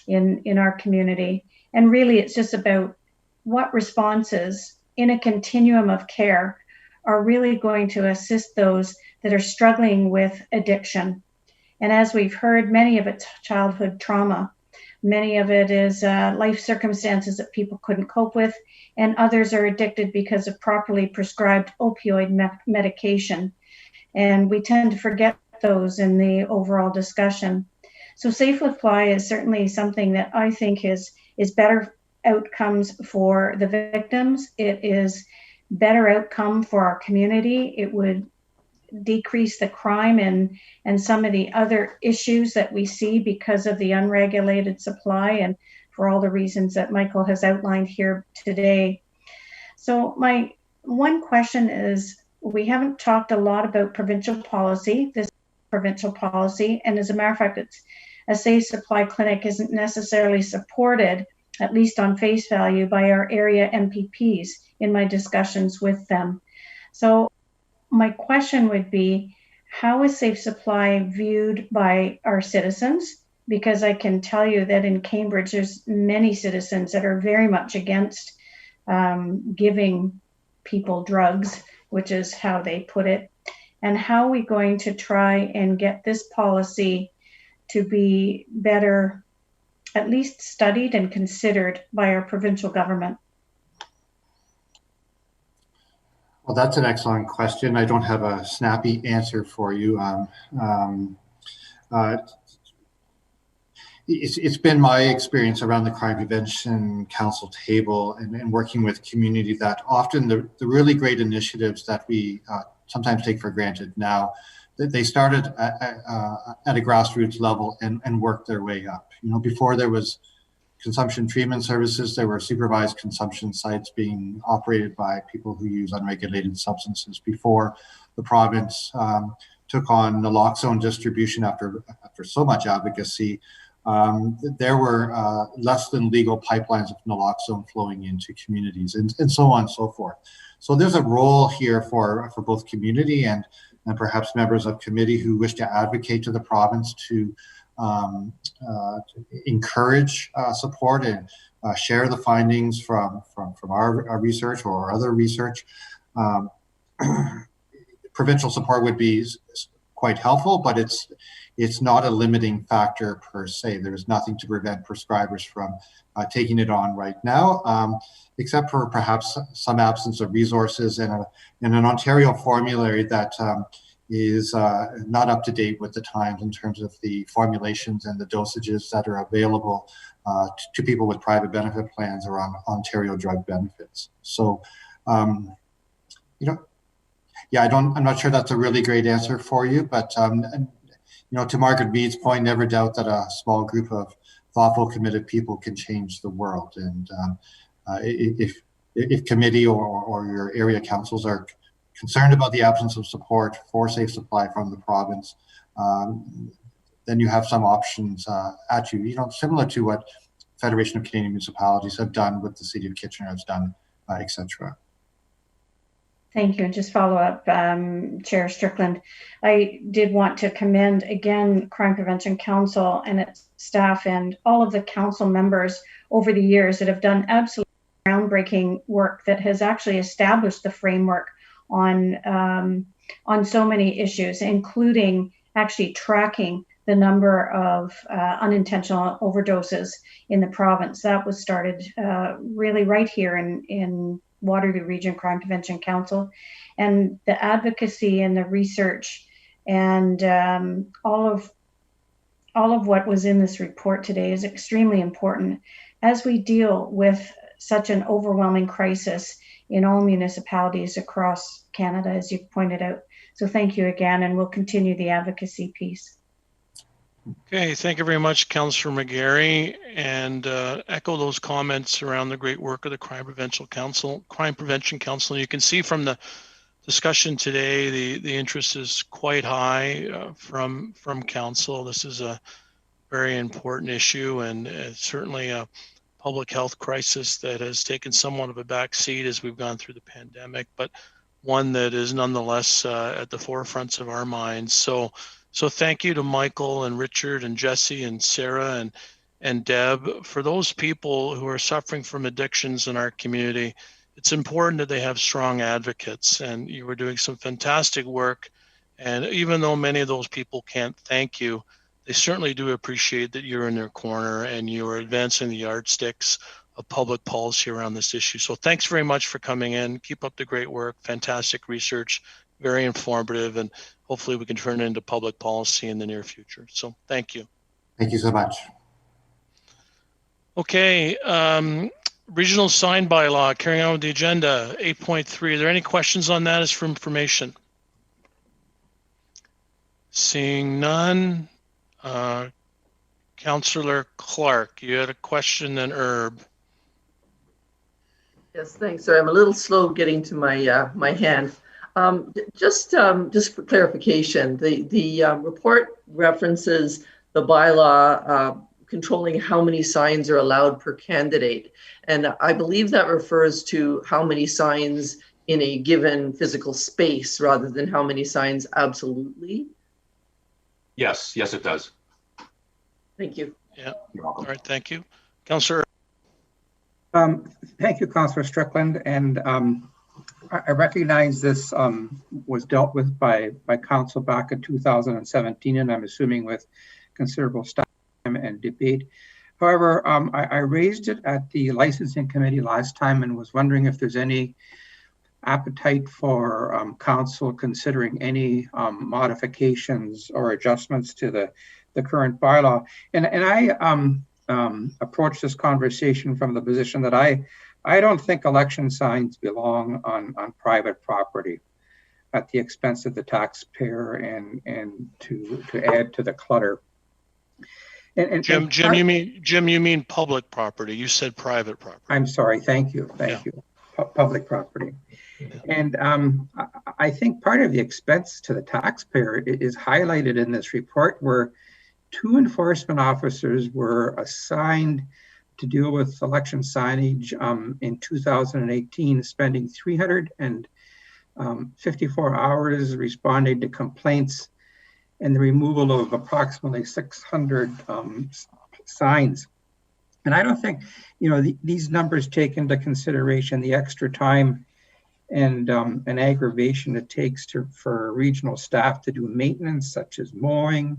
in our community. And really, it's just about what responses in a continuum of care are really going to assist those that are struggling with addiction. And as we've heard, many of it's childhood trauma. Many of it is life circumstances that people couldn't cope with, and others are addicted because of properly prescribed opioid medication. And we tend to forget those in the overall discussion. So Safe Supply is certainly something that I think is better outcomes for the victims. It is better outcome for our community. It would decrease the crime and some of the other issues that we see because of the unregulated supply, and for all the reasons that Michael has outlined here today. So my one question is, we haven't talked a lot about provincial policy, this provincial policy, and as a matter of fact, it's a safe supply clinic isn't necessarily supported, at least on face value, by our area MPPs in my discussions with them. So my question would be, how is Safe Supply viewed by our citizens? Because I can tell you that in Cambridge, there's many citizens that are very much against giving people drugs, which is how they put it. And how are we going to try and get this policy to be better, at least studied and considered by our provincial government?
Well, that's an excellent question. I don't have a snappy answer for you. It's been my experience around the Crime Prevention Council table and working with community that often the really great initiatives that we sometimes take for granted now, that they started at a grassroots level and worked their way up. You know, before there was consumption treatment services, there were supervised consumption sites being operated by people who use unregulated substances. Before the province took on naloxone distribution after so much advocacy, there were less than legal pipelines of naloxone flowing into communities, and so on and so forth. So there's a role here for both community and perhaps members of committee who wish to advocate to the province to encourage support and share the findings from our research or other research. Provincial support would be quite helpful, but it's not a limiting factor per se. There's nothing to prevent prescribers from taking it on right now, except for perhaps some absence of resources and an Ontario formulary that is not up to date with the times in terms of the formulations and the dosages that are available to people with private benefit plans or on Ontario drug benefits. So, yeah, I'm not sure that's a really great answer for you, but to Margaret Mead's point, never doubt that a small group of thoughtful, committed people can change the world. And if committee or your area councils are concerned about the absence of support for safe supply from the province, then you have some options at you, similar to what Federation of Canadian Municipalities have done, what the City of Kitchener has done, etc.
Thank you. And just follow up, Chair Strickland. I did want to commend again Crime Prevention Council and its staff and all of the council members over the years that have done absolutely groundbreaking work that has actually established the framework on so many issues, including actually tracking the number of unintentional overdoses in the province. That was started really right here in Waterloo Region Crime Prevention Council, and the advocacy and the research and all of what was in this report today is extremely important as we deal with such an overwhelming crisis in all municipalities across Canada, as you pointed out. So thank you again, and we'll continue the advocacy piece.
Okay, thank you very much, Councillor McGarry, and echo those comments around the great work of the Crime Prevention Council. And you can see from the discussion today, the interest is quite high from Council. This is a very important issue, and certainly a public health crisis that has taken somewhat of a back seat as we've gone through the pandemic, but one that is nonetheless at the forefronts of our minds. So thank you to Michael and Richard and Jesse and Sarah and Deb. For those people who are suffering from addictions in our community, it's important that they have strong advocates, and you were doing some fantastic work. And even though many of those people can't thank you, they certainly do appreciate that you're in their corner and you are advancing the yardsticks of public policy around this issue. So thanks very much for coming in. Keep up the great work, fantastic research, very informative, and hopefully we can turn it into public policy in the near future. So thank you.
Thank you so much.
Okay, regional sign bylaw, carrying on with the agenda, 8.3. Are there any questions on that as for information? Seeing none. Councillor Clarke, you had a question, then Herb.
Yes, thanks. Sorry, I'm a little slow getting to my my hand. Just for clarification, the report references the bylaw controlling how many signs are allowed per candidate, and I believe that refers to how many signs in a given physical space rather than how many signs absolutely.
Yes, it does.
Thank you.
Yeah. All right. Thank you, Councillor.
Thank you, Councillor Strickland, and I recognize this was dealt with by Council back in 2017, and I'm assuming with considerable time and debate. However, I raised it at the licensing committee last time and was wondering if there's any appetite for Council considering any modifications or adjustments to the current bylaw. And I approached this conversation from the position that I don't think election signs belong on private property at the expense of the taxpayer and to add to the clutter. And
Jim, you mean public property? You said private property.
I'm sorry. Thank you. Thank you. Public property. And I think part of the expense to the taxpayer is highlighted in this report, where 2 enforcement officers were assigned to deal with election signage in 2018, spending 354 hours responding to complaints and the removal of approximately 600 signs. And I don't think, these numbers take into consideration the extra time and an aggravation it takes for regional staff to do maintenance, such as mowing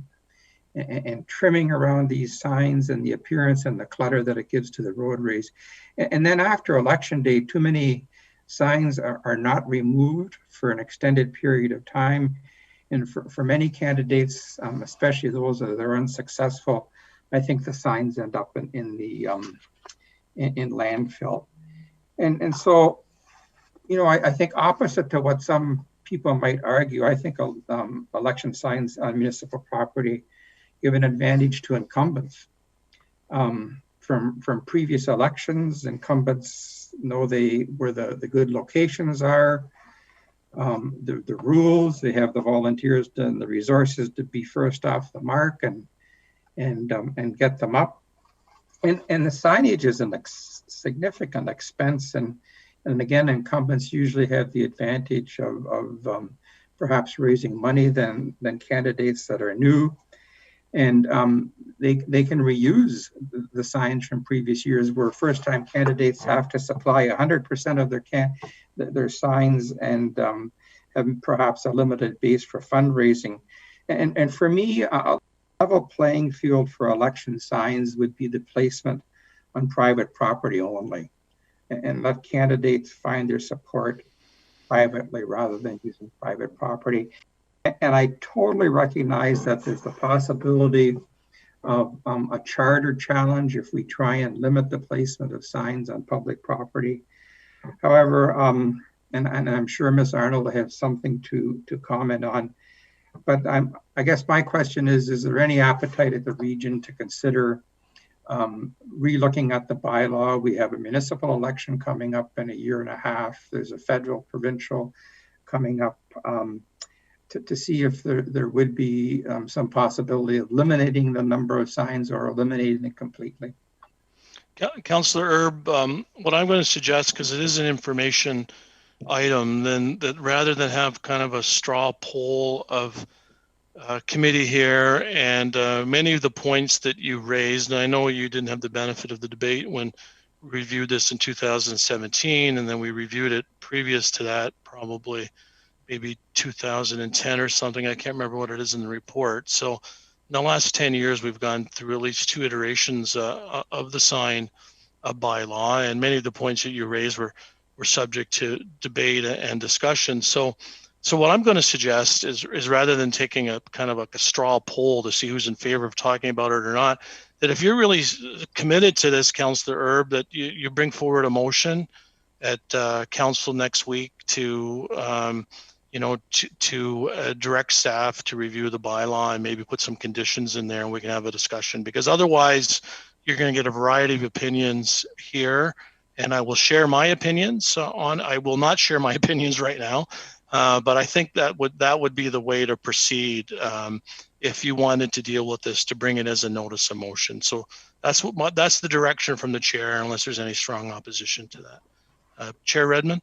and trimming around these signs, and the appearance and the clutter that it gives to the roadways. And then after election day, too many signs are not removed for an extended period of time. And for many candidates, especially those that are unsuccessful, I think the signs end up in landfill. And so, you know, I think opposite to what some people might argue, I think election signs on municipal property give an advantage to incumbents. From previous elections, incumbents know where the good locations are, the rules, they have the volunteers and the resources to be first off the mark and get them up. And the signage is a significant expense, and again, incumbents usually have the advantage of perhaps raising money than candidates that are new. And they can reuse the signs from previous years, where first-time candidates have to supply 100% of their signs and have perhaps a limited base for fundraising. And for me, a level playing field for election signs would be the placement on private property only, and let candidates find their support privately rather than using private property. And I totally recognize that there's the possibility of a charter challenge if we try and limit the placement of signs on public property. However, and I'm sure Ms. Arnold will have something to comment on, but I guess my question is there any appetite at the region to consider re-looking at the bylaw? We have a municipal election coming up in a year and a half. There's a federal, provincial coming up. To see if there would be some possibility of eliminating the number of signs or eliminating it completely.
Councillor Erb, what I'm going to suggest, because it is an information item, then that rather than have kind of a straw poll of committee here, and many of the points that you raised, and I know you didn't have the benefit of the debate when we reviewed this in 2017, and then we reviewed it previous to that, probably maybe 2010 or something. I can't remember what it is in the report. So in the last 10 years, we've gone through at least 2 iterations of the sign bylaw, and many of the points that you raised were subject to debate and discussion. So what I'm going to suggest is rather than taking a kind of like a straw poll to see who's in favor of talking about it or not, that if you're really committed to this, Councillor Erb, that you bring forward a motion at council next week to direct staff to review the bylaw and maybe put some conditions in there, and we can have a discussion, because otherwise you're going to get a variety of opinions here, and I will share my opinions I will not share my opinions right now, but I think that would be the way to proceed if you wanted to deal with this, to bring it as a notice of motion. So that's the direction from the chair, unless there's any strong opposition to that. Chair Redmond?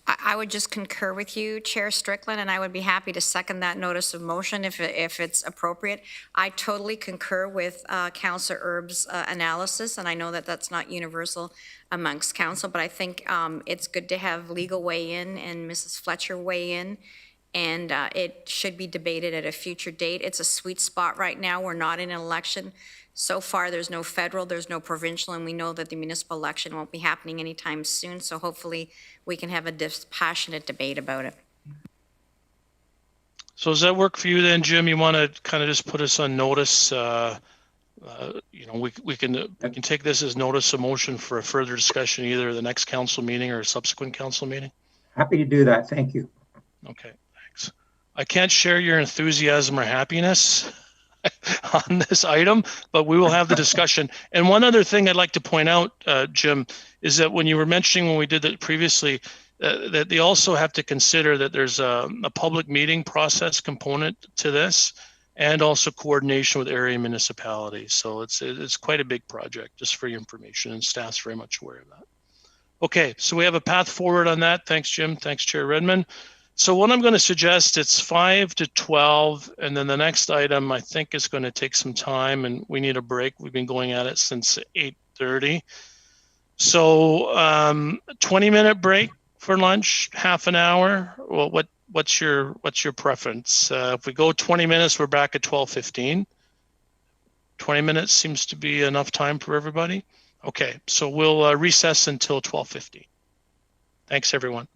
I would just concur with you, Chair Strickland, and I would be happy to second that notice of motion if it's appropriate. I totally concur with Councillor Erb's analysis, and I know that that's not universal amongst council, but I think it's good to have legal weigh in and Mrs. Fletcher weigh in, and it should be debated at a future date. It's a sweet spot right now. We're not in an election. So far, there's no federal, there's no provincial, and we know that the municipal election won't be happening anytime soon. So hopefully we can have a dispassionate debate about it.
So does that work for you then, Jim? You want to kind of just put us on notice? We can take this as notice of motion for a further discussion, either the next council meeting or a subsequent council meeting.
Happy to do that. Thank you.
Okay, thanks. I can't share your enthusiasm or happiness on this item, but we will have the discussion. And one other thing I'd like to point out, Jim, is that when you were mentioning when we did it previously, that they also have to consider that there's a public meeting process component to this, and also coordination with area municipalities. So it's quite a big project, just for your information, and staff's very much aware of that. Okay, so we have a path forward on that. Thanks, Jim. Thanks, Chair Redmond. So what I'm going to suggest, it's 5 to 12, and then the next item I think is going to take some time, and we need a break. We've been going at it since 8:30. So 20-minute break for lunch? Half an hour? Well, what's your preference? If we go 20 minutes, we're back at 12:15. 20 minutes seems to be enough time for everybody. Okay, so we'll recess until 12:15. Thanks, everyone.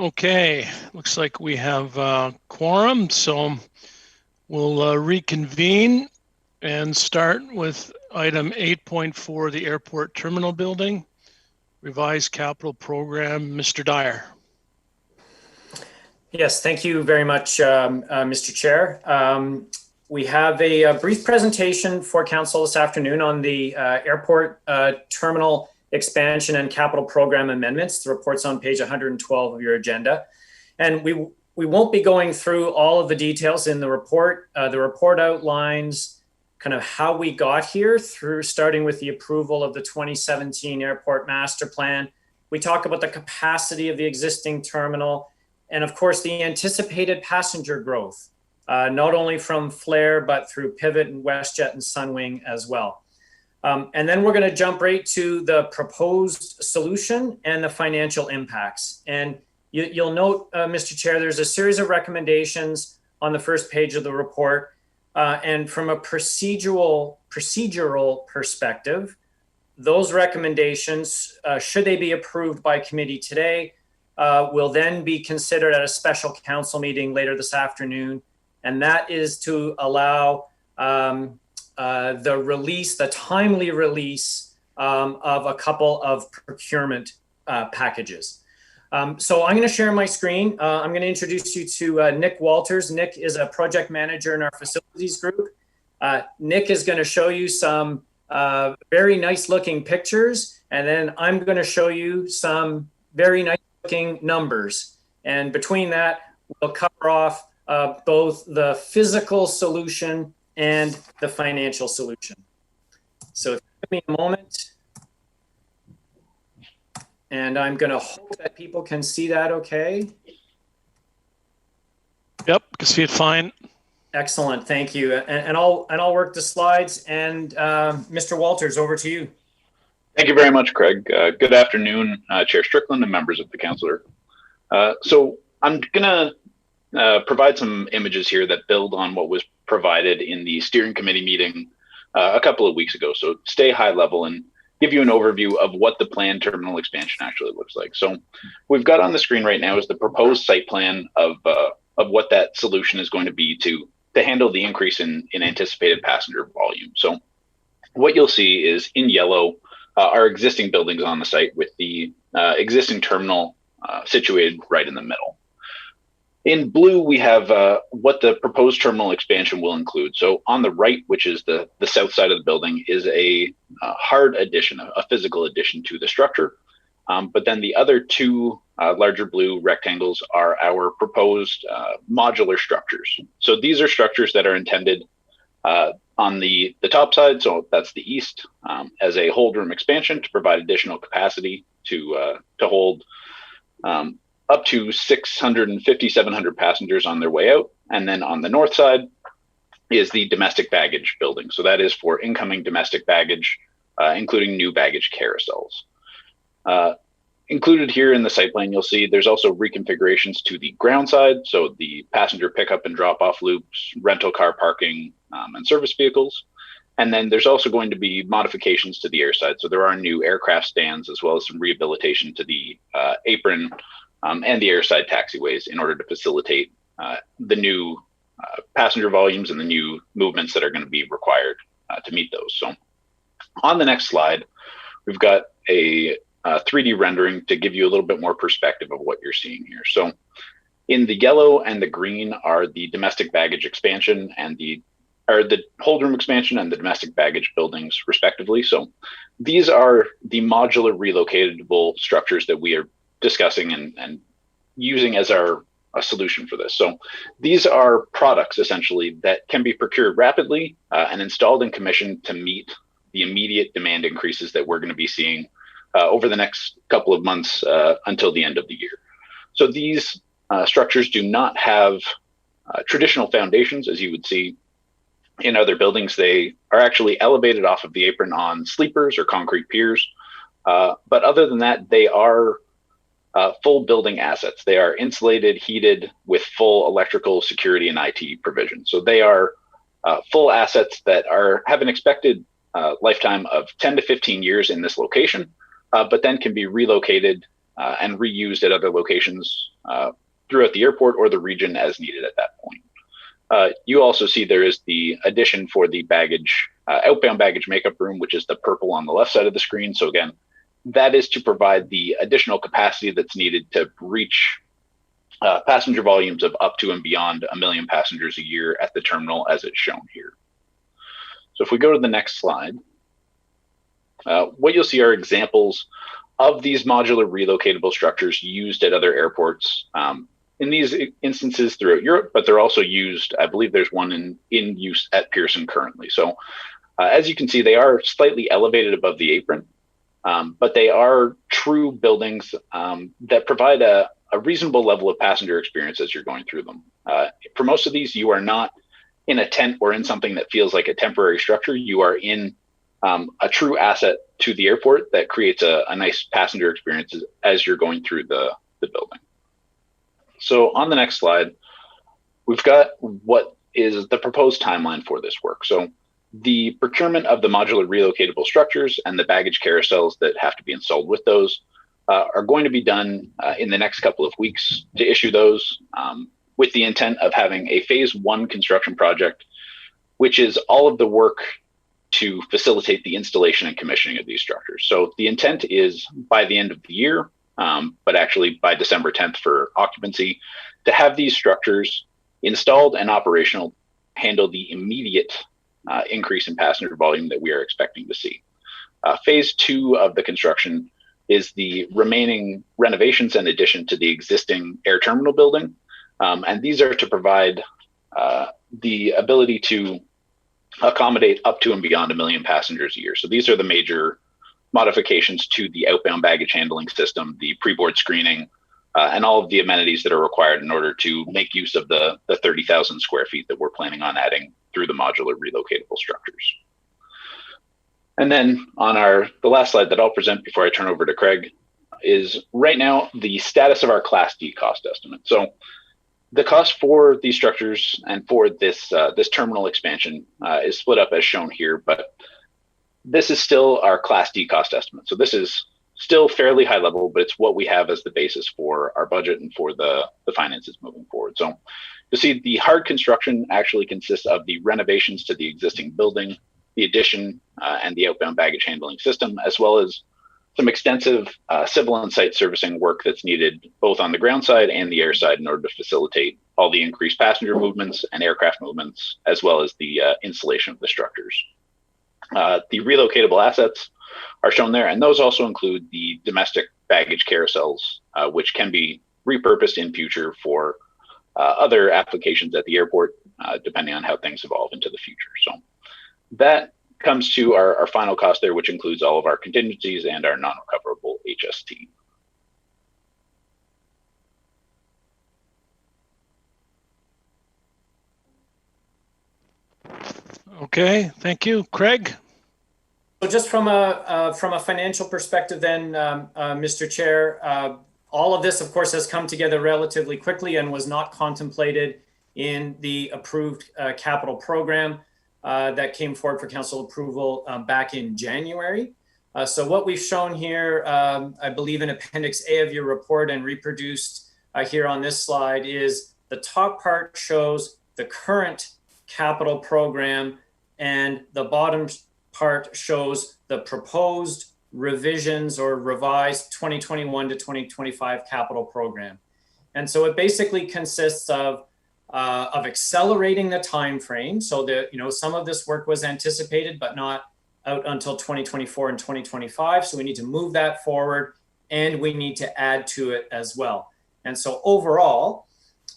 Okay, looks like we have quorum, so we'll reconvene and start with item 8.4, the airport terminal building, revised capital program. Mr. Dyer.
Yes, thank you very much, Mr. Chair. We have a brief presentation for Council this afternoon on the airport terminal expansion and capital program amendments. The report's on page 112 of your agenda. And we won't be going through all of the details in the report. The report outlines kind of how we got here through starting with the approval of the 2017 Airport Master Plan. We talk about the capacity of the existing terminal and of course the anticipated passenger growth, not only from Flair, but through Pivot and WestJet and Sunwing as well. And then we're going to jump right to the proposed solution and the financial impacts. And you'll note, Mr. Chair, there's a series of recommendations on the first page of the report. And from a procedural perspective, those recommendations, should they be approved by committee today, will then be considered at a special council meeting later this afternoon. And that is to allow the timely release of a couple of procurement packages. So I'm going to share my screen. I'm going to introduce you to Nick Walters. Nick is a project manager in our facilities group. Nick is going to show you some very nice looking pictures, and then I'm going to show you some very nice looking numbers. And between that, we'll cover off both the physical solution and the financial solution. So give me a moment. And I'm going to hope that people can see that okay.
Yep, can see it fine.
Excellent, thank you. And I'll work the slides. And Mr. Walters, over to you.
Thank you very much, Craig. Good afternoon, Chair Strickland and members of the council. So I'm going to provide some images here that build on what was provided in the steering committee meeting a couple of weeks ago. So stay high level and give you an overview of what the planned terminal expansion actually looks like. So we've got on the screen right now is the proposed site plan of what that solution is going to be to handle the increase in anticipated passenger volume. So what you'll see is in yellow are existing buildings on the site with the existing terminal situated right in the middle. In blue, we have what the proposed terminal expansion will include. So on the right, which is the south side of the building, is a hard addition, a physical addition to the structure. But then the other two larger blue rectangles are our proposed modular structures. So these are structures that are intended on the top side, so that's the east, as a hold room expansion to provide additional capacity to hold up to 650, 700 passengers on their way out. And then on the north side is the domestic baggage building. So that is for incoming domestic baggage, including new baggage carousels. Included here in the site plan, you'll see there's also reconfigurations to the ground side. So the passenger pickup and drop off loops, rental car parking, and service vehicles. And then there's also going to be modifications to the air side. So there are new aircraft stands, as well as some rehabilitation to the apron and the airside taxiways in order to facilitate the new passenger volumes and the new movements that are going to be required to meet those. So on the next slide, we've got a 3D rendering to give you a little bit more perspective of what you're seeing here. So in the yellow and the green are the domestic baggage expansion and the hold room expansion and the domestic baggage buildings respectively. So these are the modular relocatable structures that we are discussing and using as a solution for this. So these are products essentially that can be procured rapidly and installed and commissioned to meet the immediate demand increases that we're going to be seeing over the next couple of months until the end of the year. So these structures do not have traditional foundations, as you would see in other buildings. They are actually elevated off of the apron on sleepers or concrete piers. But other than that, they are full building assets. They are insulated, heated with full electrical security and IT provision. So they are full assets that have an expected lifetime of 10 to 15 years in this location, but then can be relocated and reused at other locations throughout the airport or the region as needed at that point. You also see there is the addition for the baggage, outbound baggage makeup room, which is the purple on the left side of the screen. So again, that is to provide the additional capacity that's needed to reach passenger volumes of up to and beyond 1 million passengers a year at the terminal as it's shown here. So if we go to the next slide, what you'll see are examples of these modular relocatable structures used at other airports. In these instances throughout Europe, but they're also used, I believe there's one in use at Pearson currently. So as you can see, they are slightly elevated above the apron, but they are true buildings that provide a reasonable level of passenger experience as you're going through them. For most of these, you are not in a tent or in something that feels like a temporary structure. You are in a true asset to the airport that creates a nice passenger experience as you're going through the building. So on the next slide, we've got what is the proposed timeline for this work. So the procurement of the modular relocatable structures and the baggage carousels that have to be installed with those are going to be done in the next couple of weeks to issue those with the intent of having a phase 1 construction project, which is all of the work to facilitate the installation and commissioning of these structures. So the intent is by the end of the year, but actually by December 10th for occupancy, to have these structures installed and operational, handle the immediate increase in passenger volume that we are expecting to see. Phase 2 of the construction is the remaining renovations and addition to the existing air terminal building. And these are to provide the ability to accommodate up to and beyond 1 million passengers a year. So these are the major modifications to the outbound baggage handling system, the pre-board screening, and all of the amenities that are required in order to make use of the 30,000 square feet that we're planning on adding through the modular relocatable structures. And then on the last slide that I'll present before I turn over to Craig is right now the status of our Class D cost estimate. So the cost for these structures and for this terminal expansion is split up as shown here, but this is still our Class D cost estimate. So this is still fairly high level, but it's what we have as the basis for our budget and for the finances moving forward. So you see the hard construction actually consists of the renovations to the existing building, the addition and the outbound baggage handling system, as well as some extensive civil and site servicing work that's needed both on the ground side and the air side in order to facilitate all the increased passenger movements and aircraft movements, as well as the installation of the structures. The relocatable assets are shown there, and those also include the domestic baggage carousels, which can be repurposed in future for other applications at the airport, depending on how things evolve into the future. So that comes to our final cost there, which includes all of our contingencies and our non-recoverable HST.
Okay, thank you. Craig?
So just from a financial perspective then, Mr. Chair, all of this, of course, has come together relatively quickly and was not contemplated in the approved capital program that came forward for council approval back in January. So what we've shown here, I believe in Appendix A of your report and reproduced here on this slide, is the top part shows the current capital program and the bottom part shows the proposed revisions or revised 2021 to 2025 capital program. And so it basically consists of accelerating the time frame so that, some of this work was anticipated but not out until 2024 and 2025. So we need to move that forward and we need to add to it as well. And so overall,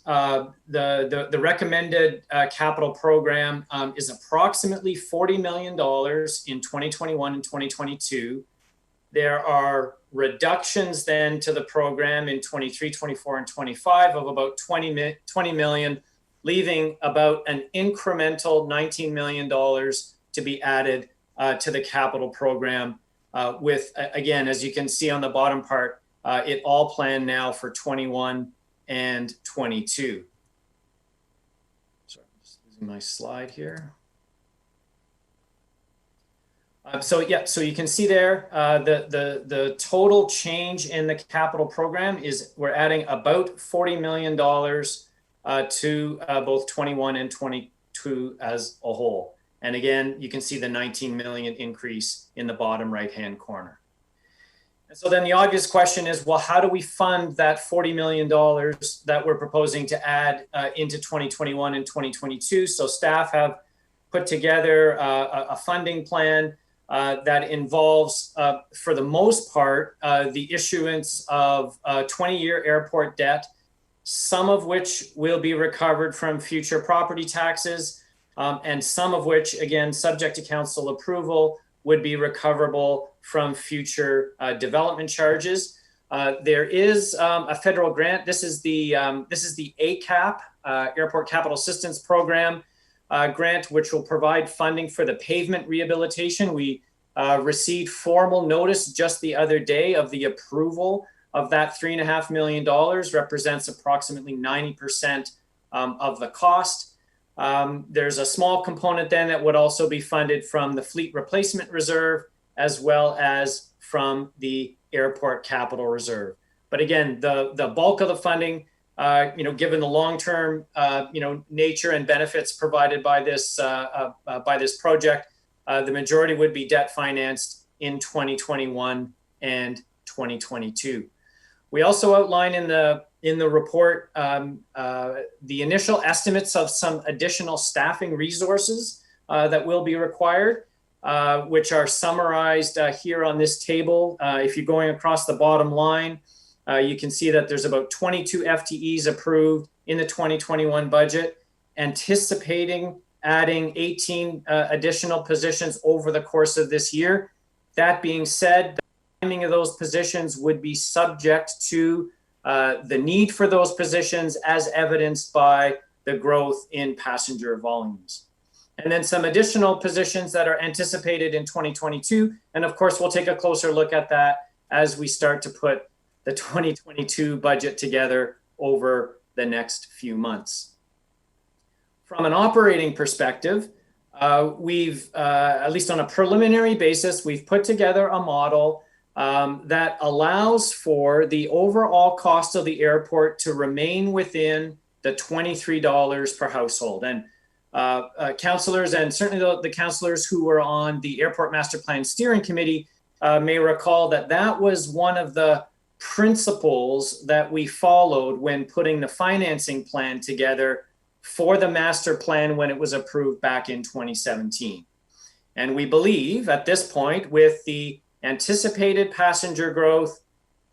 the recommended capital program is approximately $40 million in 2021 and 2022. There are reductions then to the program in 23, 24, and 25 of about 20 million, leaving about an incremental $19 million to be added to the capital program with, again, as you can see on the bottom part, it all planned now for 21 and 22. Sorry, I'm just losing my slide here. So you can see there the total change in the capital program is we're adding about $40 million to both 21 and 22 as a whole. And again, you can see the 19 million increase in the bottom right-hand corner. And so then the obvious question is, well, how do we fund that $40 million that we're proposing to add into 2021 and 2022? So staff have put together a funding plan that involves, for the most part, the issuance of 20-year airport debt, some of which will be recovered from future property taxes, and some of which, again, subject to council approval, would be recoverable from future development charges. There is a federal grant. This is the ACAP, Airport Capital Assistance Program grant, which will provide funding for the pavement rehabilitation. We received formal notice just the other day of the approval of that $3.5 million, represents approximately 90% of the cost. There's a small component then that would also be funded from the Fleet Replacement Reserve, as well as from the Airport Capital Reserve. But again, the bulk of the funding, given the long-term, nature and benefits provided by this project, the majority would be debt financed in 2021 and 2022. We also outline in the report the initial estimates of some additional staffing resources that will be required, which are summarized here on this table. If you're going across the bottom line, you can see that there's about 22 FTEs approved in the 2021 budget, anticipating adding 18 additional positions over the course of this year. That being said, the timing of those positions would be subject to the need for those positions as evidenced by the growth in passenger volumes. And then some additional positions that are anticipated in 2022. And of course, we'll take a closer look at that as we start to put the 2022 budget together over the next few months. From an operating perspective, we've, at least on a preliminary basis, we've put together a model that allows for the overall cost of the airport to remain within the $23 per household. And councillors, and certainly the councillors who were on the Airport Master Plan Steering Committee may recall that that was one of the principles that we followed when putting the financing plan together for the master plan when it was approved back in 2017. And we believe at this point, with the anticipated passenger growth,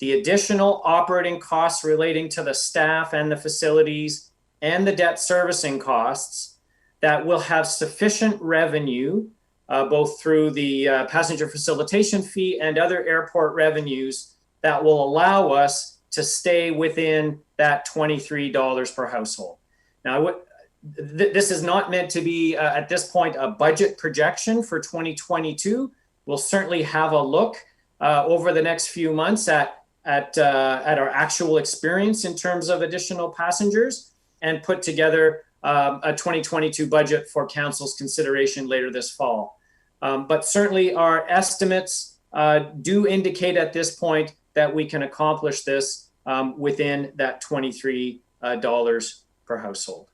the additional operating costs relating to the staff and the facilities, and the debt servicing costs, that will have sufficient revenue, both through the passenger facilitation fee and other airport revenues, that will allow us to stay within that $23 per household. Now, this is not meant to be, at this point, a budget projection for 2022. We'll certainly have a look over the next few months at our actual experience in terms of additional passengers and put together a 2022 budget for council's consideration later this fall. But certainly our estimates do indicate at this point that we can accomplish this within that $23 per household.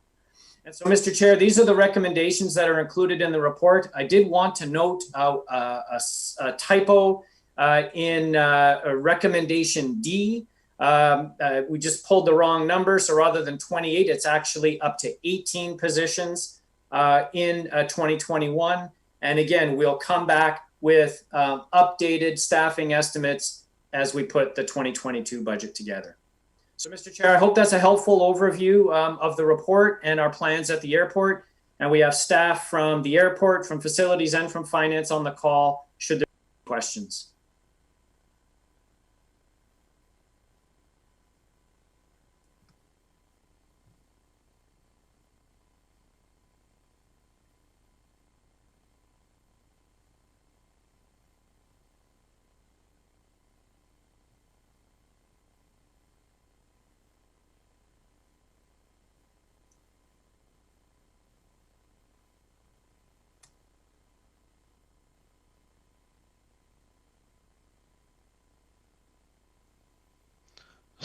And so, Mr. Chair, these are the recommendations that are included in the report. I did want to note a typo in recommendation D. We just pulled the wrong number. So rather than 28, it's actually up to 18 positions in 2021. And again, we'll come back with updated staffing estimates as we put the 2022 budget together. So, Mr. Chair, I hope that's a helpful overview of the report and our plans at the airport. And we have staff from the airport, from facilities, and from finance on the call, should there be questions.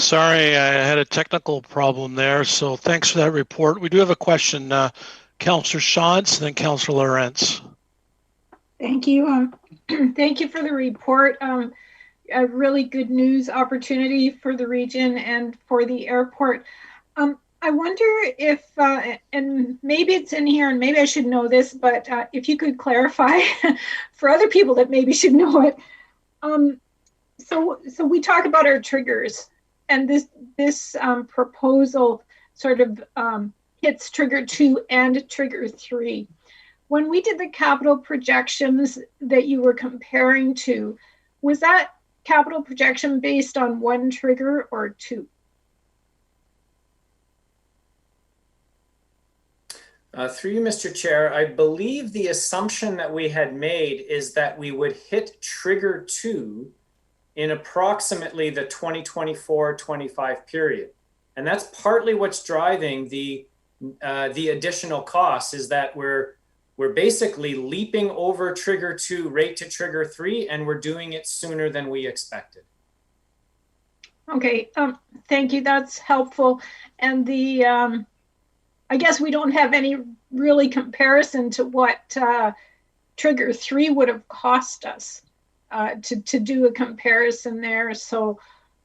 Sorry, I had a technical problem there. So thanks for that report. We do have a question. Councillor Shantz, then Councillor Lorentz.
Thank you. Thank you for the report. A really good news opportunity for the region and for the airport. I wonder if, and maybe it's in here and maybe I should know this, but if you could clarify for other people that maybe should know it. So we talk about our triggers, and this proposal sort of hits trigger 2 and trigger 3. When we did the capital projections that you were comparing to, was that capital projection based on 1 trigger or 2?
Through you, Mr. Chair, I believe the assumption that we had made is that we would hit trigger 2 in approximately the 2024-25 period. And that's partly what's driving the additional costs, is that we're basically leaping over trigger 2 right to trigger 3, and we're doing it sooner than we expected.
Okay, thank you, that's helpful. And the, I guess we don't have any really comparison to what trigger 3 would have cost us to do a comparison there. So,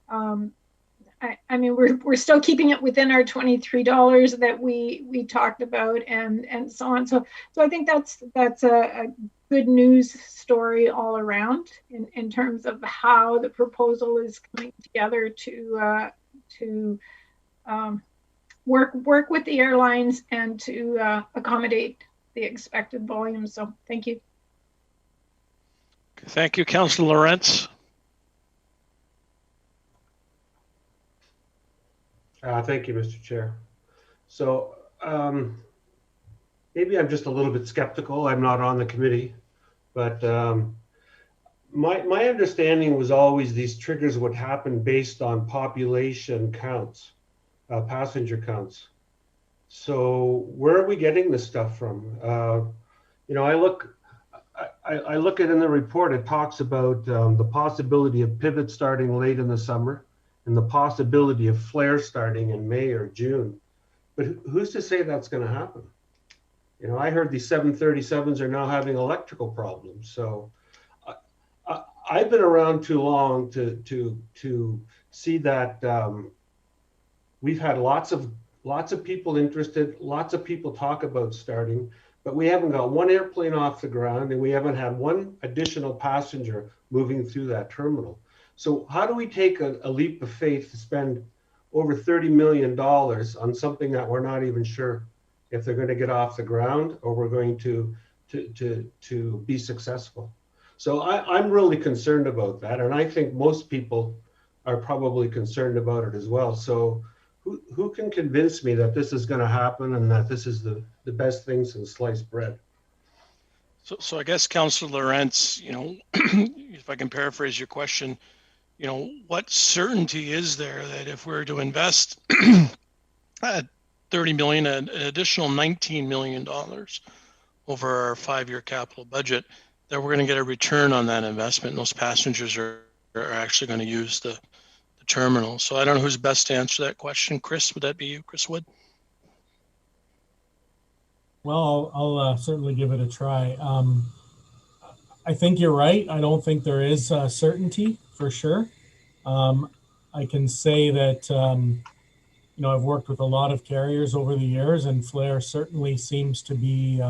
I mean, we're still keeping it within our $23 that we talked about, and so on. So I think that's a good news story all around in terms of how the proposal is coming together to work with the airlines and to accommodate the expected volume. So thank you.
Thank you, Councillor Lorentz.
Thank you, Mr. Chair. So maybe I'm just a little bit skeptical. I'm not on the committee, but my understanding was always these triggers would happen based on population counts, passenger counts. So where are we getting this stuff from? You know, I look at in the report, it talks about the possibility of pivot starting late in the summer and the possibility of flare starting in May or June. But who's to say that's going to happen? You know, I heard these 737s are now having electrical problems. So I've been around too long to see that we've had lots of people interested, lots of people talk about starting, but we haven't got one airplane off the ground, and we haven't had one additional passenger moving through that terminal. So how do we take a leap of faith to spend over $30 million on something that we're not even sure if they're going to get off the ground or we're going to be successful? So I'm really concerned about that, and I think most people are probably concerned about it as well. So who can convince me that this is going to happen and that this is the best thing since sliced bread?
So I guess, Councillor Lorentz, you know, if I can paraphrase your question, you know, what certainty is there that if we're to invest $30 million, an additional $19 million over our 5-year capital budget, that we're going to get a return on that investment and those passengers are actually going to use the terminal? So I don't know who's best to answer that question. Chris, would that be you, Chris Wood?
Well, I'll certainly give it a try. I think you're right. I don't think there is certainty for sure. I can say that, you know, I've worked with a lot of carriers over the years, and Flair certainly seems to be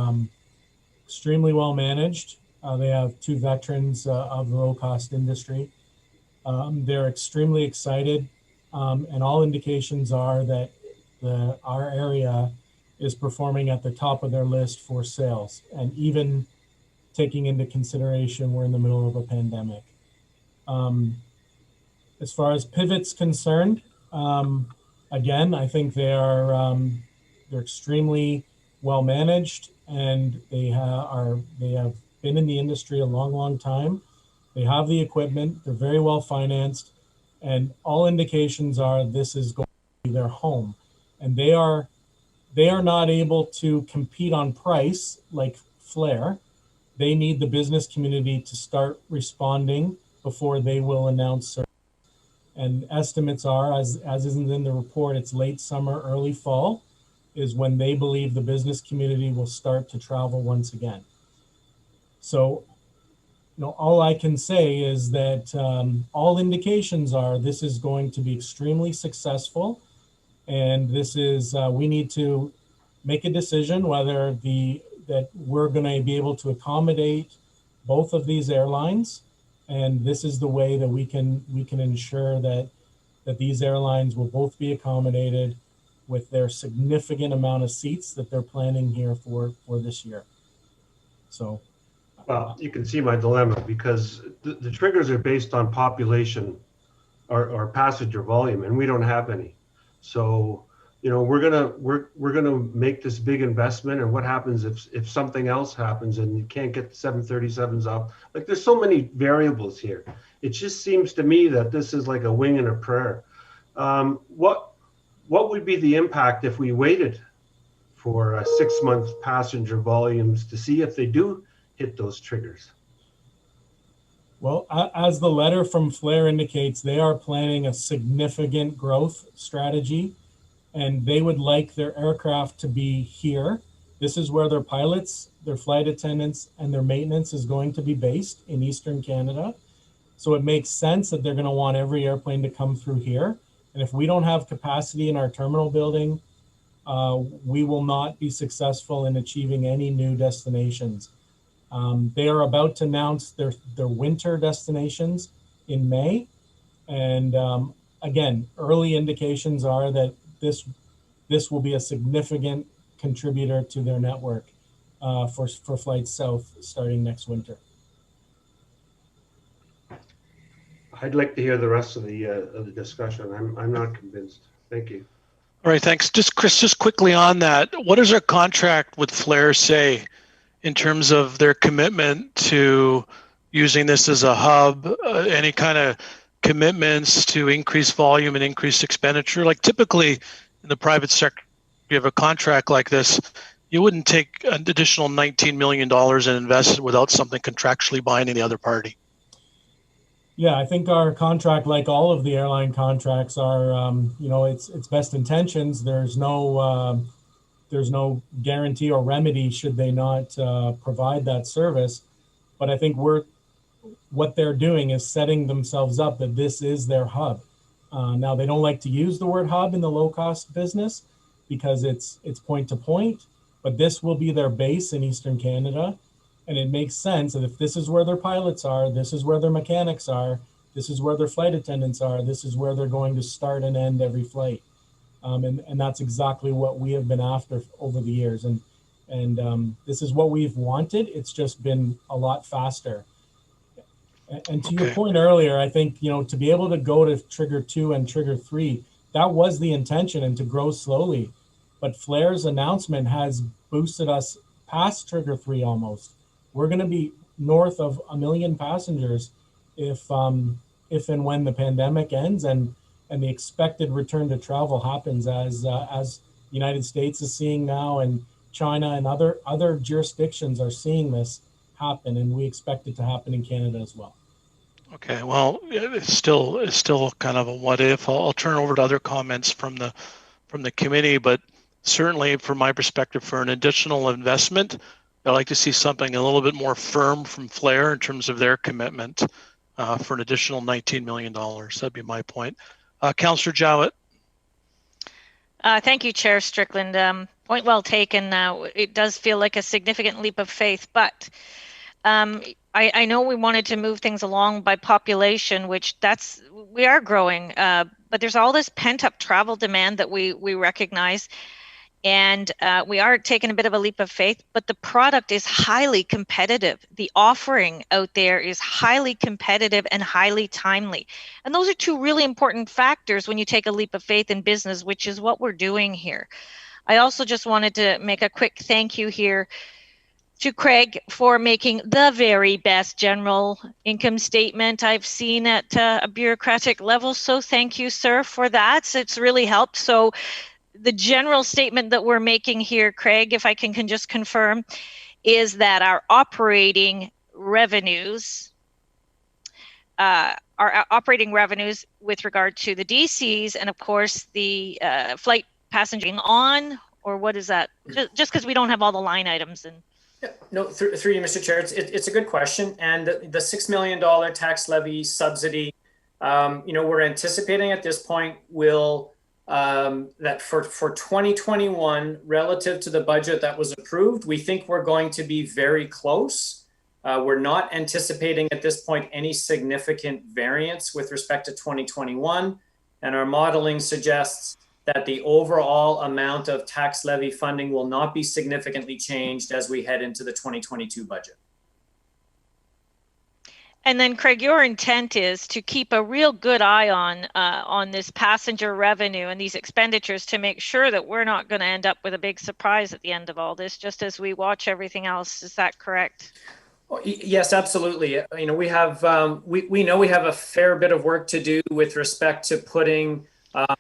extremely well managed. They have 2 veterans of the low-cost industry. They're extremely excited, and all indications are that our area is performing at the top of their list for sales, and even taking into consideration we're in the middle of a pandemic. As far as Pivot's concerned, again, I think they're extremely well managed, and they have been in the industry a long time. They have the equipment, they're very well financed, and all indications are this is going to be their home. And they are not able to compete on price like Flair. They need the business community to start responding before they will announce service. And estimates are, as isn't in the report, it's late summer, early fall is when they believe the business community will start to travel once again. So, all I can say is that all indications are this is going to be extremely successful. And this is, we need to make a decision whether that we're going to be able to accommodate both of these airlines. And this is the way that we can ensure that these airlines will both be accommodated with their significant amount of seats that they're planning here for this year. So,
well, you can see my dilemma, because the triggers are based on population or passenger volume, and we don't have any. So, we're gonna make this big investment, and what happens if something else happens and you can't get the 737s up? Like, there's so many variables here. It just seems to me that this is like a wing and a prayer. What would be the impact if we waited for 6 months passenger volumes to see if they do hit those triggers?
Well, as the letter from Flair indicates, they are planning a significant growth strategy, and they would like their aircraft to be here. This is where their pilots, their flight attendants, and their maintenance is going to be based in Eastern Canada. So it makes sense that they're going to want every airplane to come through here. And if we don't have capacity in our terminal building, we will not be successful in achieving any new destinations. They are about to announce their winter destinations in May. And again, early indications are that this will be a significant contributor to their network for flights south starting next winter.
I'd like to hear the rest of the discussion. I'm not convinced. Thank you.
All right, thanks. Chris, just quickly on that, what does our contract with Flair say in terms of their commitment to using this as a hub? Any kind of commitments to increase volume and increase expenditure? Like, typically in the private sector, if you have a contract like this, you wouldn't take an additional $19 million and invest it without something contractually binding the other party.
Yeah, I think our contract, like all of the airline contracts, are it's best intentions. There's no guarantee or remedy should they not provide that service. But I think what they're doing is setting themselves up that this is their hub. Now, they don't like to use the word hub in the low-cost business because it's point to point, but this will be their base in Eastern Canada. And it makes sense that if this is where their pilots are, this is where their mechanics are, this is where their flight attendants are, this is where they're going to start and end every flight. And that's exactly what we have been after over the years. And this is what we've wanted. It's just been a lot faster. And to your point earlier, I think, to be able to go to trigger 2 and trigger 3, that was the intention, and to grow slowly. But Flair's announcement has boosted us past trigger 3 almost. We're going to be north of 1 million passengers if and when the pandemic ends and the expected return to travel happens, as the United States is seeing now, and China and other jurisdictions are seeing this happen, and we expect it to happen in Canada as well.
Okay, well, it's still kind of a what if. I'll turn over to other comments from the committee, but certainly from my perspective, for an additional investment, I'd like to see something a little bit more firm from Flair in terms of their commitment for an additional $19 million. That'd be my point. Councillor Jowett.
Thank you, Chair Strickland. Point well taken. It does feel like a significant leap of faith, but I know we wanted to move things along by population, which we are growing, but there's all this pent-up travel demand that we recognize. And we are taking a bit of a leap of faith, but the product is highly competitive. The offering out there is highly competitive and highly timely. And those are two really important factors when you take a leap of faith in business, which is what we're doing here. I also just wanted to make a quick thank you here to Craig for making the very best general income statement I've seen at a bureaucratic level. So thank you, sir, for that. It's really helped. So the general statement that we're making here, Craig, if I can just confirm, is that our operating revenues our operating revenues with regard to the DCs and of course the flight passengering on, or what is that? Just because we don't have all the line items. And
yeah, no, through you, Mr. Chair, it's a good question. And the $6 million tax levy subsidy, we're anticipating at this point will that for 2021, relative to the budget that was approved, we think we're going to be very close. We're not anticipating at this point any significant variance with respect to 2021. And our modeling suggests that the overall amount of tax levy funding will not be significantly changed as we head into the 2022 budget.
And then, Craig, your intent is to keep a real good eye on this passenger revenue and these expenditures to make sure that we're not going to end up with a big surprise at the end of all this, just as we watch everything else. Is that correct?
Yes, absolutely. We have we know we have a fair bit of work to do with respect to putting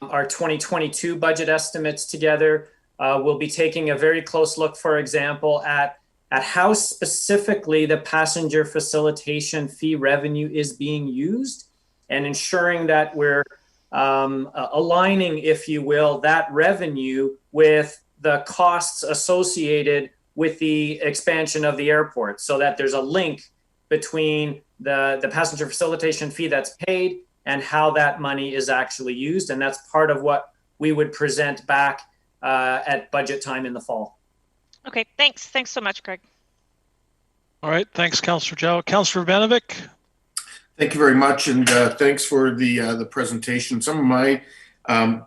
our 2022 budget estimates together. We'll be taking a very close look, for example, at how specifically the passenger facilitation fee revenue is being used and ensuring that we're aligning, if you will, that revenue with the costs associated with the expansion of the airport, so that there's a link between the passenger facilitation fee that's paid and how that money is actually used. And that's part of what we would present back at budget time in the fall.
Okay, thanks. Thanks so much, Craig.
All right, thanks, Councillor Jow. Councillor Banovic.
Thank you very much, and thanks for the presentation. Some of my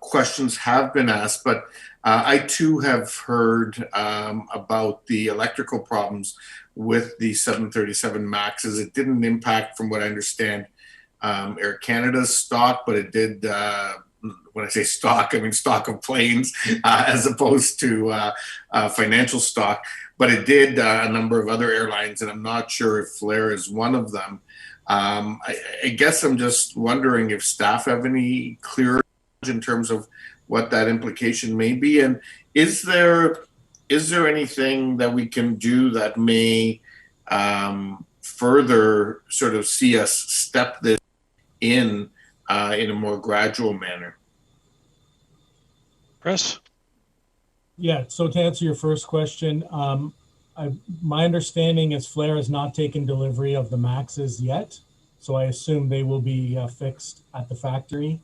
questions have been asked, but I too have heard about the electrical problems with the 737 MAXs. It didn't impact, from what I understand, Air Canada's stock, but it did, when I say stock, I mean stock of planes as opposed to financial stock. But it did a number of other airlines, and I'm not sure if Flair is one of them. I guess I'm just wondering if staff have any clear in terms of what that implication may be, and is there anything that we can do that may further sort of see us step this in a more gradual manner?
Chris?
Yeah, so to answer your first question, my understanding is Flair has not taken delivery of the MAXs yet, so I assume they will be fixed at the factory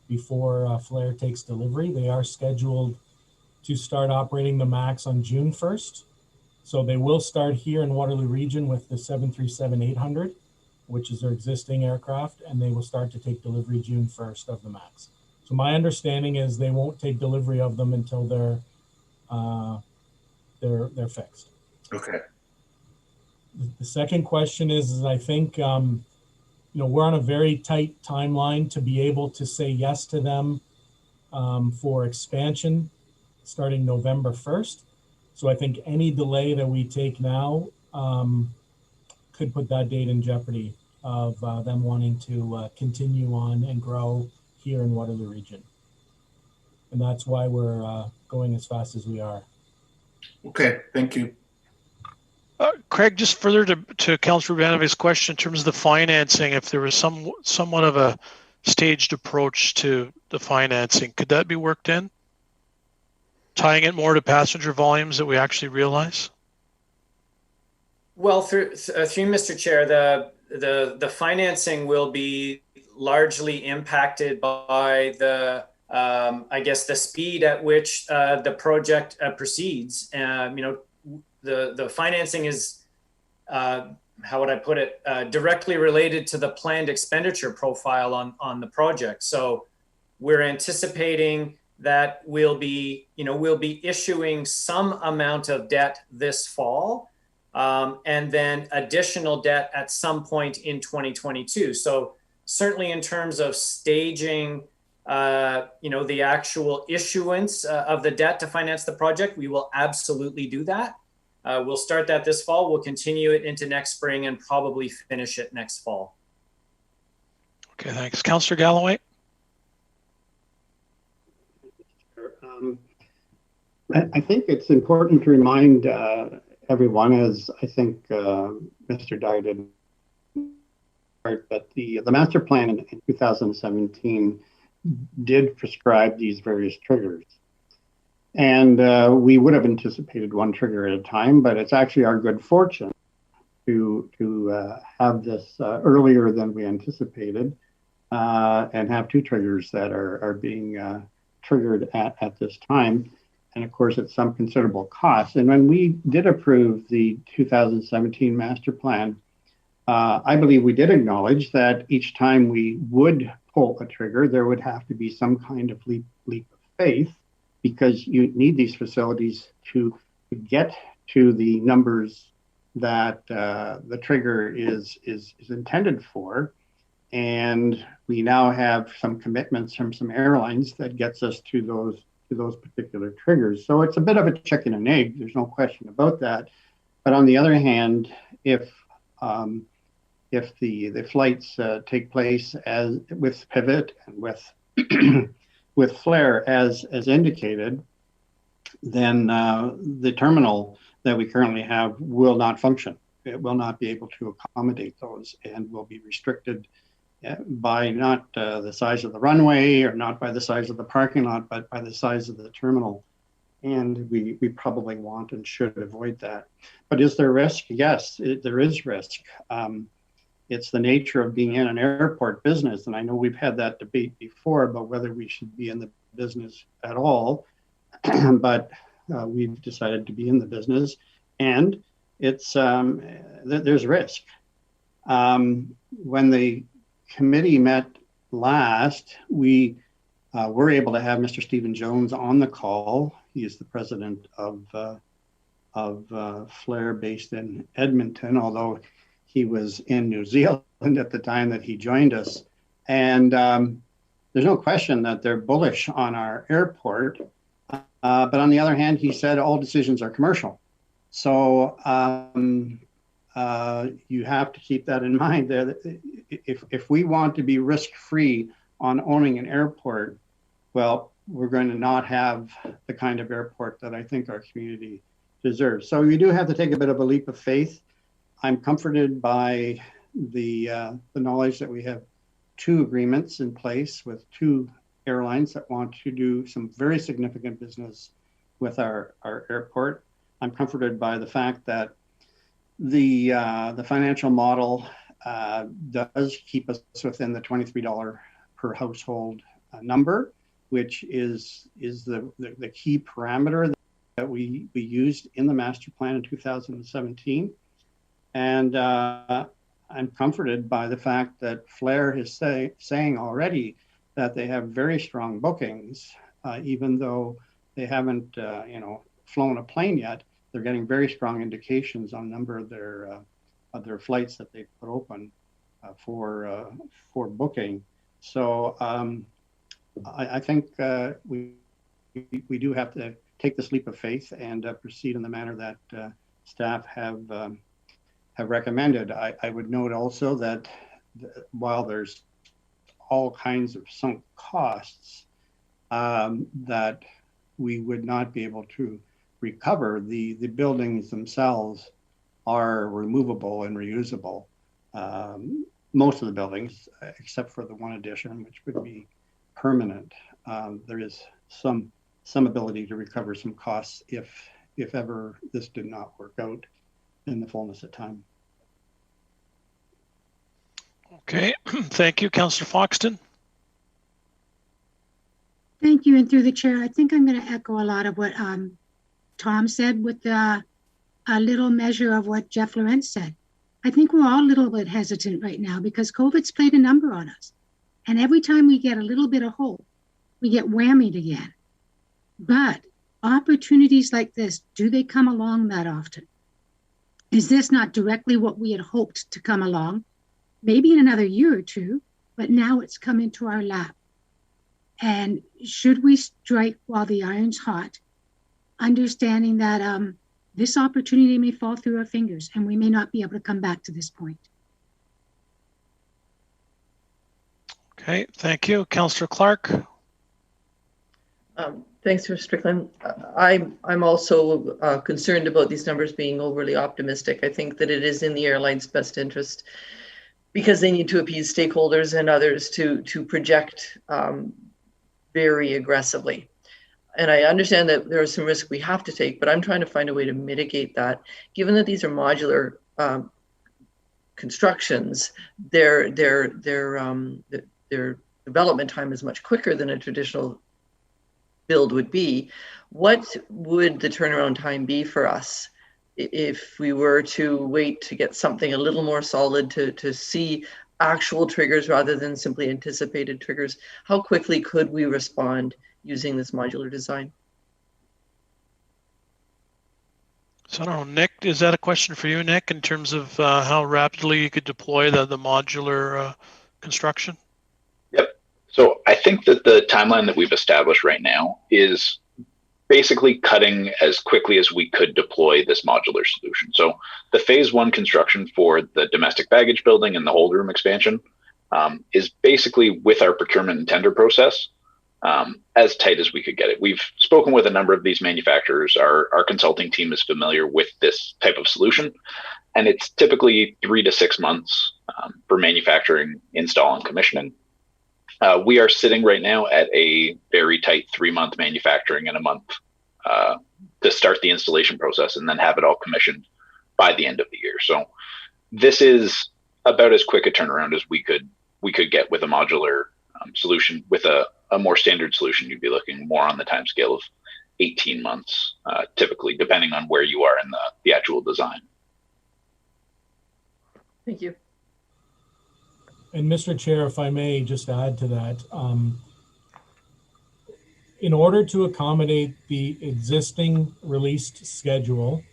before Flair takes delivery. They are scheduled to start operating the MAX on June 1st. So they will start here in Waterloo Region with the 737-800, which is their existing aircraft, and they will start to take delivery June 1st of the MAX. So my understanding is they won't take delivery of them until they're fixed.
Okay.
The second question is I think we're on a very tight timeline to be able to say yes to them for expansion starting November 1st. So I think any delay that we take now could put that date in jeopardy of them wanting to continue on and grow here in Waterloo Region. And that's why we're going as fast as we are.
Okay, thank you.
Craig, just further to Councillor Banovic's question in terms of the financing, if there was somewhat of a staged approach to the financing, could that be worked in? Tying it more to passenger volumes that we actually realize?
Well, through Mr. Chair, the financing will be largely impacted by the the speed at which the project proceeds. The financing is, how would I put it, directly related to the planned expenditure profile on the project. So we're anticipating that we'll be issuing some amount of debt this fall, and then additional debt at some point in 2022. So certainly in terms of staging, the actual issuance of the debt to finance the project, we will absolutely do that. We'll start that this fall. We'll continue it into next spring and probably finish it next fall.
Okay, thanks. Councillor Galloway?
I think it's important to remind everyone, as I think Mr. Dyer did, part, but the master plan in 2017 did prescribe these various triggers. And we would have anticipated one trigger at a time, but it's actually our good fortune to have this earlier than we anticipated and have two triggers that are being triggered at this time. And of course, at some considerable cost. And when we did approve the 2017 master plan, I believe we did acknowledge that each time we would pull a trigger, there would have to be some kind of leap of faith, because you need these facilities to get to the numbers that the trigger is intended for. And we now have some commitments from some airlines that gets us to those particular triggers. So it's a bit of a chicken and egg. There's no question about that. But on the other hand, if the flights take place as with pivot and with flare as indicated, then the terminal that we currently have will not function. It will not be able to accommodate those and will be restricted by not the size of the runway or not by the size of the parking lot, but by the size of the terminal. And we probably want and should avoid that. But is there risk? Yes, there is risk. It's the nature of being in an airport business. And I know we've had that debate before about whether we should be in the business at all, but we've decided to be in the business, and it's there's risk. When the committee met last, we were able to have Mr. Stephen Jones on the call. He is the president of Flare based in Edmonton, although he was in New Zealand at the time that he joined us. And there's no question that they're bullish on our airport. But on the other hand, he said all decisions are commercial. So you have to keep that in mind there. That if we want to be risk-free on owning an airport, well, we're going to not have the kind of airport that I think our community deserves. So we do have to take a bit of a leap of faith. I'm comforted by the knowledge that we have two agreements in place with two airlines that want to do some very significant business with our airport. I'm comforted by the fact that the financial model does keep us within the $23 per household number, which is the key parameter that we used in the master plan in 2017. And I'm comforted by the fact that Flare is saying already that they have very strong bookings, even though they haven't flown a plane yet. They're getting very strong indications on a number of their flights that they put open for booking. So I think we do have to take this leap of faith and proceed in the manner that staff have recommended. I would note also that while there's all kinds of sunk costs that we would not be able to recover, the buildings themselves are removable and reusable. Most of the buildings, except for the one addition, which would be permanent. There is some ability to recover some costs if ever this did not work out in the fullness of time.
Okay, thank you, Councillor Foxton.
Thank you, and through the chair, I think I'm going to echo a lot of what Tom said with a little measure of what Jeff Lorenz said. I think we're all a little bit hesitant right now because COVID's played a number on us. And every time we get a little bit of hope, we get whammied again. But opportunities like this, do they come along that often? Is this not directly what we had hoped to come along? Maybe in another year or two, but now it's come into our lap. And should we strike while the iron's hot, understanding that this opportunity may fall through our fingers and we may not be able to come back to this point.
Okay, thank you. Councillor Clarke.
Thanks, Mr. Strickland. I'm also concerned about these numbers being overly optimistic. I think that it is in the airline's best interest because they need to appease stakeholders and others to project very aggressively. And I understand that there are some risks we have to take, but I'm trying to find a way to mitigate that. Given that these are modular constructions, their development time is much quicker than a traditional build would be. What would the turnaround time be for us if we were to wait to get something a little more solid, to see actual triggers rather than simply anticipated triggers? How quickly could we respond using this modular design?
So I don't know, Nick, is that a question for you, Nick, in terms of how rapidly you could deploy the modular construction?
Yep. So I think that the timeline that we've established right now is basically cutting as quickly as we could deploy this modular solution. So the phase 1 construction for the domestic baggage building and the hold room expansion is basically with our procurement and tender process as tight as we could get it. We've spoken with a number of these manufacturers. Our consulting team is familiar with this type of solution, and it's typically 3 to 6 months for manufacturing, install, and commissioning. We are sitting right now at a very tight 3-month manufacturing and a month to start the installation process, and then have it all commissioned by the end of the year. So this is about as quick a turnaround as we could get with a modular solution. With a more standard solution, you'd be looking more on the time scale of 18 months, typically, depending on where you are in the actual design.
Thank you.
And Mr. Chair, if I may just add to that, in order to accommodate the existing released schedule,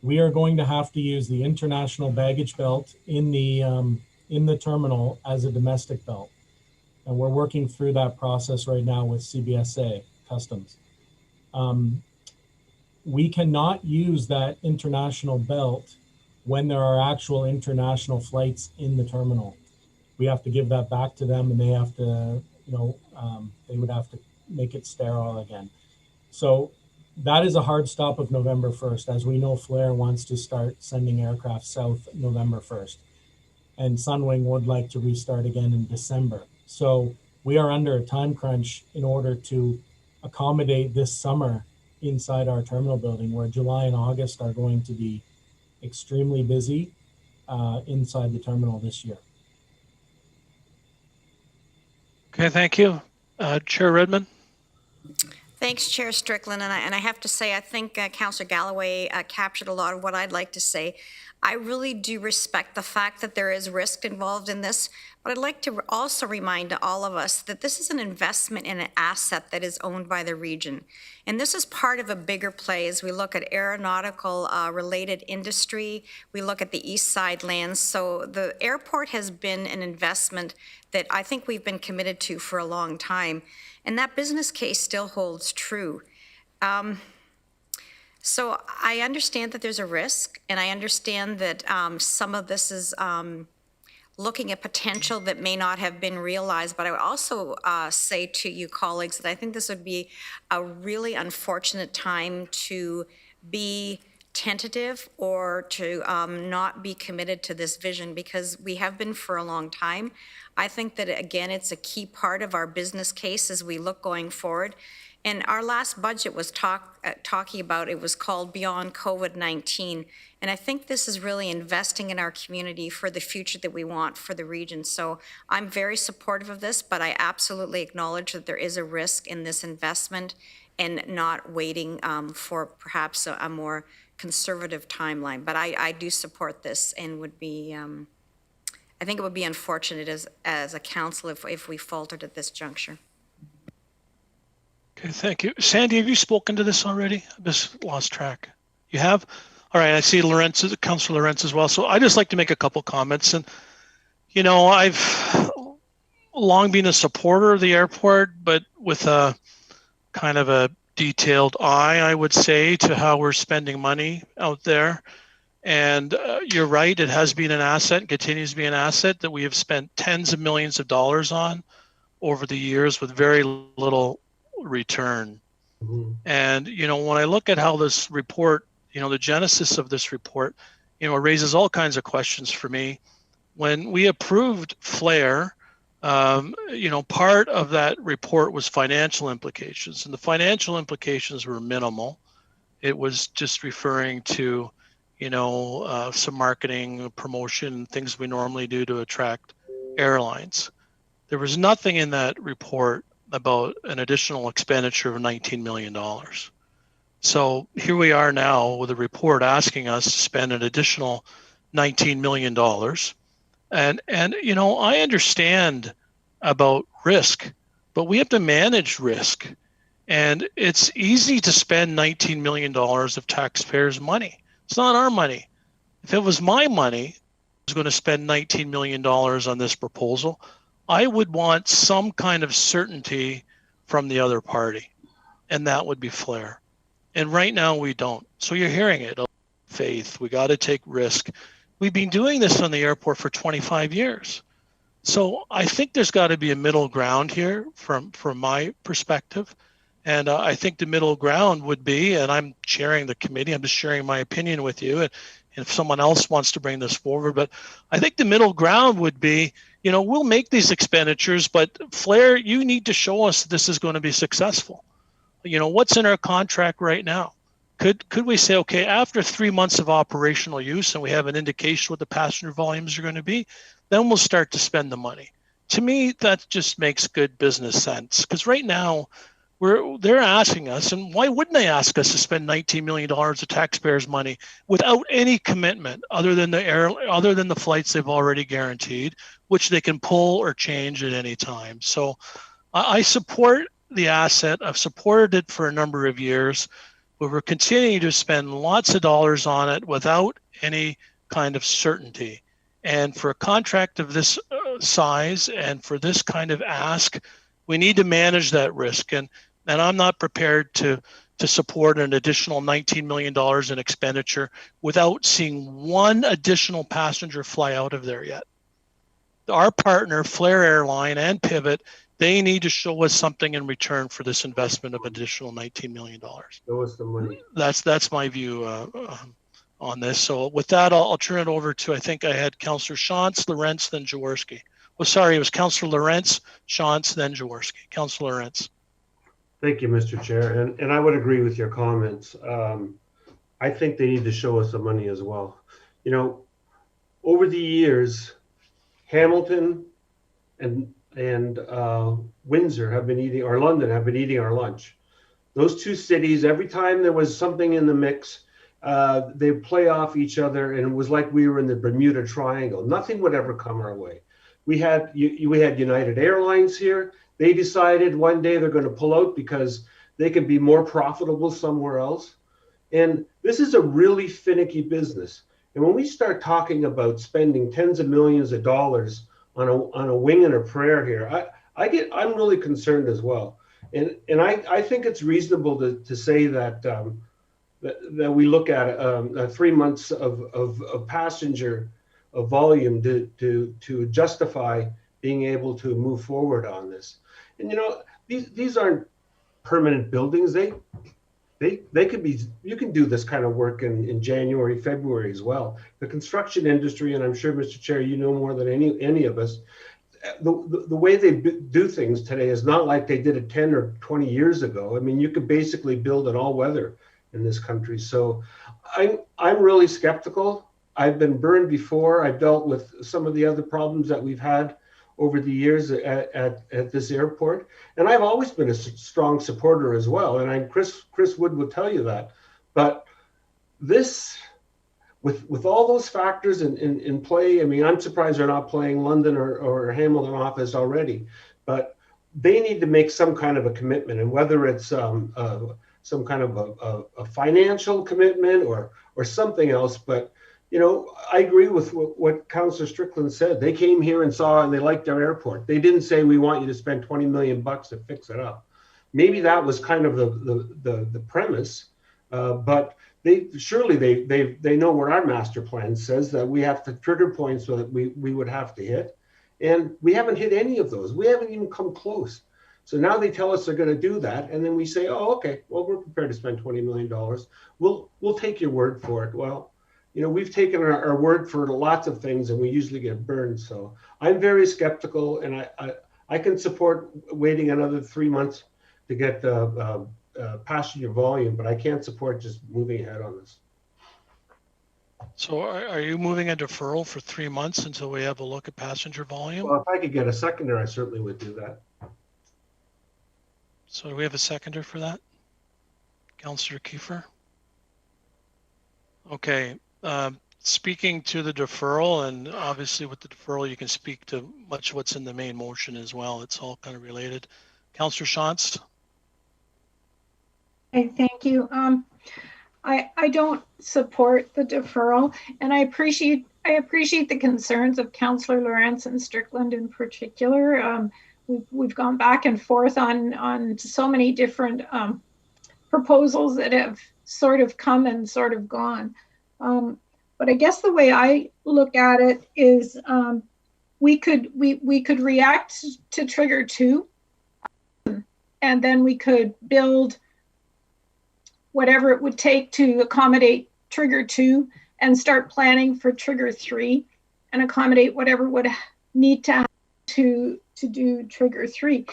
we are going to have to use the international baggage belt in the terminal as a domestic belt. And we're working through that process right now with CBSA Customs. We cannot use that international belt when there are actual international flights in the terminal. We have to give that back to them, and they have to, they would have to make it sterile again. So that is a hard stop of November 1st. As we know, Flair wants to start sending aircraft south November 1st. And Sunwing would like to restart again in December. So we are under a time crunch in order to accommodate this summer inside our terminal building, where July and August are going to be extremely busy inside the terminal this year.
Okay, thank you. Chair Redmond.
Thanks, Chair Strickland. And I have to say, I think Councillor Galloway captured a lot of what I'd like to say. I really do respect the fact that there is risk involved in this, but I'd like to also remind all of us that this is an investment in an asset that is owned by the region. And this is part of a bigger play as we look at aeronautical related industry, we look at the east side lands. So the airport has been an investment that I think we've been committed to for a long time. And that business case still holds true. So I understand that there's a risk, and I understand that some of this is looking at potential that may not have been realized, but I would also say to you colleagues that I think this would be a really unfortunate time to be tentative or to not be committed to this vision, because we have been for a long time. I think that, again, it's a key part of our business case as we look going forward. And our last budget was talking about, it was called Beyond COVID-19. And I think this is really investing in our community for the future that we want for the region. So I'm very supportive of this, but I absolutely acknowledge that there is a risk in this investment and not waiting for perhaps a more conservative timeline. But I do support this, and would be, I think it would be unfortunate as a council if we faltered at this juncture.
Okay, thank you. Sandy, have you spoken to this already? I just lost track. You have? All right, I see Councillor Lawrence as well. So I just like to make a couple comments. And, I've long been a supporter of the airport, but with a kind of a detailed eye, I would say, to how we're spending money out there. And you're right, it has been an asset, continues to be an asset that we have spent tens of millions of dollars on over the years with very little return. Mm-hmm. And, when I look at how this report, the genesis of this report, it raises all kinds of questions for me. when we approved Flare, part of that report was financial implications, and the financial implications were minimal. It was just referring to, some marketing, promotion, things we normally do to attract airlines. There was nothing in that report about an additional expenditure of $19 million. So here we are now with a report asking us to spend an additional $19 million. And I understand about risk, but we have to manage risk. And it's easy to spend $19 million of taxpayers' money. It's not our money. If it was my money, I was going to spend $19 million on this proposal, I would want some kind of certainty from the other party, and that would be Flare. And right now we don't. So you're hearing it, faith, we got to take risk. We've been doing this on the airport for 25 years. So I think there's got to be a middle ground here from my perspective. And I think the middle ground would be, and I'm chairing the committee, I'm just sharing my opinion with you, and if someone else wants to bring this forward, but I think the middle ground would be, we'll make these expenditures, but Flare, you need to show us this is going to be successful. What's in our contract right now? Could we say, okay, after 3 months of operational use and we have an indication what the passenger volumes are going to be, then we'll start to spend the money. To me, that just makes good business sense, because right now they're asking us, and why wouldn't they ask us to spend $19 million of taxpayers' money without any commitment other than the flights they've already guaranteed, which they can pull or change at any time. So I support the asset. I've supported it for a number of years, but we're continuing to spend lots of dollars on it without any kind of certainty. And for a contract of this size and for this kind of ask, we need to manage that risk. And I'm not prepared to support an additional $19 million in expenditure without seeing one additional passenger fly out of there yet. Our partner, Flare Airline and Pivot, they need to show us something in return for this investment of additional $19 million.
Show us the money.
That's my view on this. So with that, I'll turn it over to, I think I had Councillor Shantz, Lorentz, then Jaworski. Oh, sorry, it was Councillor Lorentz, Shantz, then Jaworski. Councillor Lorentz.
Thank you, Mr. Chair. And I would agree with your comments. I think they need to show us the money as well. Over the years, Hamilton and Windsor have been eating, or London have been eating our lunch. Those two cities, every time there was something in the mix, they play off each other, and it was like we were in the Bermuda Triangle. Nothing would ever come our way. We had United Airlines here. They decided one day they're going to pull out because they could be more profitable somewhere else. And this is a really finicky business. And when we start talking about spending tens of millions of dollars on a wing and a prayer here, I'm really concerned as well. And I think it's reasonable to say that that we look at 3 months of passenger volume to justify being able to move forward on this. And these aren't permanent buildings. They could be, you can do this kind of work in January, February as well. The construction industry, and I'm sure, Mr. Chair, you know more than any of us, the way they do things today is not like they did it 10 or 20 years ago. I mean, you could basically build an all weather in this country. So I'm really skeptical. I've been burned before. I've dealt with some of the other problems that we've had over the years at this airport. And I've always been a strong supporter as well. And Chris Wood will tell you that. But this, with all those factors in play, I mean, I'm surprised they're not playing London or Hamilton office already. But they need to make some kind of a commitment. And whether it's some kind of a financial commitment or something else. But I agree with what Councillor Strickland said. They came here and saw and they liked our airport. They didn't say, we want you to spend $20 million to fix it up. Maybe that was kind of the premise, but they know what our master plan says, that we have to trigger points so that we would have to hit. And we haven't hit any of those. We haven't even come close. So now they tell us they're going to do that. And then we say, oh, okay, well, we're prepared to spend $20 million. We'll take your word for it. Well, we've taken our word for lots of things and we usually get burned. So I'm very skeptical, and I can support waiting another 3 months to get the passenger volume, but I can't support just moving ahead on this.
So are you moving a deferral for 3 months until we have a look at passenger volume?
Well, if I could get a seconder, I certainly would do that.
So do we have a seconder for that? Councillor Kiefer? Okay. Speaking to the deferral, and obviously with the deferral, you can speak to much of what's in the main motion as well. It's all kind of related. Councillor Shantz?
Okay, thank you. I don't support the deferral, and I appreciate the concerns of Councillor Lawrence and Strickland in particular. We've gone back and forth on so many different proposals that have sort of come and sort of gone. But I guess the way I look at it is we could react to trigger 2, and then we could build whatever it would take to accommodate trigger 2 and start planning for trigger 3 and accommodate whatever would need to happen to do trigger 3.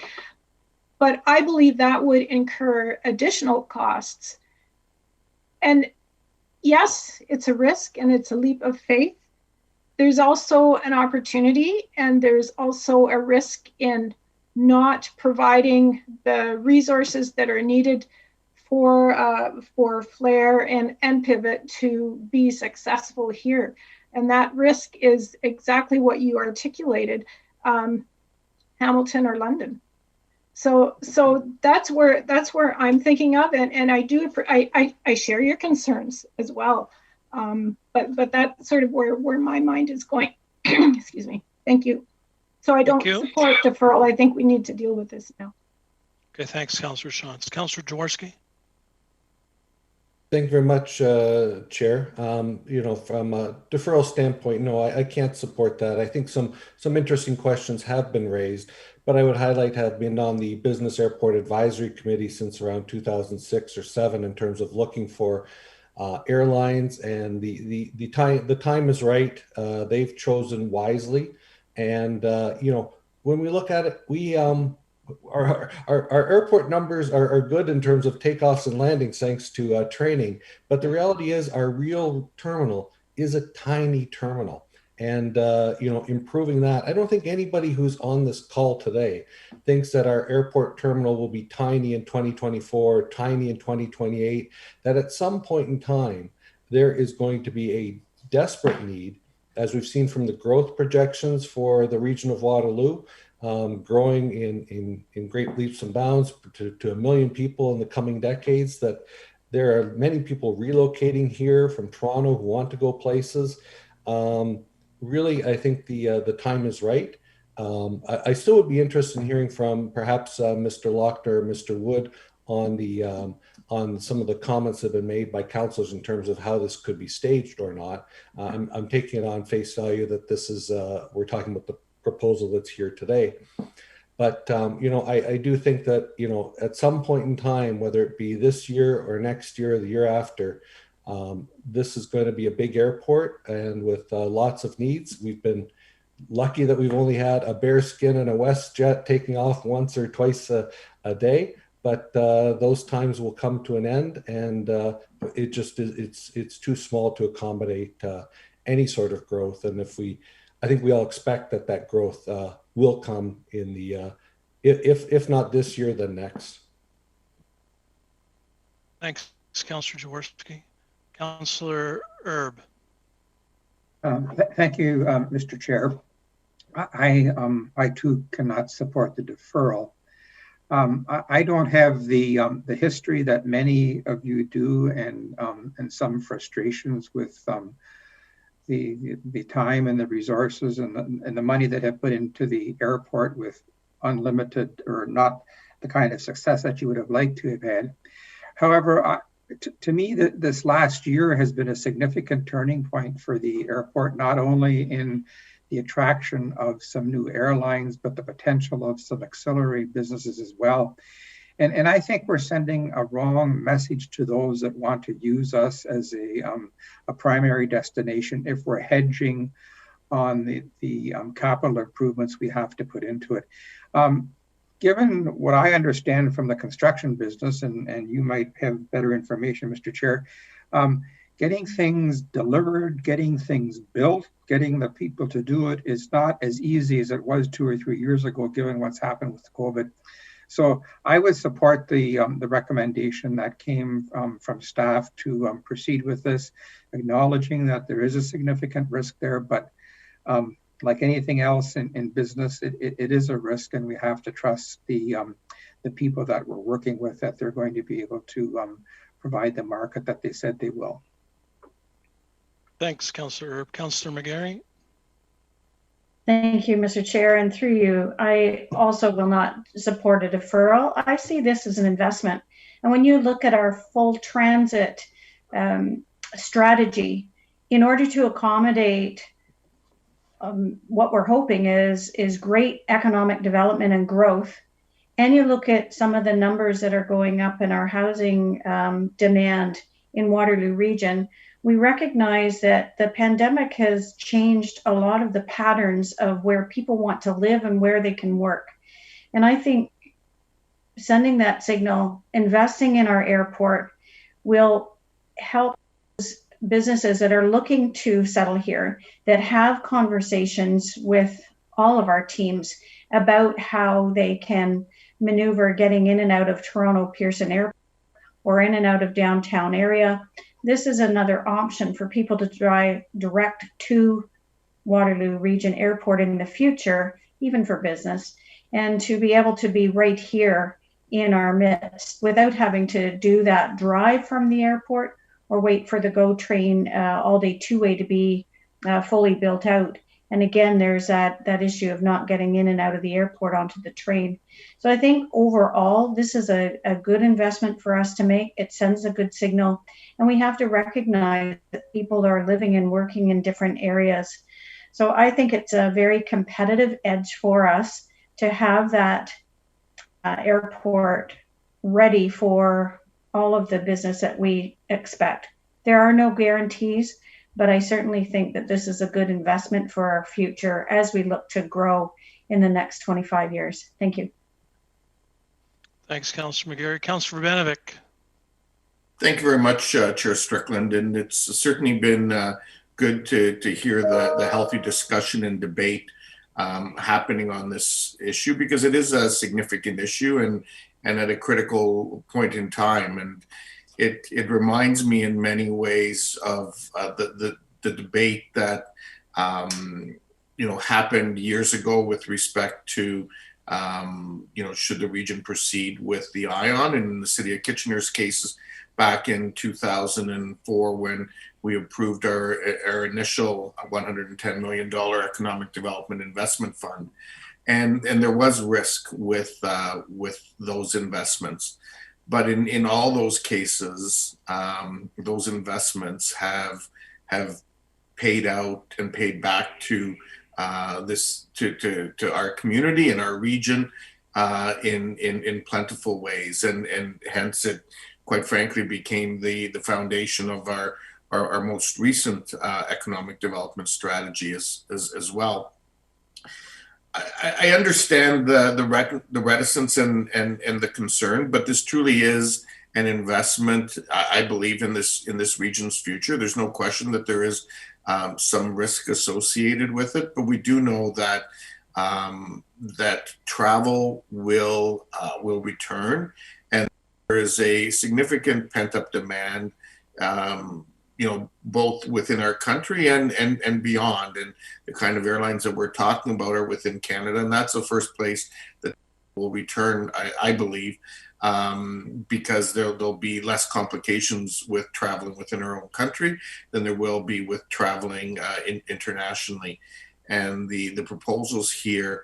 But I believe that would incur additional costs. And yes, it's a risk and it's a leap of faith. There's also an opportunity, and there's also a risk in not providing the resources that are needed for Flare and Pivot to be successful here. And that risk is exactly what you articulated, Hamilton or London. So that's where I'm thinking of, and I share your concerns as well. But that's sort of where my mind is going. Excuse me. Thank you. So I don't support deferral. I think we need to deal with this now.
Okay, thanks, Councillor Shantz. Councillor Jaworski?
Thank you very much, Chair. From a deferral standpoint, no, I can't support that. I think some interesting questions have been raised, but I would highlight have been on the Business Airport Advisory Committee since around 2006 or 7 in terms of looking for airlines, and the time is right. They've chosen wisely, and when we look at it, we our airport numbers are good in terms of takeoffs and landings thanks to training, but the reality is our real terminal is a tiny terminal, and improving that, I don't think anybody who's on this call today thinks that our airport terminal will be tiny in 2024, tiny in 2028, that at some point in time there is going to be a desperate need, as we've seen from the growth projections for the region of Waterloo, growing in great leaps and bounds to 1 million people in the coming decades, that there are many people relocating here from Toronto who want to go places. Really, I think the time is right. I still would be interested in hearing from perhaps Mr. Lochner or Mr. Wood on some of the comments that have been made by councillors in terms of how this could be staged or not. I'm taking it on face value that this is, we're talking about the proposal that's here today. But, I do think that, at some point in time, whether it be this year or next year or the year after, this is going to be a big airport, and with lots of needs. We've been lucky that we've only had a Bearskin and a WestJet taking off once or twice a day, but those times will come to an end, and it just is, it's too small to accommodate any sort of growth. And I think we all expect that growth will come in the, if not this year, then next.
Thanks, Councillor Jaworski. Councillor Erb.
Thank you, Mr. Chair. I too cannot support the deferral. I don't have the history that many of you do, and some frustrations with the time and the resources and the money that have put into the airport with unlimited or not the kind of success that you would have liked to have had. However, to me, this last year has been a significant turning point for the airport, not only in the attraction of some new airlines, but the potential of some auxiliary businesses as well. And I think we're sending a wrong message to those that want to use us as a primary destination if we're hedging on the capital improvements we have to put into it. Given what I understand from the construction business, and you might have better information, Mr. Chair, getting things delivered, getting things built, getting the people to do it is not as easy as it was 2 or 3 years ago, given what's happened with COVID. So I would support the recommendation that came from staff to proceed with this, acknowledging that there is a significant risk there, but like anything else in business, it is a risk, and we have to trust the people that we're working with, that they're going to be able to provide the market that they said they will.
Thanks, Councillor Erb. Councillor McGarry.
Thank you, Mr. Chair, and through you, I also will not support a deferral. I see this as an investment. And when you look at our full transit strategy, in order to accommodate what we're hoping is great economic development and growth, and you look at some of the numbers that are going up in our housing demand in Waterloo region, we recognize that the pandemic has changed a lot of the patterns of where people want to live and where they can work. And I think sending that signal, investing in our airport, will help businesses that are looking to settle here, that have conversations with all of our teams about how they can maneuver getting in and out of Toronto Pearson Airport or in and out of downtown area. This is another option for people to drive direct to Waterloo Region Airport in the future, even for business, and to be able to be right here in our midst without having to do that drive from the airport or wait for the GO train all day two-way to be fully built out. And again, there's that issue of not getting in and out of the airport onto the train. So I think overall, this is a good investment for us to make. It sends a good signal. And we have to recognize that people are living and working in different areas. So I think it's a very competitive edge for us to have that airport ready for all of the business that we expect. There are no guarantees, but I certainly think that this is a good investment for our future as we look to grow in the next 25 years. Thank you.
Thanks, Councillor McGarry. Councillor Banovic.
Thank you very much, Chair Strickland. And it's certainly been good to hear the healthy discussion and debate happening on this issue, because it is a significant issue and at a critical point in time. And it reminds me in many ways of the debate that happened years ago with respect to should the region proceed with the ION, and in the City of Kitchener's cases back in 2004 when we approved our initial $110 million Economic Development Investment Fund. And there was risk with those investments. But in all those cases, those investments have paid out and paid back to to our community and our region in plentiful ways, and hence it, quite frankly, became the foundation of our most recent economic development strategy as well. I understand the reticence and the concern, but this truly is an investment, I believe, in this region's future. There's no question that there is some risk associated with it, but we do know that that travel will return, and there is a significant pent-up demand, both within our country and beyond. And the kind of airlines that we're talking about are within Canada, and that's the first place that will return, I believe, because there'll be less complications with traveling within our own country than there will be with traveling internationally. And the proposals here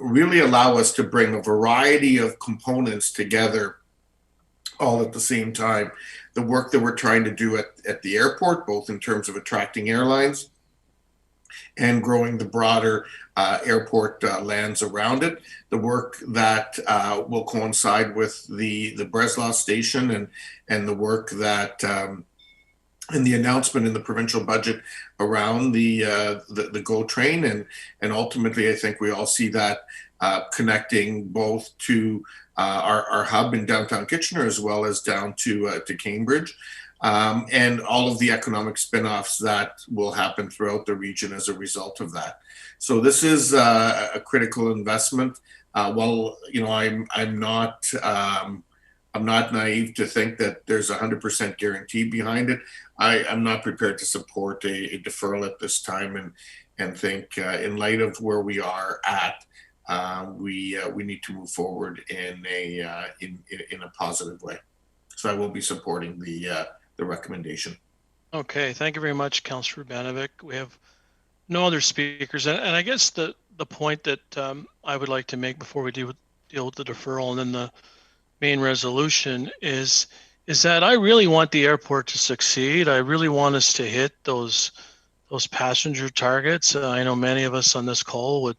really allow us to bring a variety of components together all at the same time. The work that we're trying to do at the airport, both in terms of attracting airlines and growing the broader airport lands around it. The work that will coincide with the Breslau station and the work that and the announcement in the provincial budget around the GO train, and ultimately I think we all see that connecting both to our hub in downtown Kitchener as well as down to Cambridge, and all of the economic spin-offs that will happen throughout the region as a result of that. So this is a critical investment. Well, you know, I'm not naive to think that there's 100% guarantee behind it. I'm not prepared to support a deferral at this time, and think in light of where we are at, we need to move forward in a positive way. So I will be supporting the recommendation.
Okay, thank you very much, Councillor Banovic. We have no other speakers, and I guess the point that I would like to make before we deal with the deferral and then the main resolution is that I really want the airport to succeed. I really want us to hit those passenger targets. I know many of us on this call would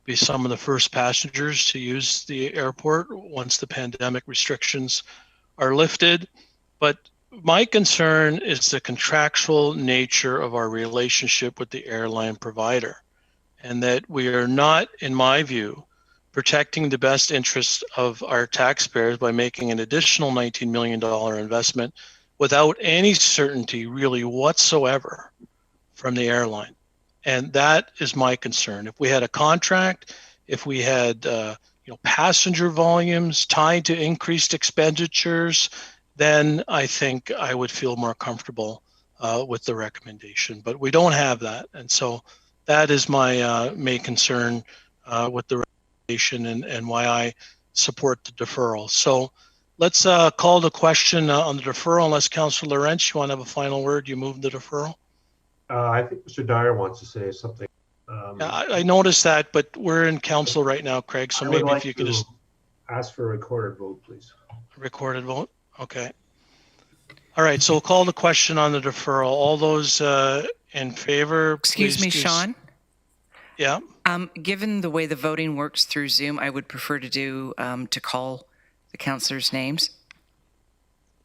be some of the first passengers to use the airport once the pandemic restrictions are lifted. But my concern is the contractual nature of our relationship with the airline provider, and that we are not, in my view, protecting the best interests of our taxpayers by making an additional $19 million investment without any certainty really whatsoever from the airline. And that is my concern. If we had a contract, if we had passenger volumes tied to increased expenditures, then I think I would feel more comfortable with the recommendation. But we don't have that. And so that is my main concern with the and why I support the deferral. So let's call the question on the deferral. Unless Councillor Lorentz, you want to have a final word? You move the deferral?
I think Mr. Dyer wants to say something.
I noticed that, but we're in council right now, Craig. So maybe if you could just
ask for a recorded vote, please.
A recorded vote? Okay. All right. So we'll call the question on the deferral. All those in favor,
excuse me, Sean.
Yeah.
Given the way the voting works through Zoom, I would prefer to call the councillors' names.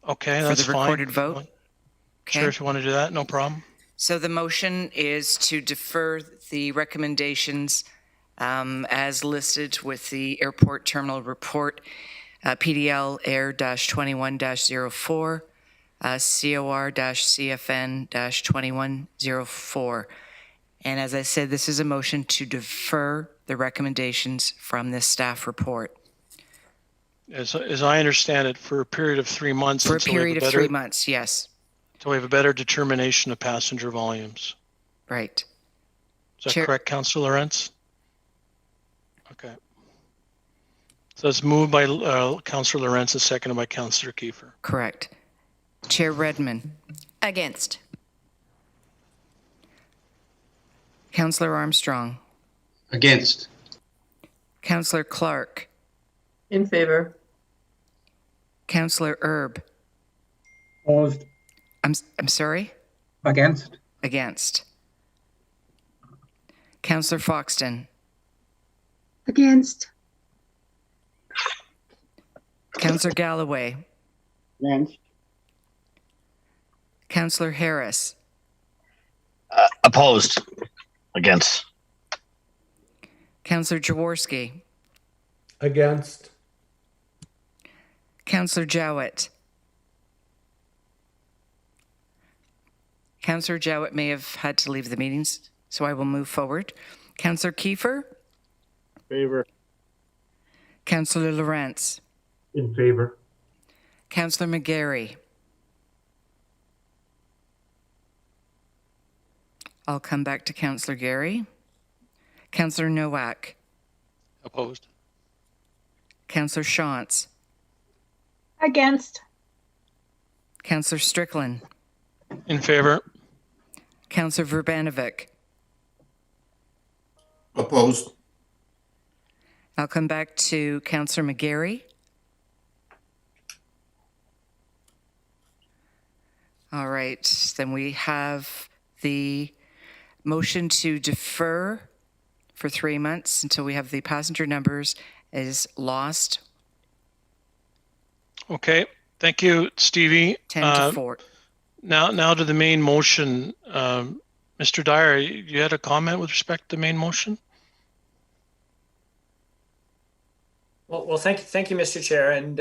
Okay, that's
for the recorded vote.
Okay. Sure, if you want to do that, no problem.
So the motion is to defer the recommendations as listed with the airport terminal report, PDL Air-21-04, COR-CFN-2104. And as I said, this is a motion to defer the recommendations from this staff report.
As I understand it, for a period of 3 months.
For a period of 3 months, yes.
Until we have a better determination of passenger volumes.
Right.
Is that correct, Councillor Lorentz? Okay. So it's moved by Councillor Lorentz, seconded by Councillor Kiefer.
Correct. Chair Redmond.
Against.
Councillor Armstrong.
Against.
Councillor Clarke.
In favor.
Councillor Erb.
Opposed.
I'm sorry?
Against.
Against. Councillor Foxton.
Against.
Councillor Galloway.
Against.
Councillor Harris.
Opposed. Against.
Councillor Jaworski.
Against.
Councillor Jowett. Councillor Jowett may have had to leave the meetings, so I will move forward. Councillor Kiefer.
Favor.
Councillor Lorentz.
In favor.
Councillor McGarry. I'll come back to Councillor Gary. Councillor Nowak.
Opposed.
Councillor Shantz.
Against.
Councillor Strickland.
In favor.
Councillor Verbanovic.
Opposed.
I'll come back to Councillor McGarry. All right, then we have the motion to defer for 3 months until we have the passenger numbers is lost.
Okay, thank you, Stevie.
10 to 4.
Now to the main motion. Mr. Dyer, you had a comment with respect to the main motion?
Well, thank you, Mr. Chair. And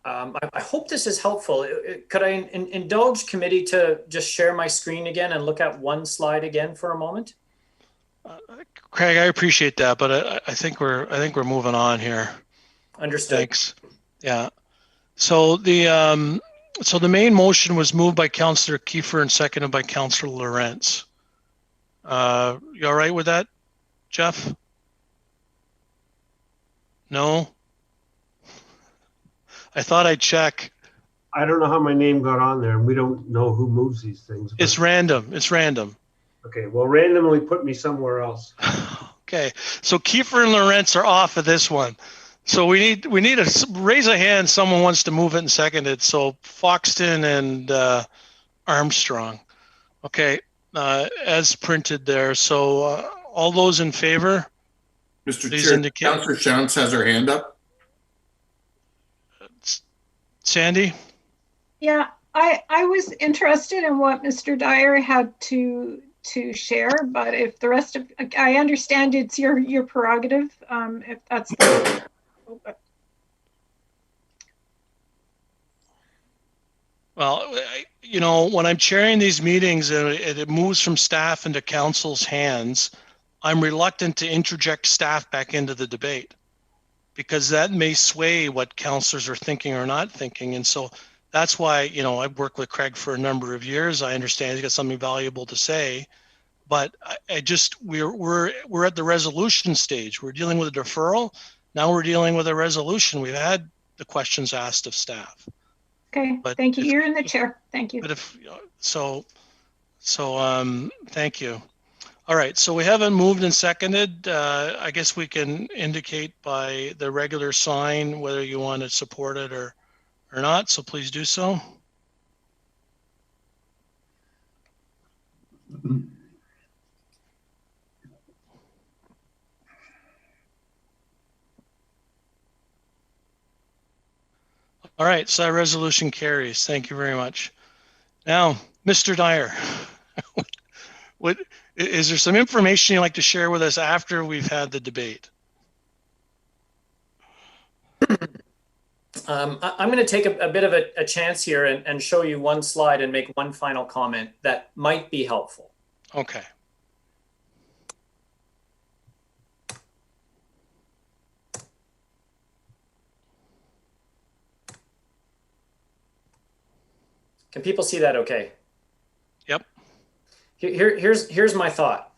I hope this is helpful. Could I indulge committee to just share my screen again and look at one slide again for a moment?
Craig, I appreciate that, but I think we're moving on here.
Understood.
Thanks. Yeah. So the main motion was moved by Councillor Kiefer and seconded by Councillor Lorentz. You all right with that, Jeff? No? I thought I'd check.
I don't know how my name got on there, and we don't know who moves these things.
It's random. It's random.
Okay, well, randomly put me somewhere else.
Okay, so Kiefer and Lorentz are off of this one. So we need to raise a hand. Someone wants to move it and second it. So Foxton and Armstrong. Okay, as printed there. So all those in favor?
Mr. Chair, Councillor Shantz has her hand up.
Sandy?
Yeah, I was interested in what Mr. Dyer had to share, but if the rest of, I understand it's your prerogative, if that's the,
Well, you know, when I'm chairing these meetings and it moves from staff into council's hands, I'm reluctant to interject staff back into the debate because that may sway what councillors are thinking or not thinking. And so that's why, you know, I've worked with Craig for a number of years. I understand he's got something valuable to say, but we're at the resolution stage. We're dealing with a deferral. Now we're dealing with a resolution. We've had the questions asked of staff.
Okay,
but
thank you. You're in the chair. Thank you.
But if thank you. All right, so we haven't moved and seconded. I guess we can indicate by the regular sign whether you want to support it or not. So please do so. All right, so that resolution carries. Thank you very much. Now, Mr. Dyer, is there some information you'd like to share with us after we've had the debate?
I'm going to take a bit of a chance here and show you one slide and make one final comment that might be helpful.
Okay.
Can people see that okay?
Yep.
Here's my thought.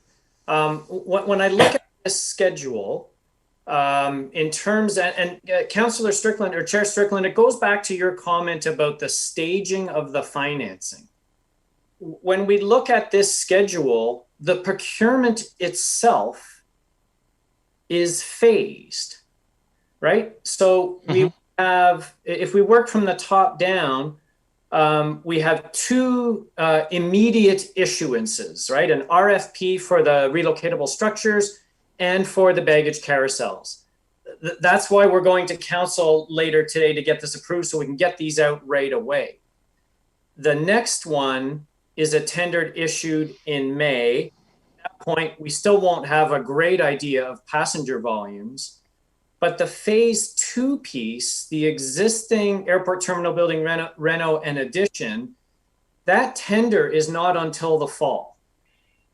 When I look at this schedule, in terms and Councillor Strickland or Chair Strickland, it goes back to your comment about the staging of the financing. When we look at this schedule, the procurement itself is phased, right? So we have, if we work from the top down, we have two immediate issuances, right? An RFP for the relocatable structures and for the baggage carousels. That's why we're going to council later today to get this approved so we can get these out right away. The next one is a tender issued in May. At that point, we still won't have a great idea of passenger volumes. But the phase 2 piece, the existing airport terminal building reno and addition, that tender is not until the fall.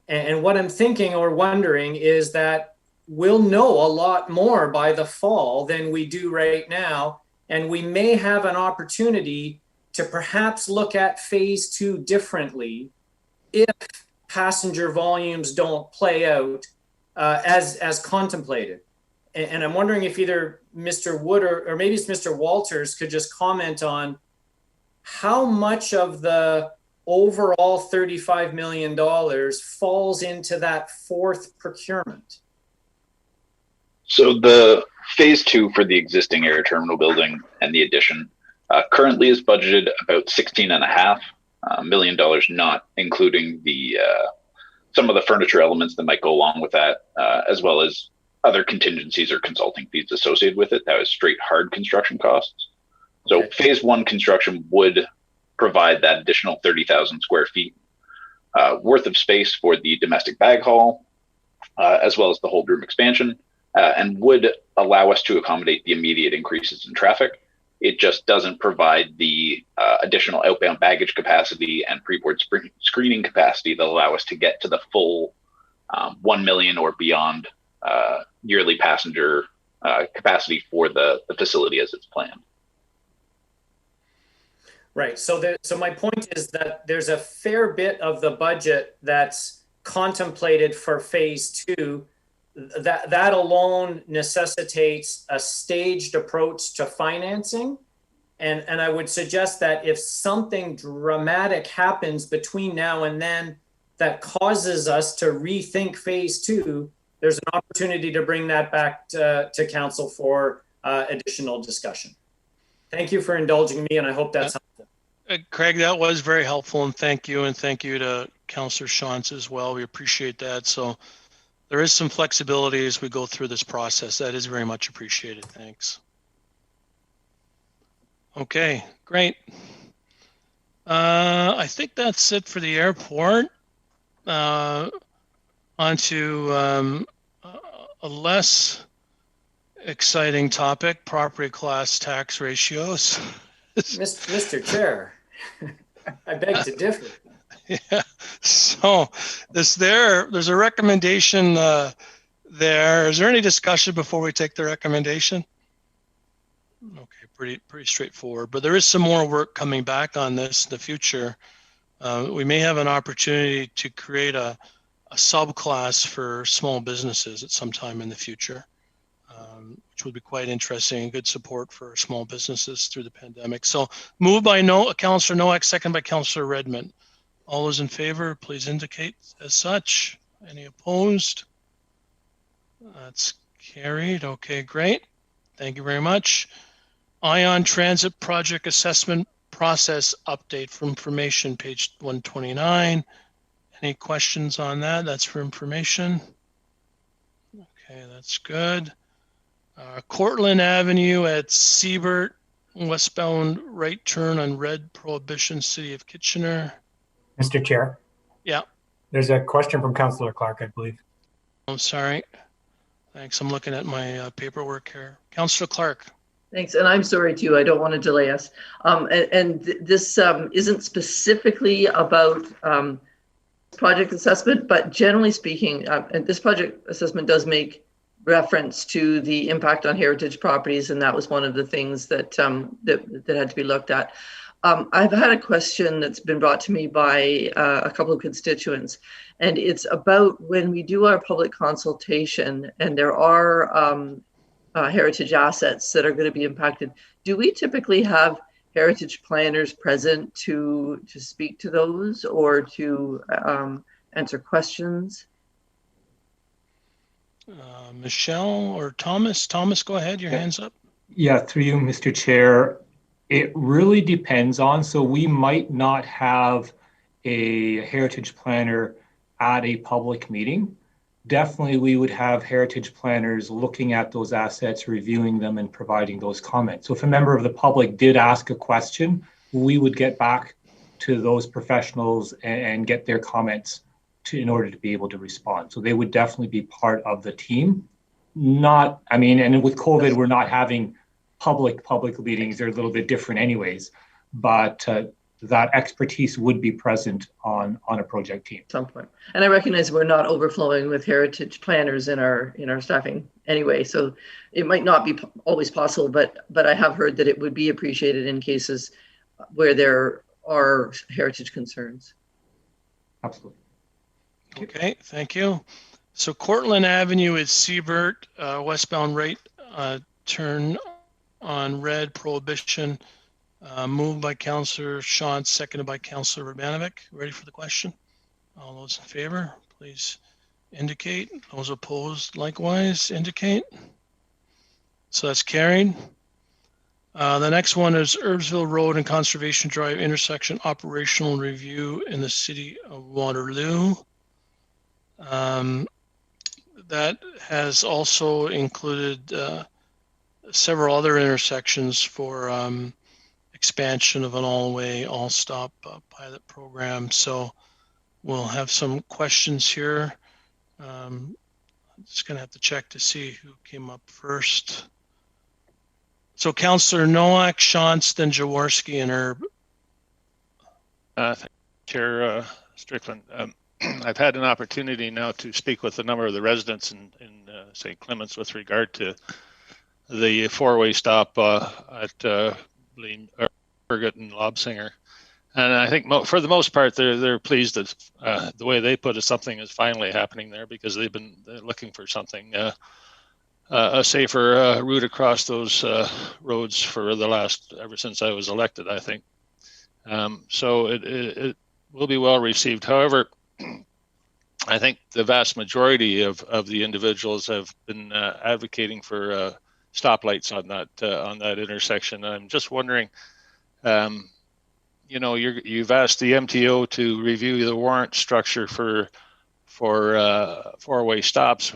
And what I'm thinking or wondering is that we'll know a lot more by the fall than we do right now. And we may have an opportunity to perhaps look at phase 2 differently if passenger volumes don't play out as contemplated. And I'm wondering if either Mr. Wood or maybe it's Mr. Walters could just comment on how much of the overall $35 million falls into that fourth procurement.
So the phase 2 for the existing air terminal building and the addition currently is budgeted about $16.5 million, not including the some of the furniture elements that might go along with that, as well as other contingencies or consulting fees associated with it. That was straight hard construction costs. So phase one construction would provide that additional 30,000 square feet worth of space for the domestic bag haul, as well as the hold room expansion, and would allow us to accommodate the immediate increases in traffic. It just doesn't provide the additional outbound baggage capacity and pre-board screening capacity that allow us to get to the full 1 million or beyond yearly passenger capacity for the facility as it's planned.
Right. So my point is that there's a fair bit of the budget that's contemplated for phase two. That alone necessitates a staged approach to financing. And I would suggest that if something dramatic happens between now and then that causes us to rethink phase two, there's an opportunity to bring that back to council for additional discussion. Thank you for indulging me, and I hope that's helpful.
Craig, that was very helpful, and thank you to Councillor Shantz as well. We appreciate that. So there is some flexibility as we go through this process. That is very much appreciated. Thanks. Okay, great. I think that's it for the airport. On to a less exciting topic, property class tax ratios.
Mr. Chair, I beg to differ.
Yeah, so there's a recommendation there. Is there any discussion before we take the recommendation? Okay, pretty straightforward, but there is some more work coming back on this in the future. We may have an opportunity to create a subclass for small businesses at some time in the future, which would be quite interesting and good support for small businesses through the pandemic. So moved by Councillor Nowak, second by Councillor Redmond. All those in favor, please indicate as such. Any opposed? That's carried. Okay, great. Thank you very much. Ion Transit Project Assessment Process Update for information, page 129. Any questions on that? That's for information. Okay, that's good. Cortlandt Avenue at Siebert, westbound right turn on Red Prohibition, City of Kitchener.
Mr. Chair.
Yeah.
There's a question from Councillor Clarke, I believe.
I'm sorry. Thanks. I'm looking at my paperwork here. Councillor Clarke.
Thanks, and I'm sorry too. I don't want to delay us. This isn't specifically about project assessment, but generally speaking, and this project assessment does make reference to the impact on heritage properties, and that was one of the things that that had to be looked at. I've had a question that's been brought to me by a couple of constituents, and it's about when we do our public consultation and there are heritage assets that are going to be impacted. Do we typically have heritage planners present to speak to those or to answer questions?
Michelle or Thomas? Thomas, go ahead. Your hand's up.
Yeah, through you, Mr. Chair. It really depends on, so we might not have a heritage planner at a public meeting. Definitely we would have heritage planners looking at those assets, reviewing them and providing those comments. So if a member of the public did ask a question, we would get back to those professionals and get their comments in order to be able to respond. So they would definitely be part of the team. And with COVID, we're not having public meetings. They're a little bit different anyways, but that expertise would be present on a project team.
At some point. And I recognize we're not overflowing with heritage planners in our staffing anyway, so it might not be always possible, but I have heard that it would be appreciated in cases where there are heritage concerns.
Absolutely.
Okay, thank you. So Cortlandt Avenue is Siebert, westbound right turn on Red Prohibition. Moved by Councillor Shantz, seconded by Councillor Urbanovic. Ready for the question? All those in favor, please indicate. Those opposed, likewise, indicate. So that's carried. The next one is Herbsville Road and Conservation Drive intersection operational review in the city of Waterloo. That has also included several other intersections for expansion of an all-way, all-stop pilot program. So we'll have some questions here. I'm just going to have to check to see who came up first. So Councillor Nowak, Shantz, then Jaworski, and Herb.
Thank you, Chair Strickland. I've had an opportunity now to speak with a number of the residents in St. Clements with regard to the four-way stop at Burgett and Lobsinger. And I think for the most part, they're pleased that the way they put it, something is finally happening there, because they're looking for something, a safer route across those roads for ever since I was elected, I think. So it will be well received. However, I think the vast majority of the individuals have been advocating for stoplights on that intersection. I'm just wondering, you've asked the MTO to review the warrant structure for four-way stops.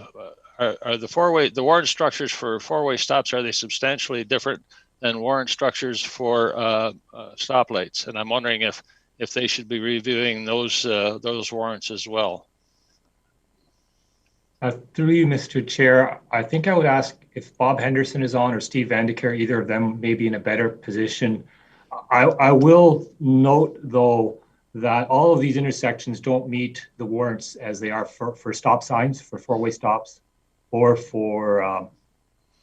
Are the warrant structures for four-way stops, are they substantially different than warrant structures for stoplights? And I'm wondering if they should be reviewing those warrants as well.
Through you, Mr. Chair, I think I would ask if Bob Henderson is on or Steve Vandekar, either of them may be in a better position. I will note, though, that all of these intersections don't meet the warrants as they are for stop signs, for four-way stops, or for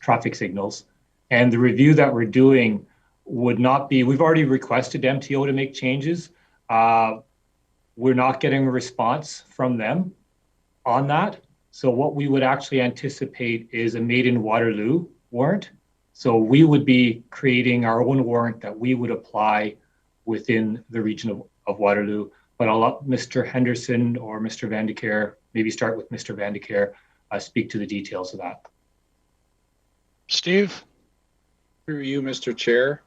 traffic signals. And the review that we're doing would not be, we've already requested MTO to make changes. We're not getting a response from them on that. So what we would actually anticipate is a made in Waterloo warrant. So we would be creating our own warrant that we would apply within the region of Waterloo. But I'll let Mr. Henderson or Mr. Vandekar, maybe start with Mr. Vandekar, speak to the details of that.
Steve?
Through you, Mr. Chair.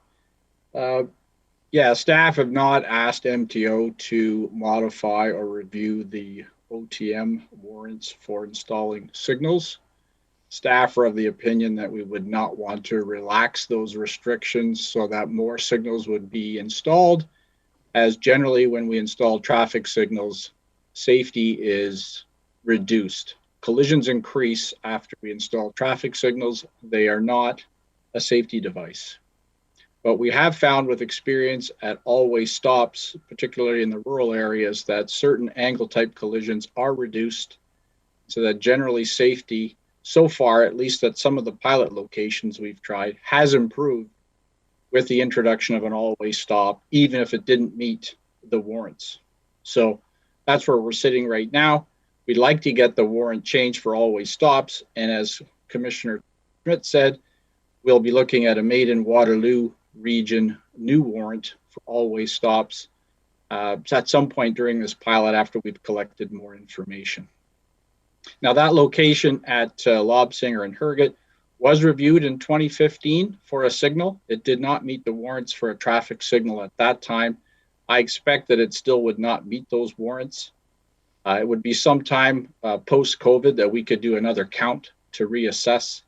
Yeah, staff have not asked MTO to modify or review the OTM warrants for installing signals. Staff are of the opinion that we would not want to relax those restrictions so that more signals would be installed, as generally when we install traffic signals, safety is reduced. Collisions increase after we install traffic signals. They are not a safety device. But we have found with experience at all-way stops, particularly in the rural areas, that certain angle type collisions are reduced so that generally safety, so far, at least at some of the pilot locations we've tried, has improved with the introduction of an all-way stop, even if it didn't meet the warrants. So that's where we're sitting right now. We'd like to get the warrant changed for all-way stops. And as Commissioner Schmidt said, we'll be looking at a made in Waterloo region new warrant for all-way stops at some point during this pilot after we've collected more information. Now that location at Lobsinger and Herget was reviewed in 2015 for a signal. It did not meet the warrants for a traffic signal at that time. I expect that it still would not meet those warrants. It would be sometime post-COVID that we could do another count to reassess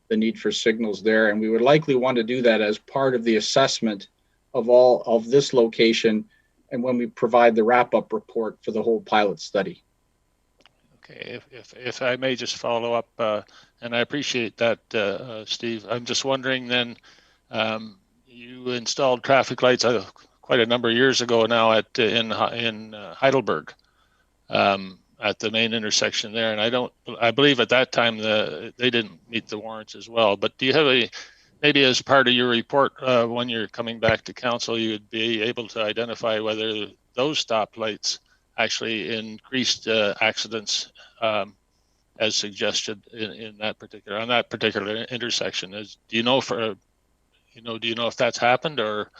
the need for signals there. And we would likely want to do that as part of the assessment of all of this location and when we provide the wrap-up report for the whole pilot study.
Okay, if I may just follow up, and I appreciate that, Steve. I'm just wondering then, you installed traffic lights quite a number of years ago now in Heidelberg. At the main intersection there, and I believe at that time they didn't meet the warrants as well. But do you have maybe as part of your report when you're coming back to council, you would be able to identify whether those stoplights actually increased accidents as suggested on that particular intersection? Do you know if that's happened or?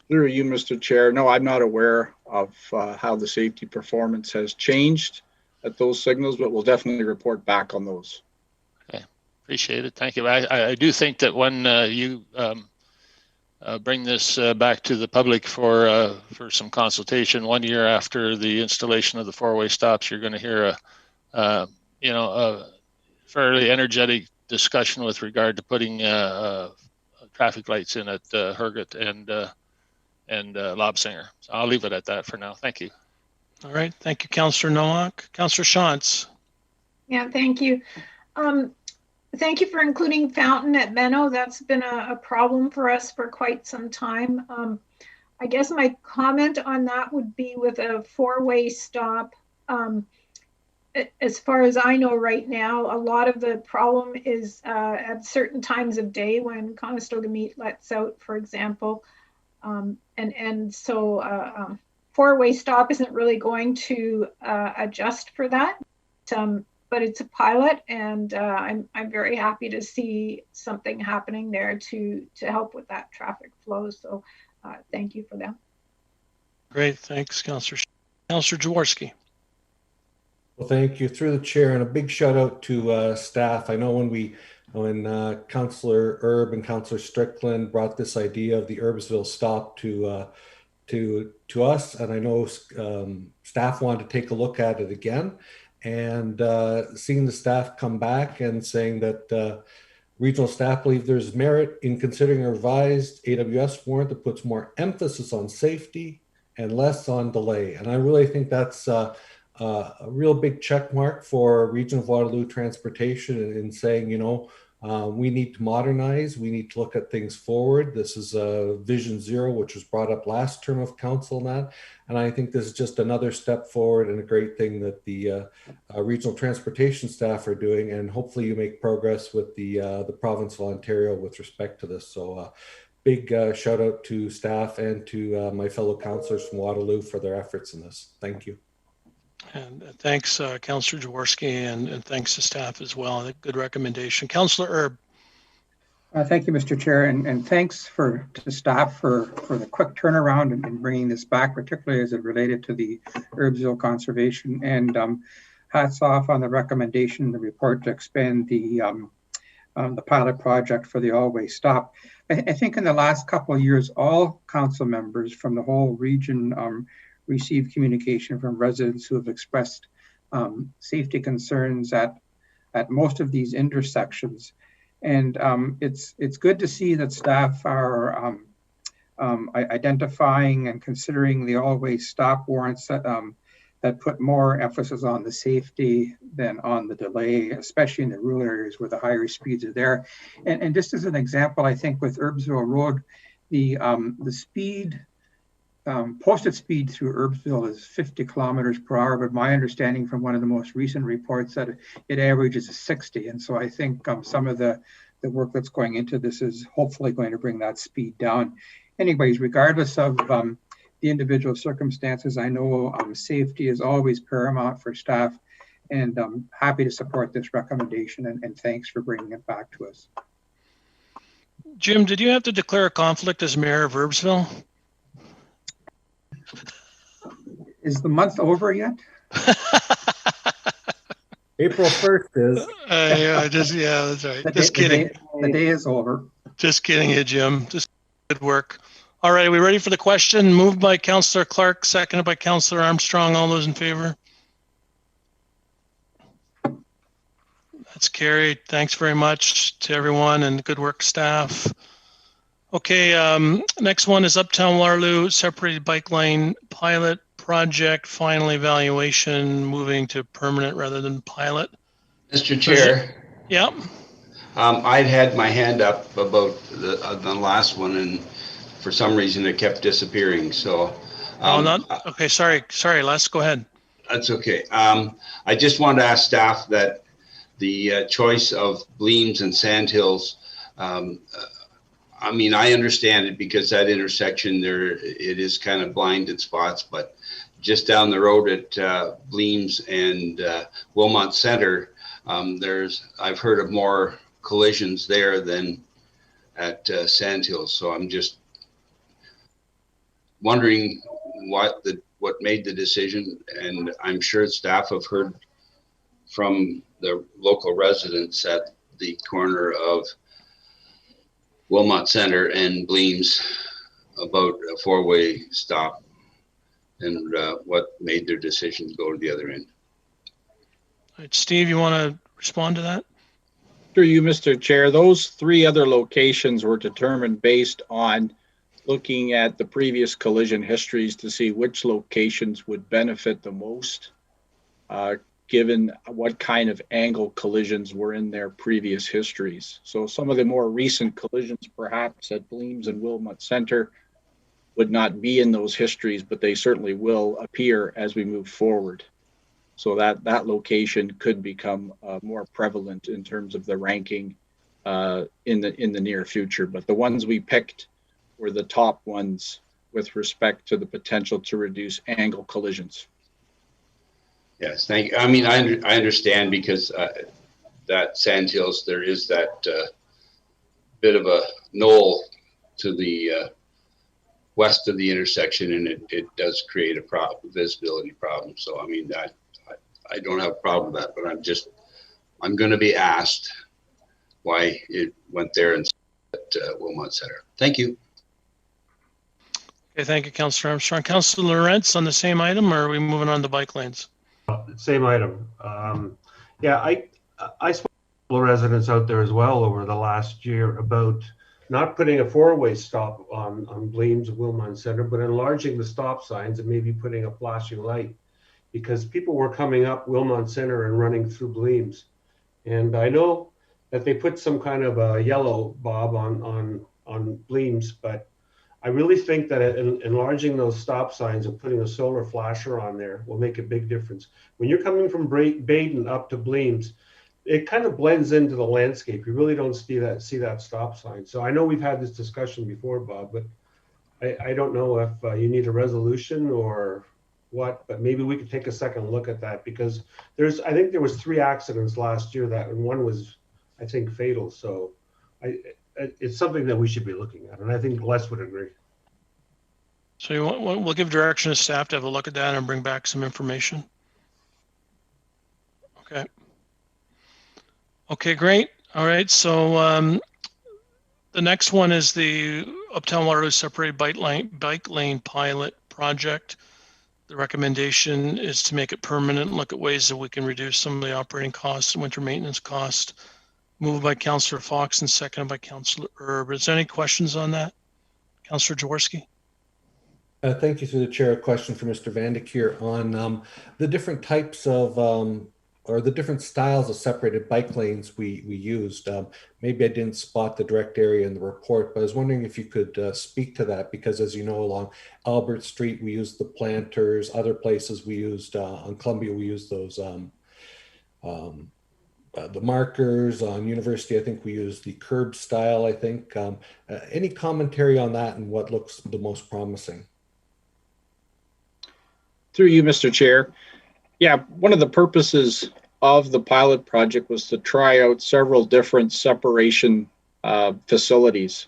Through you, Mr. Chair. No, I'm not aware of how the safety performance has changed at those signals, but we'll definitely report back on those.
Okay, appreciate it. Thank you. I do think that when you bring this back to the public for some consultation. 1 year after the installation of the four-way stops, you're going to hear a fairly energetic discussion with regard to putting traffic lights in at Herget and Lobsinger. So I'll leave it at that for now. Thank you.
All right. Thank you, Councillor Nowak. Councillor Shantz.
Yeah, thank you. Thank you for including Fountain at Benno. That's been a problem for us for quite some time. I guess my comment on that would be with a four-way stop. As far as I know right now, a lot of the problem is at certain times of day when Conestoga Meat lets out, for example. So four-way stop isn't really going to adjust for that. But it's a pilot, and I'm very happy to see something happening there to help with that traffic flow. So thank you for that. Great, thanks, Councillor. Councillor Jaworski.
Well, thank you through the chair, and a big shout out to staff. I know when Councillor Erb and Councillor Strickland brought this idea of the Erbsville stop to us, and I know staff wanted to take a look at it again. And seeing the staff come back and saying that regional staff believe there's merit in considering a revised AWS warrant that puts more emphasis on safety and less on delay. And I really think that's a real big check mark for Region of Waterloo Transportation in saying, we need to modernize, we need to look at things forward. This is Vision Zero, which was brought up last term of council and that. And I think this is just another step forward and a great thing that the regional transportation staff are doing. And hopefully you make progress with the province of Ontario with respect to this. So big shout out to staff and to my fellow councillors from Waterloo for their efforts in this. Thank you.
And thanks, Councillor Jaworski, and thanks to staff as well. Good recommendation. Councillor Erb.
Thank you, Mr. Chair, and thanks to staff for the quick turnaround and bringing this back, particularly as it related to the Erbsville conservation. And hats off on the recommendation in the report to expand the pilot project for the all-way stop. I think in the last couple of years, all council members from the whole region received communication from residents who have expressed safety concerns at most of these intersections. And it's good to see that staff are identifying and considering the all-way stop warrants that put more emphasis on the safety than on the delay, especially in the rural areas where the higher speeds are there. And just as an example, I think with Erbsville Road, the speed, posted speed through Erbsville is 50 kilometers per hour, but my understanding from one of the most recent reports that it averages 60. And so I think some of the work that's going into this is hopefully going to bring that speed down. Anyways, regardless of the individual circumstances, I know safety is always paramount for staff, and I'm happy to support this recommendation, and thanks for bringing it back to us.
Jim, did you have to declare a conflict as mayor of Erbsville?
Is the month over yet?
April 1st is.
Yeah, that's right. Just kidding.
The day is over.
Just kidding you, Jim. Just good work. All right, are we ready for the question? Moved by Councillor Clarke, seconded by Councillor Armstrong. All those in favor? That's carried. Thanks very much to everyone, and good work, staff. Okay, next one is Uptown Waterloo separated bike lane pilot project, final evaluation, moving to permanent rather than pilot.
Mr. Chair.
Yeah.
I'd had my hand up about the last one, and for some reason it kept disappearing. So.
Okay. Sorry, Les, go ahead.
That's okay. I just wanted to ask staff that the choice of Bleams and Sandhills, I mean, I understand it because that intersection there, it is kind of blind in spots, but just down the road at Bleams and Wilmot Center, I've heard of more collisions there than at Sandhills. So I'm just wondering what made the decision, and I'm sure staff have heard from the local residents at the corner of Wilmot Center and Bleams about a four-way stop and what made their decision to go to the other end.
All right, Steve, you want to respond to that?
Through you, Mr. Chair, those three other locations were determined based on looking at the previous collision histories to see which locations would benefit the most, given what kind of angle collisions were in their previous histories. So some of the more recent collisions, perhaps at Bleams and Wilmot Center, would not be in those histories, but they certainly will appear as we move forward. So that location could become more prevalent in terms of the ranking in the near future. But the ones we picked were the top ones with respect to the potential to reduce angle collisions.
Yes, thank you. I mean, I understand because that Sandhills, there is that bit of a knoll to the west of the intersection, and it does create a visibility problem. So, I mean, I don't have a problem with that, but I'm going to be asked why it went there instead at Wilmot Center. Thank you.
Okay, thank you, Councillor Armstrong. Councillor Lawrence, on the same item, or are we moving on to bike lanes?
Same item. Yeah, I spoke to residents out there as well over the last year about not putting a four-way stop on Bleams and Wilmot Center, but enlarging the stop signs and maybe putting a flashing light, because people were coming up Wilmot Center and running through Bleams. And I know that they put some kind of a yellow bob on Bleams, but I really think that enlarging those stop signs and putting a solar flasher on there will make a big difference. When you're coming from Baden up to Bleams, it kind of blends into the landscape. You really don't see that stop sign. So I know we've had this discussion before, Bob, but I don't know if you need a resolution or what, but maybe we could take a second look at that, because I think there was 3 accidents last year and one was, I think, fatal. So it's something that we should be looking at, and I think Les would agree.
So we'll give direction to staff to have a look at that and bring back some information. Okay. Okay, great. All right. So the next one is the Uptown Waterloo separated bike lane pilot project. The recommendation is to make it permanent, look at ways that we can reduce some of the operating costs and winter maintenance costs. Moved by Councillor Fox and seconded by Councillor Erb. Is there any questions on that? Councillor Jaworski?
Thank you, through the chair. A question for Mr. Vandekir on the different types of or the different styles of separated bike lanes we used. Maybe I didn't spot the direct area in the report, but I was wondering if you could speak to that, because as you know, along Albert Street, we used the planters. Other places we used, on Columbia, we used those the markers. On University, I think we used the curb style, I think. Any commentary on that and what looks the most promising?
Through you, Mr. Chair. Yeah, one of the purposes of the pilot project was to try out several different separation facilities.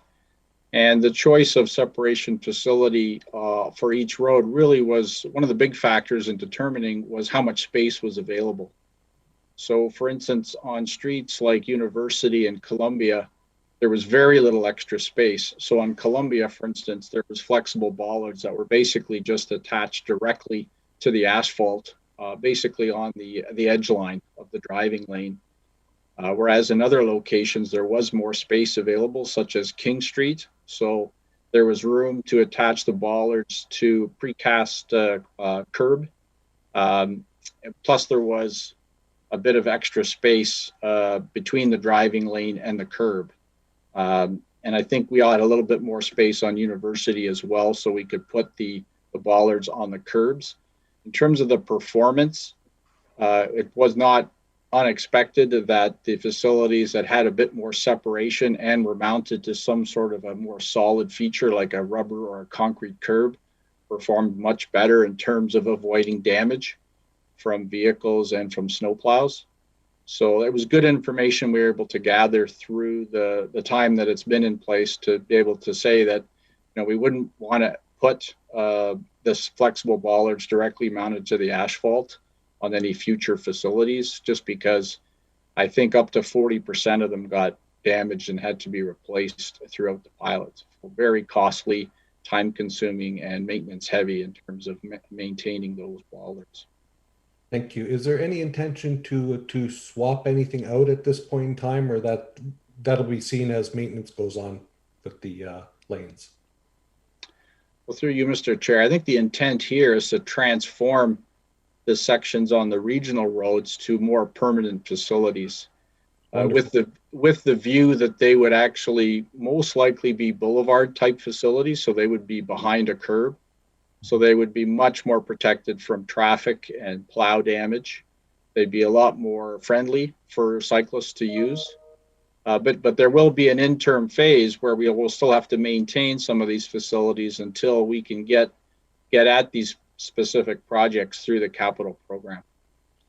And the choice of separation facility for each road really was one of the big factors in determining was how much space was available. So for instance, on streets like University and Columbia, there was very little extra space. So on Columbia, for instance, there was flexible bollards that were basically just attached directly to the asphalt, basically on the edge line of the driving lane. Whereas in other locations, there was more space available, such as King Street. So there was room to attach the bollards to precast curb. Plus there was a bit of extra space between the driving lane and the curb. And I think we all had a little bit more space on University as well, so we could put the bollards on the curbs. In terms of the performance, it was not unexpected that the facilities that had a bit more separation and were mounted to some sort of a more solid feature like a rubber or a concrete curb performed much better in terms of avoiding damage from vehicles and from snowplows. So it was good information we were able to gather through the time that it's been in place to be able to say that, you know, we wouldn't want to put this flexible bollards directly mounted to the asphalt on any future facilities, just because I think up to 40% of them got damaged and had to be replaced throughout the pilot. So very costly, time consuming, and maintenance heavy in terms of maintaining those bollards.
Thank you. Is there any intention to swap anything out at this point in time, or that'll be seen as maintenance goes on with the lanes?
Well, through you, Mr. Chair, I think the intent here is to transform the sections on the regional roads to more permanent facilities, with the view that they would actually most likely be boulevard type facilities. So they would be behind a curb. So they would be much more protected from traffic and plow damage. They'd be a lot more friendly for cyclists to use. But there will be an interim phase where we will still have to maintain some of these facilities until we can get at these specific projects through the capital program.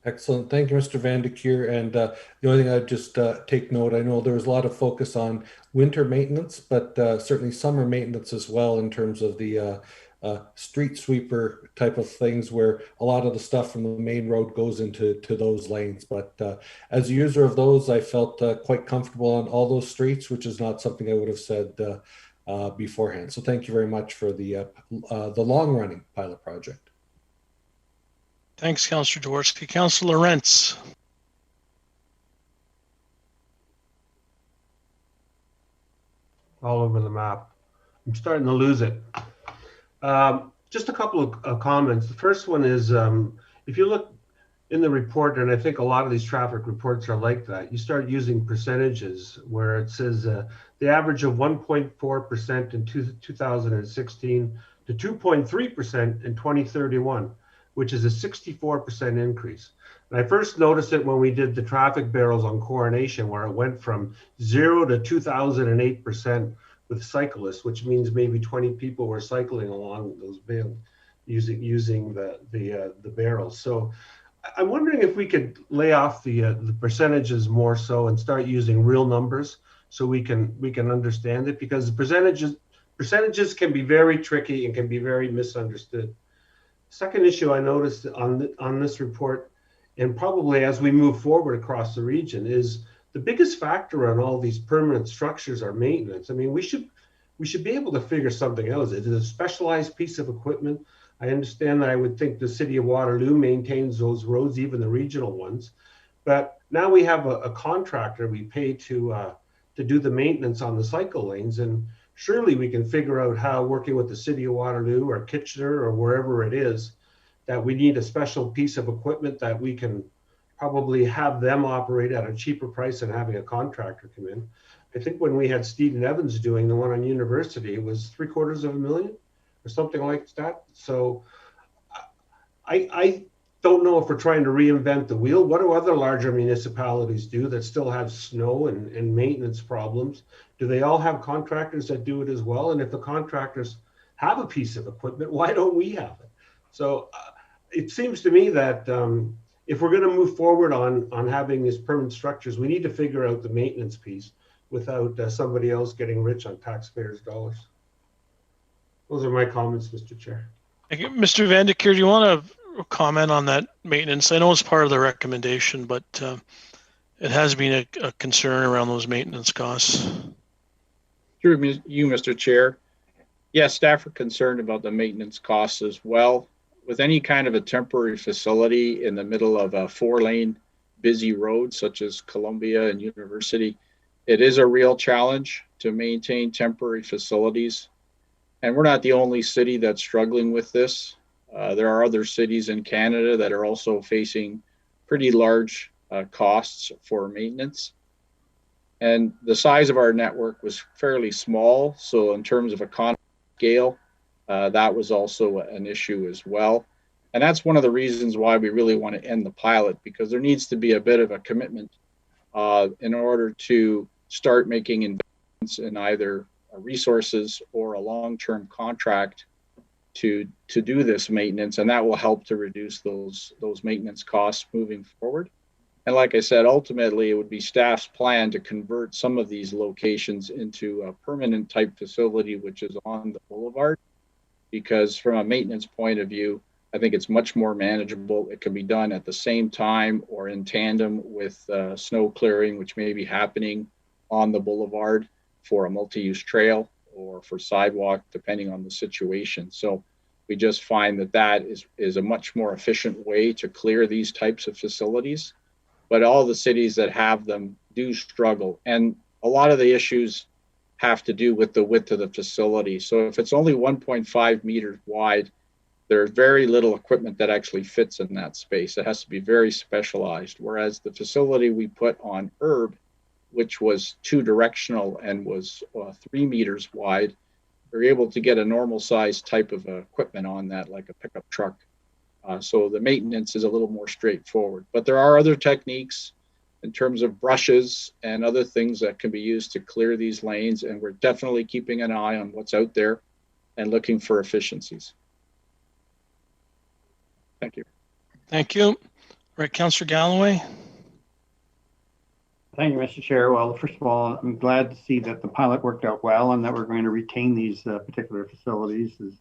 Excellent. Thank you, Mr. Van de Keer. And the only thing I'd just take note, I know there was a lot of focus on winter maintenance, but certainly summer maintenance as well in terms of the street sweeper type of things where a lot of the stuff from the main road goes into those lanes. But as a user of those, I felt quite comfortable on all those streets, which is not something I would have said beforehand. So thank you very much for the long-running pilot project.
Thanks, Councillor Jaworski. Councillor Lorentz.
All over the map. I'm starting to lose it. Just a couple of comments. The first one is, if you look in the report, and I think a lot of these traffic reports are like that, you start using percentages where it says the average of 1.4% in 2016 to 2.3% in 2031, which is a 64% increase. And I first noticed it when we did the traffic barrels on Coronation, where it went from 0 to 2008% with cyclists, which means maybe 20 people were cycling along those bales using the barrels. So I'm wondering if we could lay off the percentages more so and start using real numbers so we can understand it, because the percentages can be very tricky and can be very misunderstood. Second issue I noticed on this report, and probably as we move forward across the region, is the biggest factor on all these permanent structures are maintenance. I mean, we should be able to figure something out. Is it a specialized piece of equipment? I understand that I would think the city of Waterloo maintains those roads, even the regional ones. But now we have a contractor we pay to do the maintenance on the cycle lanes, and surely we can figure out how, working with the city of Waterloo or Kitchener or wherever it is, that we need a special piece of equipment that we can probably have them operate at a cheaper price than having a contractor come in. I think when we had Stephen Evans doing the one on University, it was $750,000 or something like that. So I don't know if we're trying to reinvent the wheel. What do other larger municipalities do that still have snow and maintenance problems? Do they all have contractors that do it as well? And if the contractors have a piece of equipment, why don't we have it? So it seems to me that if we're going to move forward on having these permanent structures, we need to figure out the maintenance piece without somebody else getting rich on taxpayers' dollars. Those are my comments, Mr. Chair.
Thank you. Mr. Van de Keer, do you want to comment on that maintenance? I know it's part of the recommendation, but it has been a concern around those maintenance costs.
Through you, Mr. Chair. Yes, staff are concerned about the maintenance costs as well. With any kind of a temporary facility in the middle of a 4-lane busy road, such as Columbia and University, it is a real challenge to maintain temporary facilities. And we're not the only city that's struggling with this. There are other cities in Canada that are also facing pretty large costs for maintenance. And the size of our network was fairly small. So in terms of economy scale, that was also an issue as well. And that's one of the reasons why we really want to end the pilot, because there needs to be a bit of a commitment in order to start making investments in either resources or a long-term contract to do this maintenance, and that will help to reduce those maintenance costs moving forward. And like I said, ultimately it would be staff's plan to convert some of these locations into a permanent type facility, which is on the boulevard, because from a maintenance point of view, I think it's much more manageable. It can be done at the same time or in tandem with snow clearing, which may be happening on the boulevard for a multi-use trail or for sidewalk, depending on the situation. So we just find that that is a much more efficient way to clear these types of facilities. But all the cities that have them do struggle. And a lot of the issues have to do with the width of the facility. So if it's only 1.5 meters wide, there's very little equipment that actually fits in that space. It has to be very specialized. Whereas the facility we put on Herb, which was 2-directional and was 3 meters wide, we're able to get a normal size type of equipment on that, like a pickup truck. So the maintenance is a little more straightforward. But there are other techniques in terms of brushes and other things that can be used to clear these lanes. And we're definitely keeping an eye on what's out there and looking for efficiencies. Thank you.
Thank you. All right, Councillor Galloway.
Thank you, Mr. Chair. Well, first of all, I'm glad to see that the pilot worked out well and that we're going to retain these particular facilities as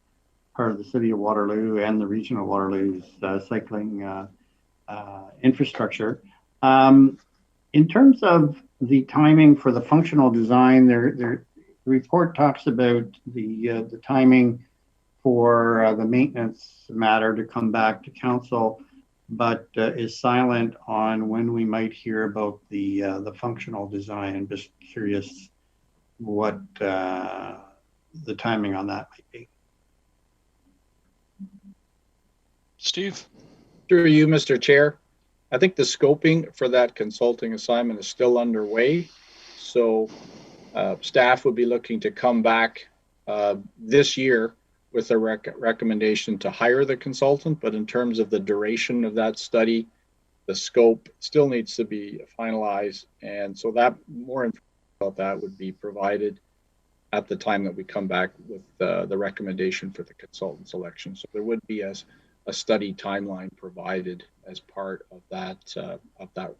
part of the City of Waterloo and the Region of Waterloo's cycling infrastructure. In terms of the timing for the functional design, the report talks about the timing for the maintenance matter to come back to council, but is silent on when we might hear about the functional design. I'm just curious what the timing on that might be.
Steve?
Through you, Mr. Chair. I think the scoping for that consulting assignment is still underway. So staff would be looking to come back this year with a recommendation to hire the consultant. But in terms of the duration of that study, the scope still needs to be finalized. And so that more information about that would be provided at the time that we come back with the recommendation for the consultant selection. So there would be a study timeline provided as part of that report.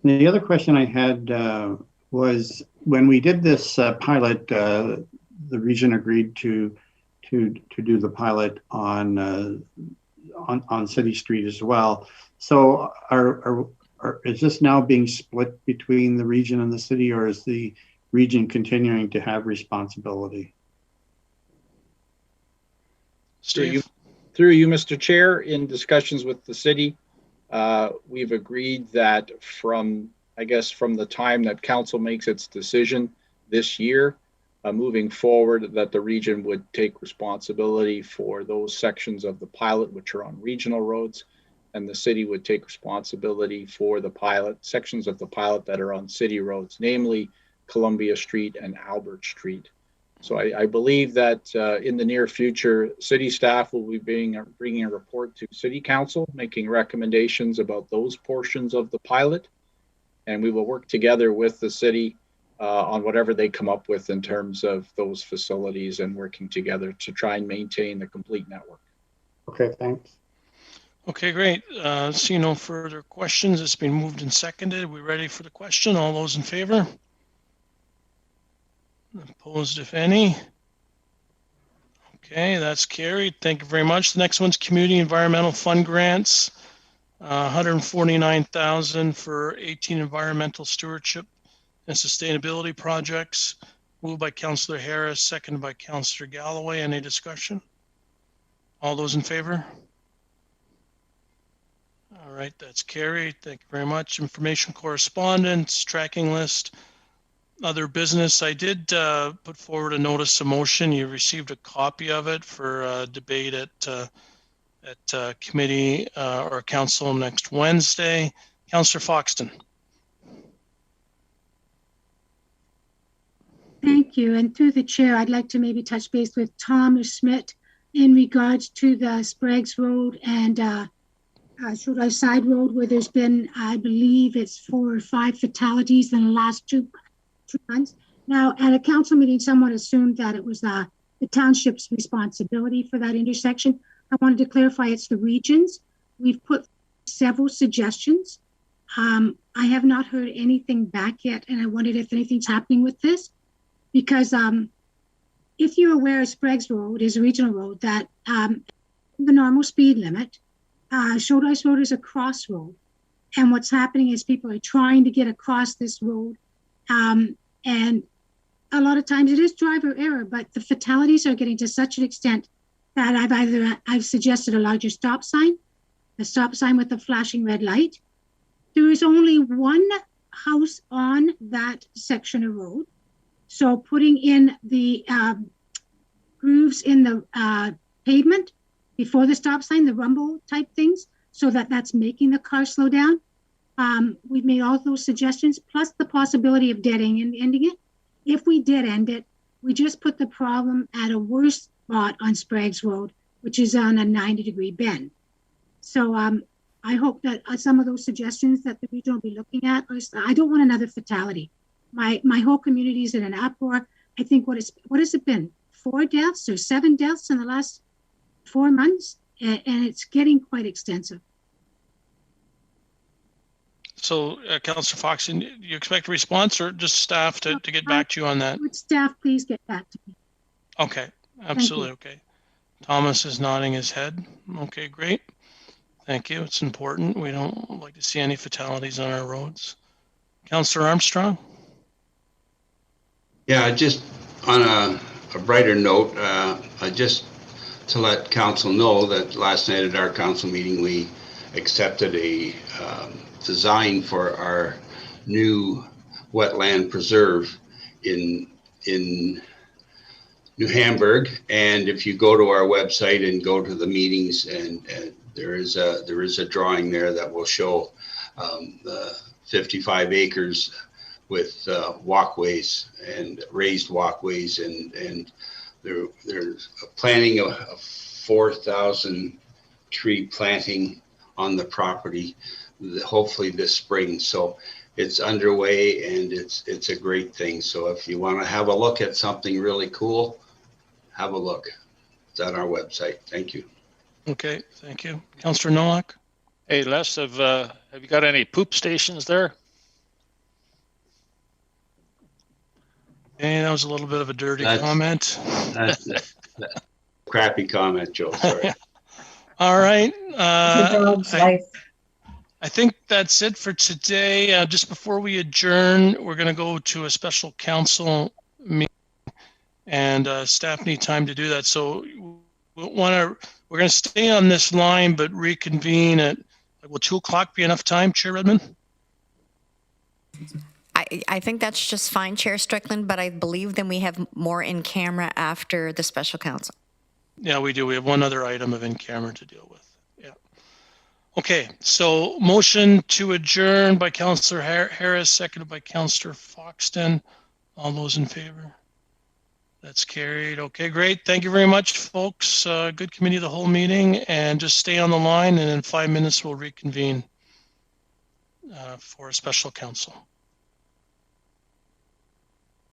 The other question I had was when we did this pilot, the region agreed to do the pilot on City Street as well. So is this now being split between the region and the city, or is the region continuing to have responsibility?
Steve?
Through you, Mr. Chair, in discussions with the city, we've agreed that from the time that council makes its decision this year, moving forward, that the region would take responsibility for those sections of the pilot which are on regional roads, and the city would take responsibility for the sections of the pilot that are on city roads, namely Columbia Street and Albert Street. So I believe that in the near future, city staff will be bringing a report to City Council, making recommendations about those portions of the pilot, and we will work together with the city on whatever they come up with in terms of those facilities and working together to try and maintain the complete network.
Okay, thanks.
Okay, great. See no further questions. It's been moved and seconded. We ready for the question? All those in favor? Opposed, if any? Okay, that's carried. Thank you very much. The next one's Community Environmental Fund grants. 149,000 for 18 environmental stewardship and sustainability projects. Moved by Councillor Harris, seconded by Councillor Galloway. Any discussion? All those in favor? All right, that's carried. Thank you very much. Information correspondence, tracking list, other business. I did put forward a notice of motion. You received a copy of it for debate at committee or council next Wednesday. Councillor Foxton.
Thank you. And through the chair, I'd like to maybe touch base with Tom Schmidt in regards to the Sprague's Road and Should Side Road, where there's been, I believe it's 4 or 5 fatalities in the last two months. Now, at a council meeting, someone assumed that it was the township's responsibility for that intersection. I wanted to clarify it's the region's. We've put several suggestions. I have not heard anything back yet, and I wondered if anything's happening with this. Because if you're aware, Sprague's Road is a regional road that the normal speed limit. Should Road is a crossroad. And what's happening is people are trying to get across this road. And a lot of times it is driver error, but the fatalities are getting to such an extent that I've suggested a larger stop sign, a stop sign with a flashing red light. There is only one house on that section of road. So putting in the grooves in the pavement before the stop sign, the rumble type things, so that's making the car slow down. We've made all those suggestions, plus the possibility of ending it. If we did end it, we just put the problem at a worse spot on Sprague's Road, which is on a 90-degree bend. So I hope that some of those suggestions that the region will be looking at, I don't want another fatality. My whole community is in an uproar. I think what has it been? 4 deaths or 7 deaths in the last 4 months? And it's getting quite extensive.
So, Councillor Fox, do you expect a response or just staff to get back to you on that?
Would staff please get back to me?
Okay, absolutely. Okay. Thomas is nodding his head. Okay, great. Thank you. It's important. We don't like to see any fatalities on our roads. Councillor Armstrong?
Yeah, just on a brighter note, just to let council know that last night at our council meeting, we accepted a design for our new wetland preserve in New Hamburg. And if you go to our website and go to the meetings, and there is a drawing there that will show the 55 acres with walkways and raised walkways, and they're planning a 4,000 tree planting on the property, hopefully this spring. So it's underway, and it's a great thing. So if you want to have a look at something really cool, have a look. It's on our website. Thank you.
Okay, thank you. Councillor Nowak?
Hey, Les, have you got any poop stations there?
Hey, that was a little bit of a dirty comment.
That's crappy comment, Joe. Sorry.
All right.
Dog's life.
I think that's it for today. Just before we adjourn, we're going to go to a special council meeting, and staff need time to do that. So we're going to stay on this line, but reconvene at, will 2 o'clock be enough time, Chair Redmond?
I think that's just fine, Chair Strickland, but I believe then we have more in camera after the special council.
Yeah, we do. We have one other item of in camera to deal with. Yeah. Okay, so motion to adjourn by Councillor Harris, seconded by Councillor Foxton. All those in favor? That's carried. Okay, great. Thank you very much, folks. Good committee of the whole meeting, and just stay on the line, and in 5 minutes we'll reconvene for a special council.